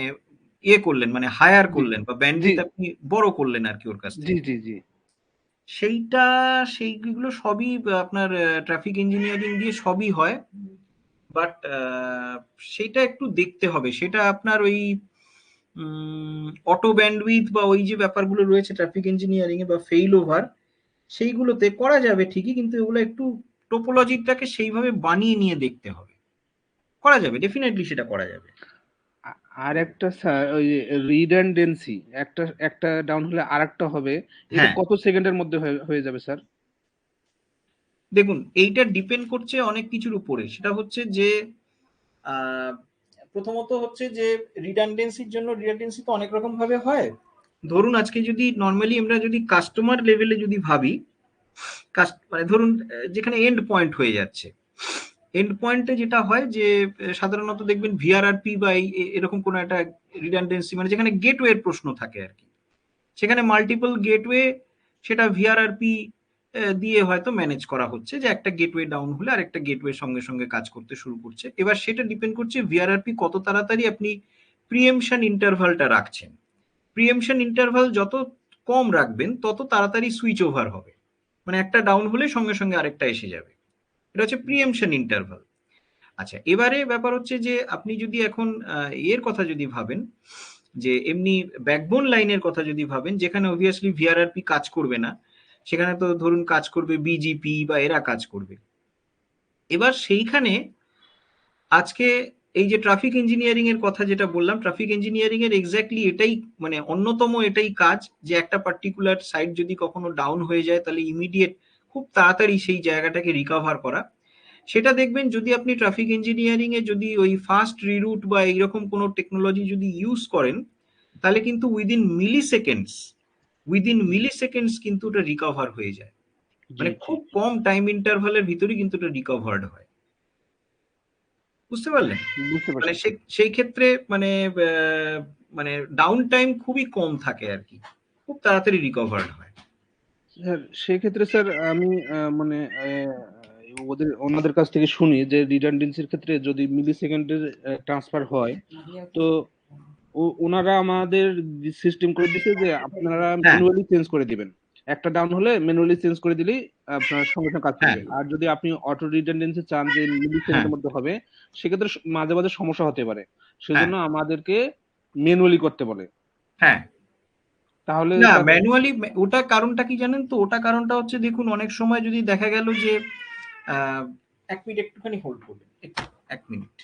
ইয়ে করলেন, মানে হায়ার করলেন, বা ব্যান্ডউইথ আপনি বড় করলেন আর কি ওর কাছ থেকে। জি জি, সেইগুলো সবই আপনার ট্রাফিক ইঞ্জিনিয়ারিং দিয়ে সবই হয়। বাট সেইটা একটু দেখতে হবে, সেটা আপনার ওই অটো ব্যান্ডউইথ বা ওই যে ব্যাপারগুলো রয়েছে ট্রাফিক ইঞ্জিনিয়ারিং এ বা ফেইল ওভার, সেইগুলোতে করা যাবে ঠিকই, কিন্তু এগুলো একটু টোপোলজিটাকে সেইভাবে বানিয়ে নিয়ে দেখতে হবে। করা যাবে, ডেফিনেটলি সেটা করা যাবে। আর একটা স্যার, ওই রিডান্ডেন্সি, একটা ডাউন হলে আরেকটা হবে, এটা কত সেকেন্ডের মধ্যে হয়ে যাবে স্যার? দেখুন, এইটা ডিপেন্ড করছে অনেক কিছুর উপরে। সেটা হচ্ছে যে প্রথমত হচ্ছে যে রিডান্ডেন্সির জন্য, রিডান্ডেন্সি তো অনেক রকম ভাবে হয়। ধরুন আজকে যদি নর্মালি আমরা যদি কাস্টমার লেভেলে যদি ভাবি, মানে ধরুন যেখানে এন্ড পয়েন্ট হয়ে যাচ্ছে, এন্ড পয়েন্টে যেটা হয় যে সাধারণত দেখবেন ভিআরআরপি বা এরকম কোনো একটা রিডান্ডেন্সি, মানে যেখানে গেটওয়ের প্রশ্ন থাকে আর কি, সেখানে মাল্টিপল গেটওয়ে সেটা ভিআরআরপি দিয়ে হয়তো ম্যানেজ করা হচ্ছে, যে একটা গেটওয়ে ডাউন হলে আর একটা গেটওয়ে সঙ্গে সঙ্গে কাজ করতে শুরু করছে। এবার সেটা ডিপেন্ড করছে ভিআরআরপি কত তাড়াতাড়ি আপনি প্রিএমশন ইন্টারভালটা রাখছেন। প্রিএমশন ইন্টারভাল যত কম রাখবেন তত তাড়াতাড়ি সুইচ ওভার হবে, মানে একটা ডাউন হলে সঙ্গে সঙ্গে আরেকটা এসে যাবে। এটা হচ্ছে প্রিএমশন ইন্টারভাল। আচ্ছা, এবারে ব্যাপার হচ্ছে যে আপনি যদি এখন এর কথা যদি ভাবেন, যে এমনি ব্যাকবোন লাইনের কথা যদি ভাবেন, যেখানে অবভিয়াসলি ভিআরআরপি কাজ করবে না, সেখানে তো ধরুন কাজ করবে বিজিপি বা এরা কাজ করবে। এবার সেইখানে আজকে এই যে ট্রাফিক ইঞ্জিনিয়ারিং এর কথা যেটা বললাম, ট্রাফিক ইঞ্জিনিয়ারিং এর এক্স্যাক্টলি এটাই মানে অন্যতম এটাই কাজ, যে একটা পার্টিকুলার সাইট যদি কখনো ডাউন হয়ে যায় তাহলে ইমিডিয়েট খুব তাড়াতাড়ি সেই জায়গাটাকে রিকভার করা। সেটা দেখবেন যদি আপনি ট্রাফিক ইঞ্জিনিয়ারিং এ যদি ওই ফাস্ট রিরুট বা এইরকম কোনো টেকনোলজি যদি ইউজ করেন, তাহলে কিন্তু উইদিন মিলিসেকেন্ডস কিন্তু ওটা রিকভার হয়ে যায়, মানে খুব কম টাইম ইন্টারভালের ভিতরে কিন্তু এটা রিকভার্ড হয়। বুঝতে পারলেন? বুঝতে মানে পারছি। সেই ক্ষেত্রে মানে মানে ডাউন টাইম খুবই কম থাকে আর কি, খুব তাড়াতাড়ি রিকভার্ড হয়। স্যার সেক্ষেত্রে স্যার আমি মানে ওনাদের কাছ থেকে শুনি যে রিডান্ডেন্সির ক্ষেত্রে যদি মিলি সেকেন্ডের ট্রান্সফার হয়, তো ওনারা আমাদের সিস্টেম করে দিচ্ছে যে আপনারা হ্যাঁ ম্যানুয়ালি চেঞ্জ করে দিবেন। একটা ডাউন হলে ম্যানুয়ালি চেঞ্জ করে দিলেই আপনার সঙ্গে সঙ্গে কাজ হ্যাঁ করবে। আর যদি আপনি অটো রিডান্ডেন্সি চান যে মিলি হ্যাঁ সেকেন্ডের মধ্যে হবে, সেক্ষেত্রে মাঝে মাঝে সমস্যা হতে পারে, হ্যাঁ সেজন্য আমাদেরকে ম্যানুয়ালি করতে বলে। হ্যাঁ তাহলে না, স্যার ম্যানুয়ালি ওটা কারণটা কি জানেন তো? ওটা কারণটা হচ্ছে দেখুন, অনেক সময় যদি দেখা গেল যে এক মিনিট একটুখানি হোল্ড করবেন, এক মিনিট।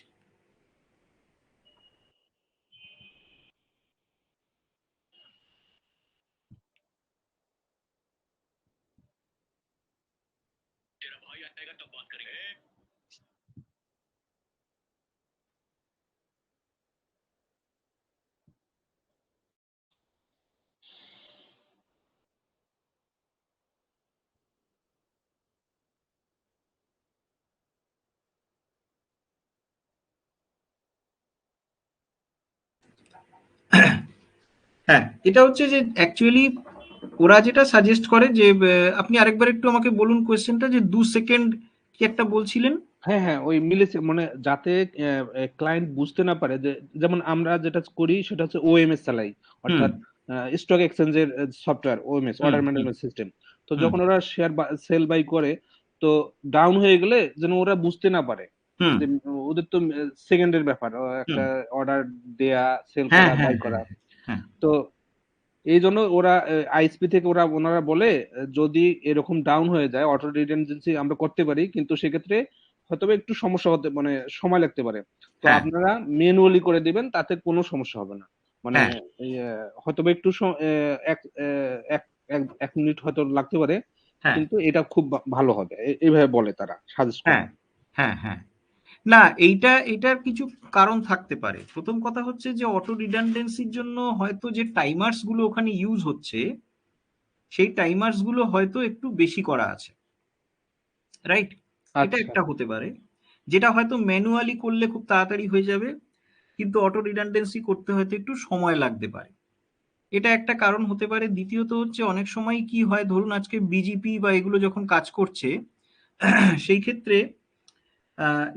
হ্যাঁ, এটা হচ্ছে যে অ্যাকচুয়ালি ওরা যেটা সাজেস্ট করে যে আপনি আরেকবার একটু আমাকে বলুন কোয়েশ্চেনটা, যে 2 সেকেন্ড কি একটা বলছিলেন? হ্যাঁ হ্যাঁ, ওই মিলি মানে যাতে ক্লায়েন্ট বুঝতে না পারে, যে যেমন আমরা যেটা করি সেটা হচ্ছে ওএমএস চালাই, হুম অর্থাৎ স্টক এক্সচেঞ্জের সফটওয়্যার ওএমএস, হুম অর্ডার হুম ম্যানেজমেন্ট সিস্টেম। তো হুম যখন ওরা শেয়ার সেল বাই করে, তো ডাউন হয়ে গেলে যেন ওরা বুঝতে না পারে হুম যে ওদের তো সেকেন্ডের ব্যাপার, হুম একটা অর্ডার দেয়া, সেল হ্যাঁ করা, হ্যাঁ বাই হ্যাঁ করা। হ্যাঁ তো এই জন্য ওরা আইএসপি থেকে ওনারা বলে যদি এরকম ডাউন হয়ে যায় অটো রিডান্ডেন্সি আমরা করতে পারি, কিন্তু সেক্ষেত্রে হয়তো বা একটু সমস্যা হতে মানে সময় লাগতে পারে। তো হ্যাঁ আপনারা ম্যানুয়ালি করে দিবেন, তাতে কোনো সমস্যা হবে না। মানে হ্যাঁ হয়তো বা একটু এক এক এক- 1 মিনিট হয়তো লাগতে পারে, হ্যাঁ কিন্তু এটা খুব ভালো হবে, এইভাবে বলে তারা, সাজেস্ট করে। হ্যাঁ হ্যাঁ হ্যাঁ না, এইটার কিছু কারণ থাকতে পারে। প্রথম কথা হচ্ছে যে অটো রিডান্ডেন্সির জন্য হয়তো যে টাইমার্স গুলো ওখানে ইউজ হচ্ছে, সেই টাইমার্স গুলো হয়তো একটু বেশি করা আছে, রাইট? এটা আচ্ছা। একটা হতে পারে, যেটা হয়তো ম্যানুয়ালি করলে খুব তাড়াতাড়ি হয়ে যাবে, কিন্তু অটো রিডান্ডেন্সি করতে হয়তো একটু সময় লাগতে পারে। এটা একটা কারণ হতে পারে। দ্বিতীয়ত হচ্ছে অনেক সময় কি হয়, ধরুন আজকে বিজেপি বা এগুলো যখন কাজ করছে, সেই ক্ষেত্রে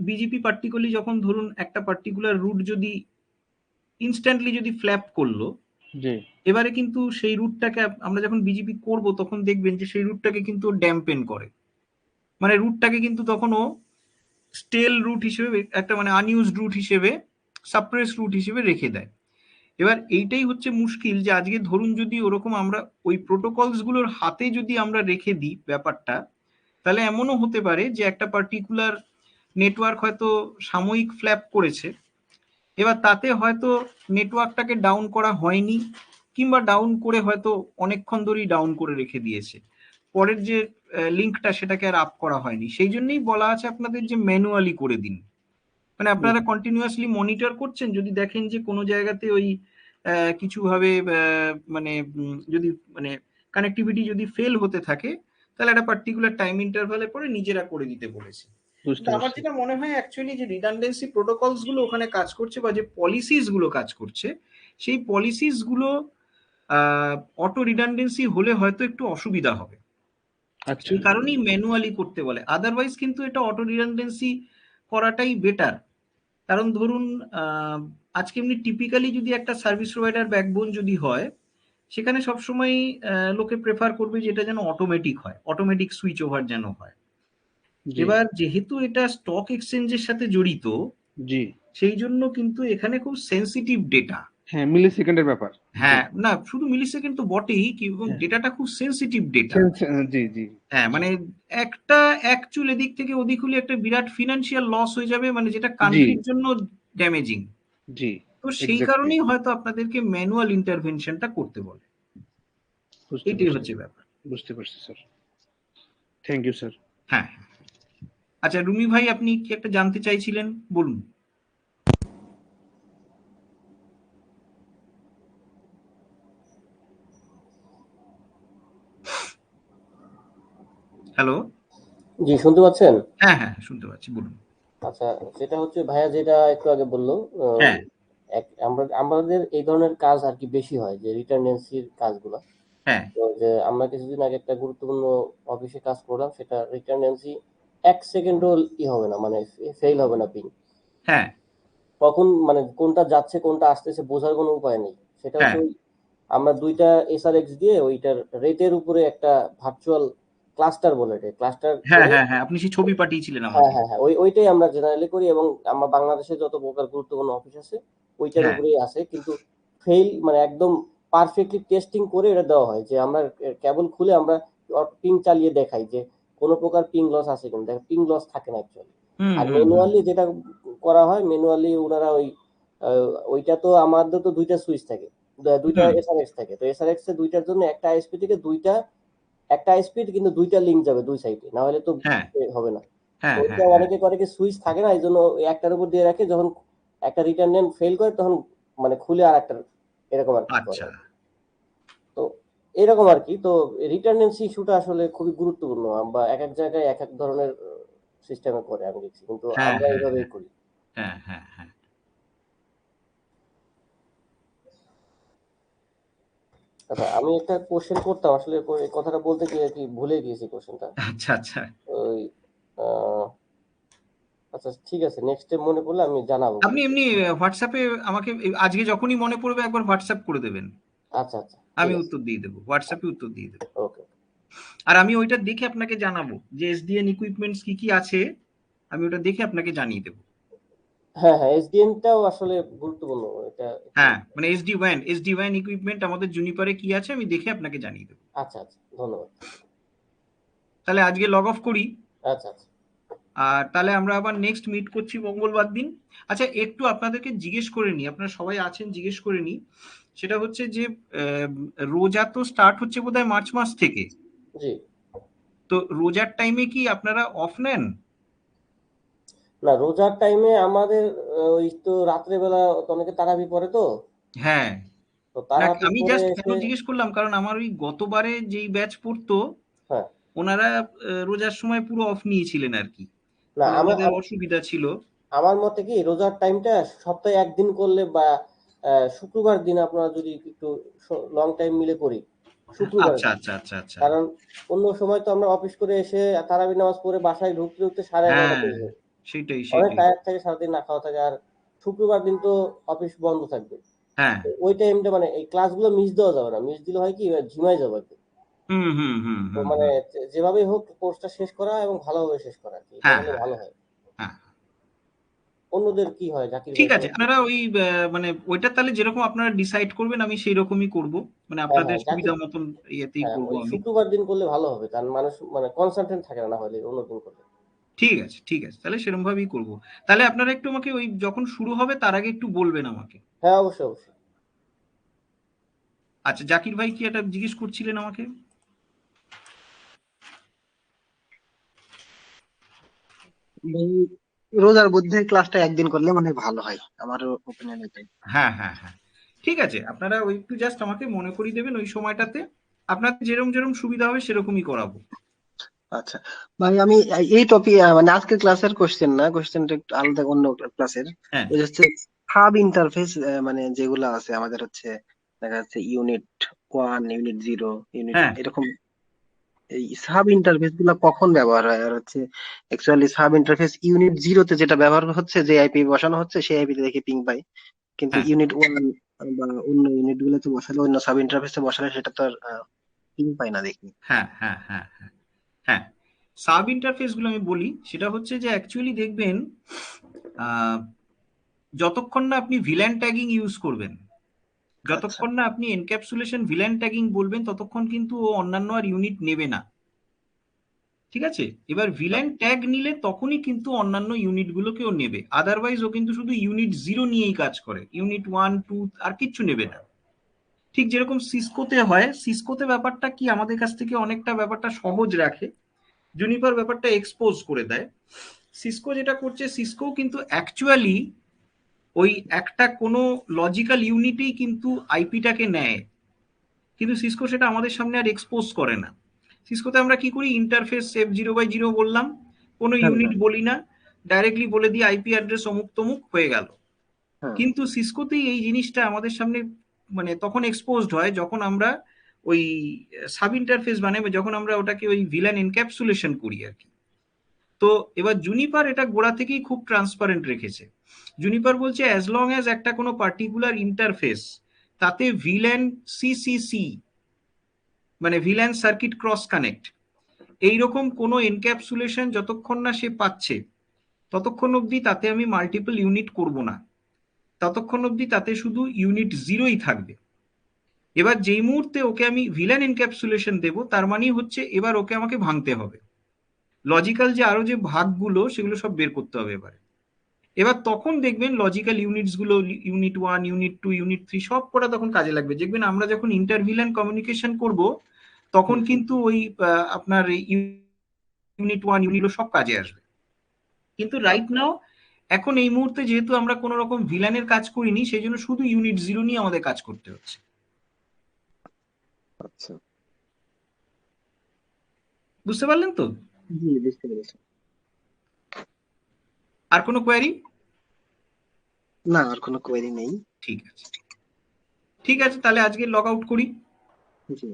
বিজেপি পার্টিকুলারলি যখন ধরুন একটা পার্টিকুলার রুট যদি ইনস্ট্যান্টলি যদি ফ্ল্যাপ করলো, জি। এবারে কিন্তু সেই রুটটাকে আমরা যখন বিজেপি করব তখন দেখবেন যে সেই রুটটাকে কিন্তু ড্যাম্পেন করে, মানে রুটটাকে কিন্তু তখন ও স্টেল রুট হিসেবে, একটা মানে আনইউজড রুট হিসেবে, সাপ্রেস রুট হিসেবে রেখে দেয়। এবার এইটাই হচ্ছে মুশকিল, যে আজকে ধরুন যদি ওরকম আমরা ওই প্রোটোকলস গুলোর হাতে যদি আমরা রেখে দিই ব্যাপারটা, তাহলে এমনও হতে পারে যে একটা পার্টিকুলার নেটওয়ার্ক হয়তো সাময়িক ফ্ল্যাপ করেছে, এবার তাতে হয়তো নেটওয়ার্কটাকে ডাউন করা হয়নি, কিংবা ডাউন করে হয়তো অনেকক্ষণ ধরেই ডাউন করে রেখে দিয়েছে, পরের যে লিঙ্কটা সেটাকে আর আপ করা হয়নি। সেই জন্যই বলা আছে আপনাদের যে ম্যানুয়ালি করে দিন, মানে আপনারা কন্টিনিউয়াসলি মনিটর করছেন, যদি দেখেন যে কোনো জায়গাতে ওই কিছু ভাবে মানে যদি মানে কানেক্টিভিটি যদি ফেল হতে থাকে, তাহলে একটা পার্টিকুলার টাইম ইন্টারভালে পরে নিজেরা করে দিতে বলেছে। বুঝতে কিন্তু আমার পারছি। যেটা মনে হয় অ্যাকচুয়ালি যে রিডান্ডেন্সি প্রোটোকলস গুলো ওখানে কাজ করছে, বা যে পলিসিস গুলো কাজ করছে, সেই পলিসিস গুলো অটো রিডান্ডেন্সি হলে হয়তো একটু অসুবিধা হবে, আচ্ছা সেই কারণেই ম্যানুয়ালি করতে বলে। আদারওয়াইজ কিন্তু এটা অটো রিডান্ডেন্সি করাটাই বেটার। কারণ ধরুন আজকে এমনি টিপিক্যালি যদি একটা সার্ভিস প্রোভাইডার ব্যাকবোন যদি হয়, সেখানে সবসময় লোকে প্রেফার করবে যে এটা যেন অটোমেটিক হয়, অটোমেটিক সুইচ ওভার যেন হয়। জি এবার যেহেতু এটা স্টক এক্সচেঞ্জের সাথে জড়িত, জি সেই জন্য কিন্তু এখানে খুব সেন্সিটিভ ডেটা। হ্যাঁ, মিলি সেকেন্ডের ব্যাপার। জি হ্যাঁ, না শুধু মিলি সেকেন্ড তো বটেই, এবং হ্যাঁ, ডেটাটা খুব সেন্সিটিভ ডেটা। জি জি হ্যাঁ, মানে একটা অ্যাকচুয়াল এদিক থেকে ওদিক হলে একটা বিরাট ফিনান্সিয়াল লস হয়ে যাবে, মানে যেটা জি কান্ট্রির জন্য ড্যামেজিং। জি তো সেই এক্স্যাক্টলি, কারণেই হয়তো আপনাদেরকে ম্যানুয়াল ইন্টারভেনশনটা করতে বলে, বুঝতে এটাই পারছি, হচ্ছে ব্যাপার। বুঝতে পারছি স্যার। Thank you sir. হ্যাঁ, আচ্ছা রুমি ভাই, আপনি কি একটা জানতে চাইছিলেন, বলুন। হ্যালো। জি, শুনতে পাচ্ছেন? হ্যাঁ হ্যাঁ, শুনতে পাচ্ছি, বলুন। আচ্ছা, সেটা হচ্ছে ভাইয়া যেটা একটু আগে বললো, হ্যাঁ আমাদের এই ধরনের কাজ আর কি বেশি হয়, যে রিটার্নেন্সির কাজগুলো। হ্যাঁ তো যে আমরা কিছুদিন আগে একটা গুরুত্বপূর্ণ অফিসে কাজ করলাম, সেটা রিটার্নেন্সি 1 সেকেন্ডও হবে না, মানে ফেল হবে না পিন। হ্যাঁ তখন মানে কোনটা যাচ্ছে কোনটা আসতেছে বোঝার কোনো উপায় নেই। সেটা হ্যাঁ হচ্ছে আমরা 2টা SRX দিয়ে ওইটার রেটের উপরে একটা ভার্চুয়াল ক্লাস্টার বলে, এটা ক্লাস্টার হ্যাঁ করে। হ্যাঁ হ্যাঁ, আপনি সেই ছবি পাঠিয়েছিলেন হ্যাঁ আমাকে। হ্যাঁ হ্যাঁ, ওইটাই আমরা জেনারেলি করি, এবং আমার বাংলাদেশে যত প্রকার গুরুত্বপূর্ণ অফিস আছে ওইটার হ্যাঁ উপরেই আছে। কিন্তু ফেল মানে একদম পারফেক্টলি টেস্টিং করে এটা দেওয়া হয়, যে আমরা কেবল খুলে আমরা পিং চালিয়ে দেখাই যে কোনো প্রকার পিং লস আছে কিনা। দেখ, পিং লস থাকে না অ্যাকচুয়ালি। হুম আর হুম হুম ম্যানুয়ালি যেটা করা হয়, ম্যানুয়ালি ওনারা ওইটা তো আমাদের তো 2টা সুইচ থাকে, 2টা হুম, SRX থাকে। তো SRX এ 2টার জন্য একটা আইএসপি থেকে একটা আইএসপি কিন্তু 2টা লিংক যাবে 2 সাইডে, না হলে তো হ্যাঁ হবে না। তো হ্যাঁ ওইটা হ্যাঁ হ্যাঁ, অনেকে করে কি সুইচ থাকে না, এই জন্য একটার উপর দিয়ে রাখে, যখন একটা রিটার্ন নেন ফেল করে তখন মানে খুলে আর একটা, এরকম আর কি করে। আচ্ছা। তো এরকম আর কি। তো রিটার্নেন্সি ইস্যুটা আসলে খুবই গুরুত্বপূর্ণ, বা এক এক জায়গায় এক এক ধরনের সিস্টেমে করে আমি দেখছি, কিন্তু হ্যাঁ আমরা হ্যাঁ এইভাবেই হ্যাঁ করি। হ্যাঁ হ্যাঁ হ্যাঁ। আচ্ছা, আমি একটা কোশ্চেন করতাম আসলে, এই কথাটা বলতে গিয়ে কি ভুলে গিয়েছি কোশ্চেনটা। আচ্ছা আচ্ছা, ওই আহ, আচ্ছা ঠিক আছে, নেক্সট টাইম মনে পড়লে আমি জানাবো আপনি বলছি। এমনি হোয়াটসঅ্যাপে আমাকে আজকে যখনই মনে পড়বে একবার হোয়াটসঅ্যাপ করে দেবেন, আচ্ছা আচ্ছা, ঠিক আমি আছে। উত্তর দিয়ে দেবো, হোয়াটসঅ্যাপে উত্তর দিয়ে দেবো। ওকে। আর আমি ওইটা দেখে আপনাকে জানাবো যে এসডিএন ইকুইপমেন্টস কি কি আছে, আমি ওটা দেখে আপনাকে জানিয়ে দেবো। হ্যাঁ হ্যাঁ, এসডিএনটাও আসলে গুরুত্বপূর্ণ, এটা একটু। হ্যাঁ, মানে এসডি ওয়ান ইকুইপমেন্ট আমাদের জুনিপারে কি আছে আমি দেখে আপনাকে জানিয়ে দেবো। আচ্ছা আচ্ছা, ধন্যবাদ। তাহলে আজকে লগ অফ করি। আচ্ছা আচ্ছা। আর তাহলে আমরা আবার নেক্সট মিট করছি মঙ্গলবার দিন। আচ্ছা, একটু আপনাদেরকে জিজ্ঞেস করে নিই, আপনারা সবাই আছেন জিজ্ঞেস করে নিই, সেটা হচ্ছে যে রোজা তো স্টার্ট হচ্ছে বোধহয় মার্চ মাস থেকে। জি। তো রোজার টাইমে কি আপনারা অফ নেন? না, রোজার টাইমে আমাদের ওই তো রাত্রে বেলা অনেকে তারাবি পড়ে, তো হ্যাঁ, তো না তারাবি আমি পড়ে জাস্ট কেন এসে। জিজ্ঞেস করলাম, কারণ আমার ওই গতবারে যেই ব্যাচ পড়তো হ্যাঁ। ওনারা রোজার সময় পুরো অফ নিয়েছিলেন আর কি, না, মানে ওনাদের অসুবিধা ছিল। আমার মতে কি রোজার টাইমটা সপ্তাহে একদিন করলে, বা শুক্রবার দিন আপনারা যদি একটু লং টাইম মিলে করি, শুক্রবার আচ্ছা দিন। আচ্ছা আচ্ছা আচ্ছা। কারণ অন্য সময় তো আমরা অফিস করে এসে তারাবি নামাজ পড়ে বাসায় ঢুকতে ঢুকতে 11:30 হ্যাঁ, বেজে যায়। সেটাই অনেক সেটাই। টায়ার্ড থাকে, সারাদিন না খাওয়া থাকে। আর শুক্রবার দিন তো অফিস বন্ধ থাকবে। হ্যাঁ, ওই টাইমটা মানে এই ক্লাসগুলো মিস দেওয়া যাবে না। মিস দিলে হয় কি, ঝিমাই যাবে একদম। হুম হুম হুম তো হুম মানে হুম। যেভাবেই হোক কোর্সটা শেষ করা এবং ভালোভাবে শেষ করা, আর কি এটা হ্যাঁ হলে হ্যাঁ ভালো হয়। হ্যাঁ, অন্যদের কি হয়, জাকির ঠিক ভাই আছে, তোমার কি? আপনারা ওই মানে ওইটা তাহলে যেরকম আপনারা ডিসাইড করবেন আমি সেই রকমই করব, মানে হ্যাঁ আপনাদের হ্যাঁ, জাকির। সুবিধা মতন ইয়েতেই হ্যাঁ, করব ওই আমি। শুক্রবার দিন করলে ভালো হবে, কারণ মানুষ মানে কনসেন্ট্রেট থাকে না, না হলে অন্য দিন করলে। ঠিক আছে ঠিক আছে, তাহলে সেরকম ভাবেই করব। তাহলে আপনারা একটু আমাকে ওই যখন শুরু হবে তার আগে একটু বলবেন আমাকে। হ্যাঁ, অবশ্যই অবশ্যই। আচ্ছা, জাকির ভাই কি একটা জিজ্ঞেস করছিলেন আমাকে? ভাই, রোজার মধ্যে ক্লাসটা একদিন করলে মানে ভালো হয়, আমার ওপিনিয়ন এটাই। হ্যাঁ হ্যাঁ হ্যাঁ, ঠিক আছে, আপনারা ওই একটু জাস্ট আমাকে মনে করিয়ে দেবেন ওই সময়টাতে, আপনাদের যেরকম যেরকম সুবিধা হবে সেরকমই করাবো। আচ্ছা ভাই, আমি এই টপিক মানে আজকের ক্লাসের কোশ্চেন না, কোশ্চেনটা একটু আলাদা, অন্য ক্লাসের। হ্যাঁ ওই হচ্ছে সাব ইন্টারফেস, মানে যেগুলো আছে আমাদের হচ্ছে দেখা যাচ্ছে ইউনিট 1, ইউনিট 0, ইউনিট হ্যাঁ এরকম এই সাব ইন্টারফেস গুলা কখন ব্যবহার হয়? আর হচ্ছে অ্যাকচুয়ালি সাব ইন্টারফেস ইউনিট 0 তে যেটা ব্যবহার হচ্ছে, যে আইপি বসানো হচ্ছে সেই আইপি তে দেখে পিং পাই, কিন্তু হ্যাঁ ইউনিট 1 বা অন্য ইউনিট গুলোতে বসালে, অন্য সাব ইন্টারফেসে বসালে সেটা তো আর পিং পাই না দেখি। হ্যাঁ হ্যাঁ হ্যাঁ হ্যাঁ হ্যাঁ সাব ইন্টারফেস গুলো আমি বলি, সেটা হচ্ছে যে অ্যাকচুয়ালি দেখবেন আহ, যতক্ষণ না আপনি ভিল্যান ট্যাগিং ইউজ করবেন, আচ্ছা। যতক্ষণ না আপনি এনক্যাপসুলেশন ভিল্যান ট্যাগিং বলবেন, ততক্ষণ কিন্তু ও অন্যান্য আর ইউনিট নেবে না। ঠিক আছে, এবার ভিল্যান ট্যাগ নিলে তখনই কিন্তু অন্যান্য ইউনিট গুলোকেও নেবে, আদারওয়াইজ ও কিন্তু শুধু ইউনিট 0 নিয়েই কাজ করে, ইউনিট 1, 2 আর কিচ্ছু নেবে না। ঠিক যেরকম সিসকোতে হয়, সিসকোতে ব্যাপারটা কি আমাদের কাছ থেকে অনেকটা ব্যাপারটা সহজ রাখে, জুনিপার ব্যাপারটা এক্সপোজ করে দেয়। সিসকো যেটা করছে, সিসকো কিন্তু অ্যাকচুয়ালি ওই একটা কোনো লজিক্যাল ইউনিটেই কিন্তু আইপিটাকে নেয়, কিন্তু সিসকো সেটা আমাদের সামনে আর এক্সপোজ করে না। সিসকোতে আমরা কি করি, ইন্টারফেস F0/0 বললাম, কোনো হ্যাঁ ইউনিট হ্যাঁ বলি না, ডাইরেক্টলি বলে দিই আইপি অ্যাড্রেস অমুক তমুক, হয়ে গেল। হ্যাঁ। কিন্তু সিসকোতেই এই জিনিসটা আমাদের সামনে মানে তখন এক্সপোজড হয় যখন আমরা ওই সাব ইন্টারফেস বানাই, যখন আমরা ওটাকে ওই ভিলান এনক্যাপসুলেশন করি আর কি। তো এবার জুনিপার এটা গোড়া থেকেই খুব ট্রান্সপারেন্ট রেখেছে। জুনিপার বলছে অ্যাজ লং অ্যাজ একটা কোনো পার্টিকুলার ইন্টারফেস, তাতে ভিল্যান সিসিসি মানে ভিল্যান সার্কিট ক্রস কানেক্ট এইরকম কোনো এনক্যাপসুলেশন যতক্ষণ না সে পাচ্ছে, ততক্ষণ অবধি তাতে আমি মাল্টিপল ইউনিট করব না, ততক্ষণ অবধি তাতে শুধু ইউনিট 0ই থাকবে। এবার যেই মুহূর্তে ওকে আমি ভিলেন এনক্যাপসুলেশন দেব, তার মানেই হচ্ছে এবার ওকে আমাকে ভাঙতে হবে, লজিক্যাল যে আরো যে ভাগগুলো সেগুলো সব বের করতে হবে এবারে। এবার তখন দেখবেন লজিক্যাল ইউনিটস গুলো, ইউনিট 1, ইউনিট 2, ইউনিট 3 সব কটা তখন কাজে লাগবে। দেখবেন আমরা যখন ইন্টারভিলেন কমিউনিকেশন করব, তখন হুম। কিন্তু ওই আপনার ইউনিট 1, ইউনিট সব কাজে আসবে। কিন্তু রাইট আচ্ছা নাও এখন এই মুহূর্তে যেহেতু আমরা কোনো রকম ভিলানের কাজ করিনি, সেই জন্য শুধু ইউনিট 0 নিয়ে আমাদের কাজ করতে হচ্ছে। আচ্ছা। বুঝতে পারলেন তো? জি, বুঝতে পেরেছি। আর কোনো কোয়ারি? না, আর কোনো কোয়েরি নেই। ঠিক আছে, ঠিক আছে, তাহলে আজকে লগ আউট করি। জি।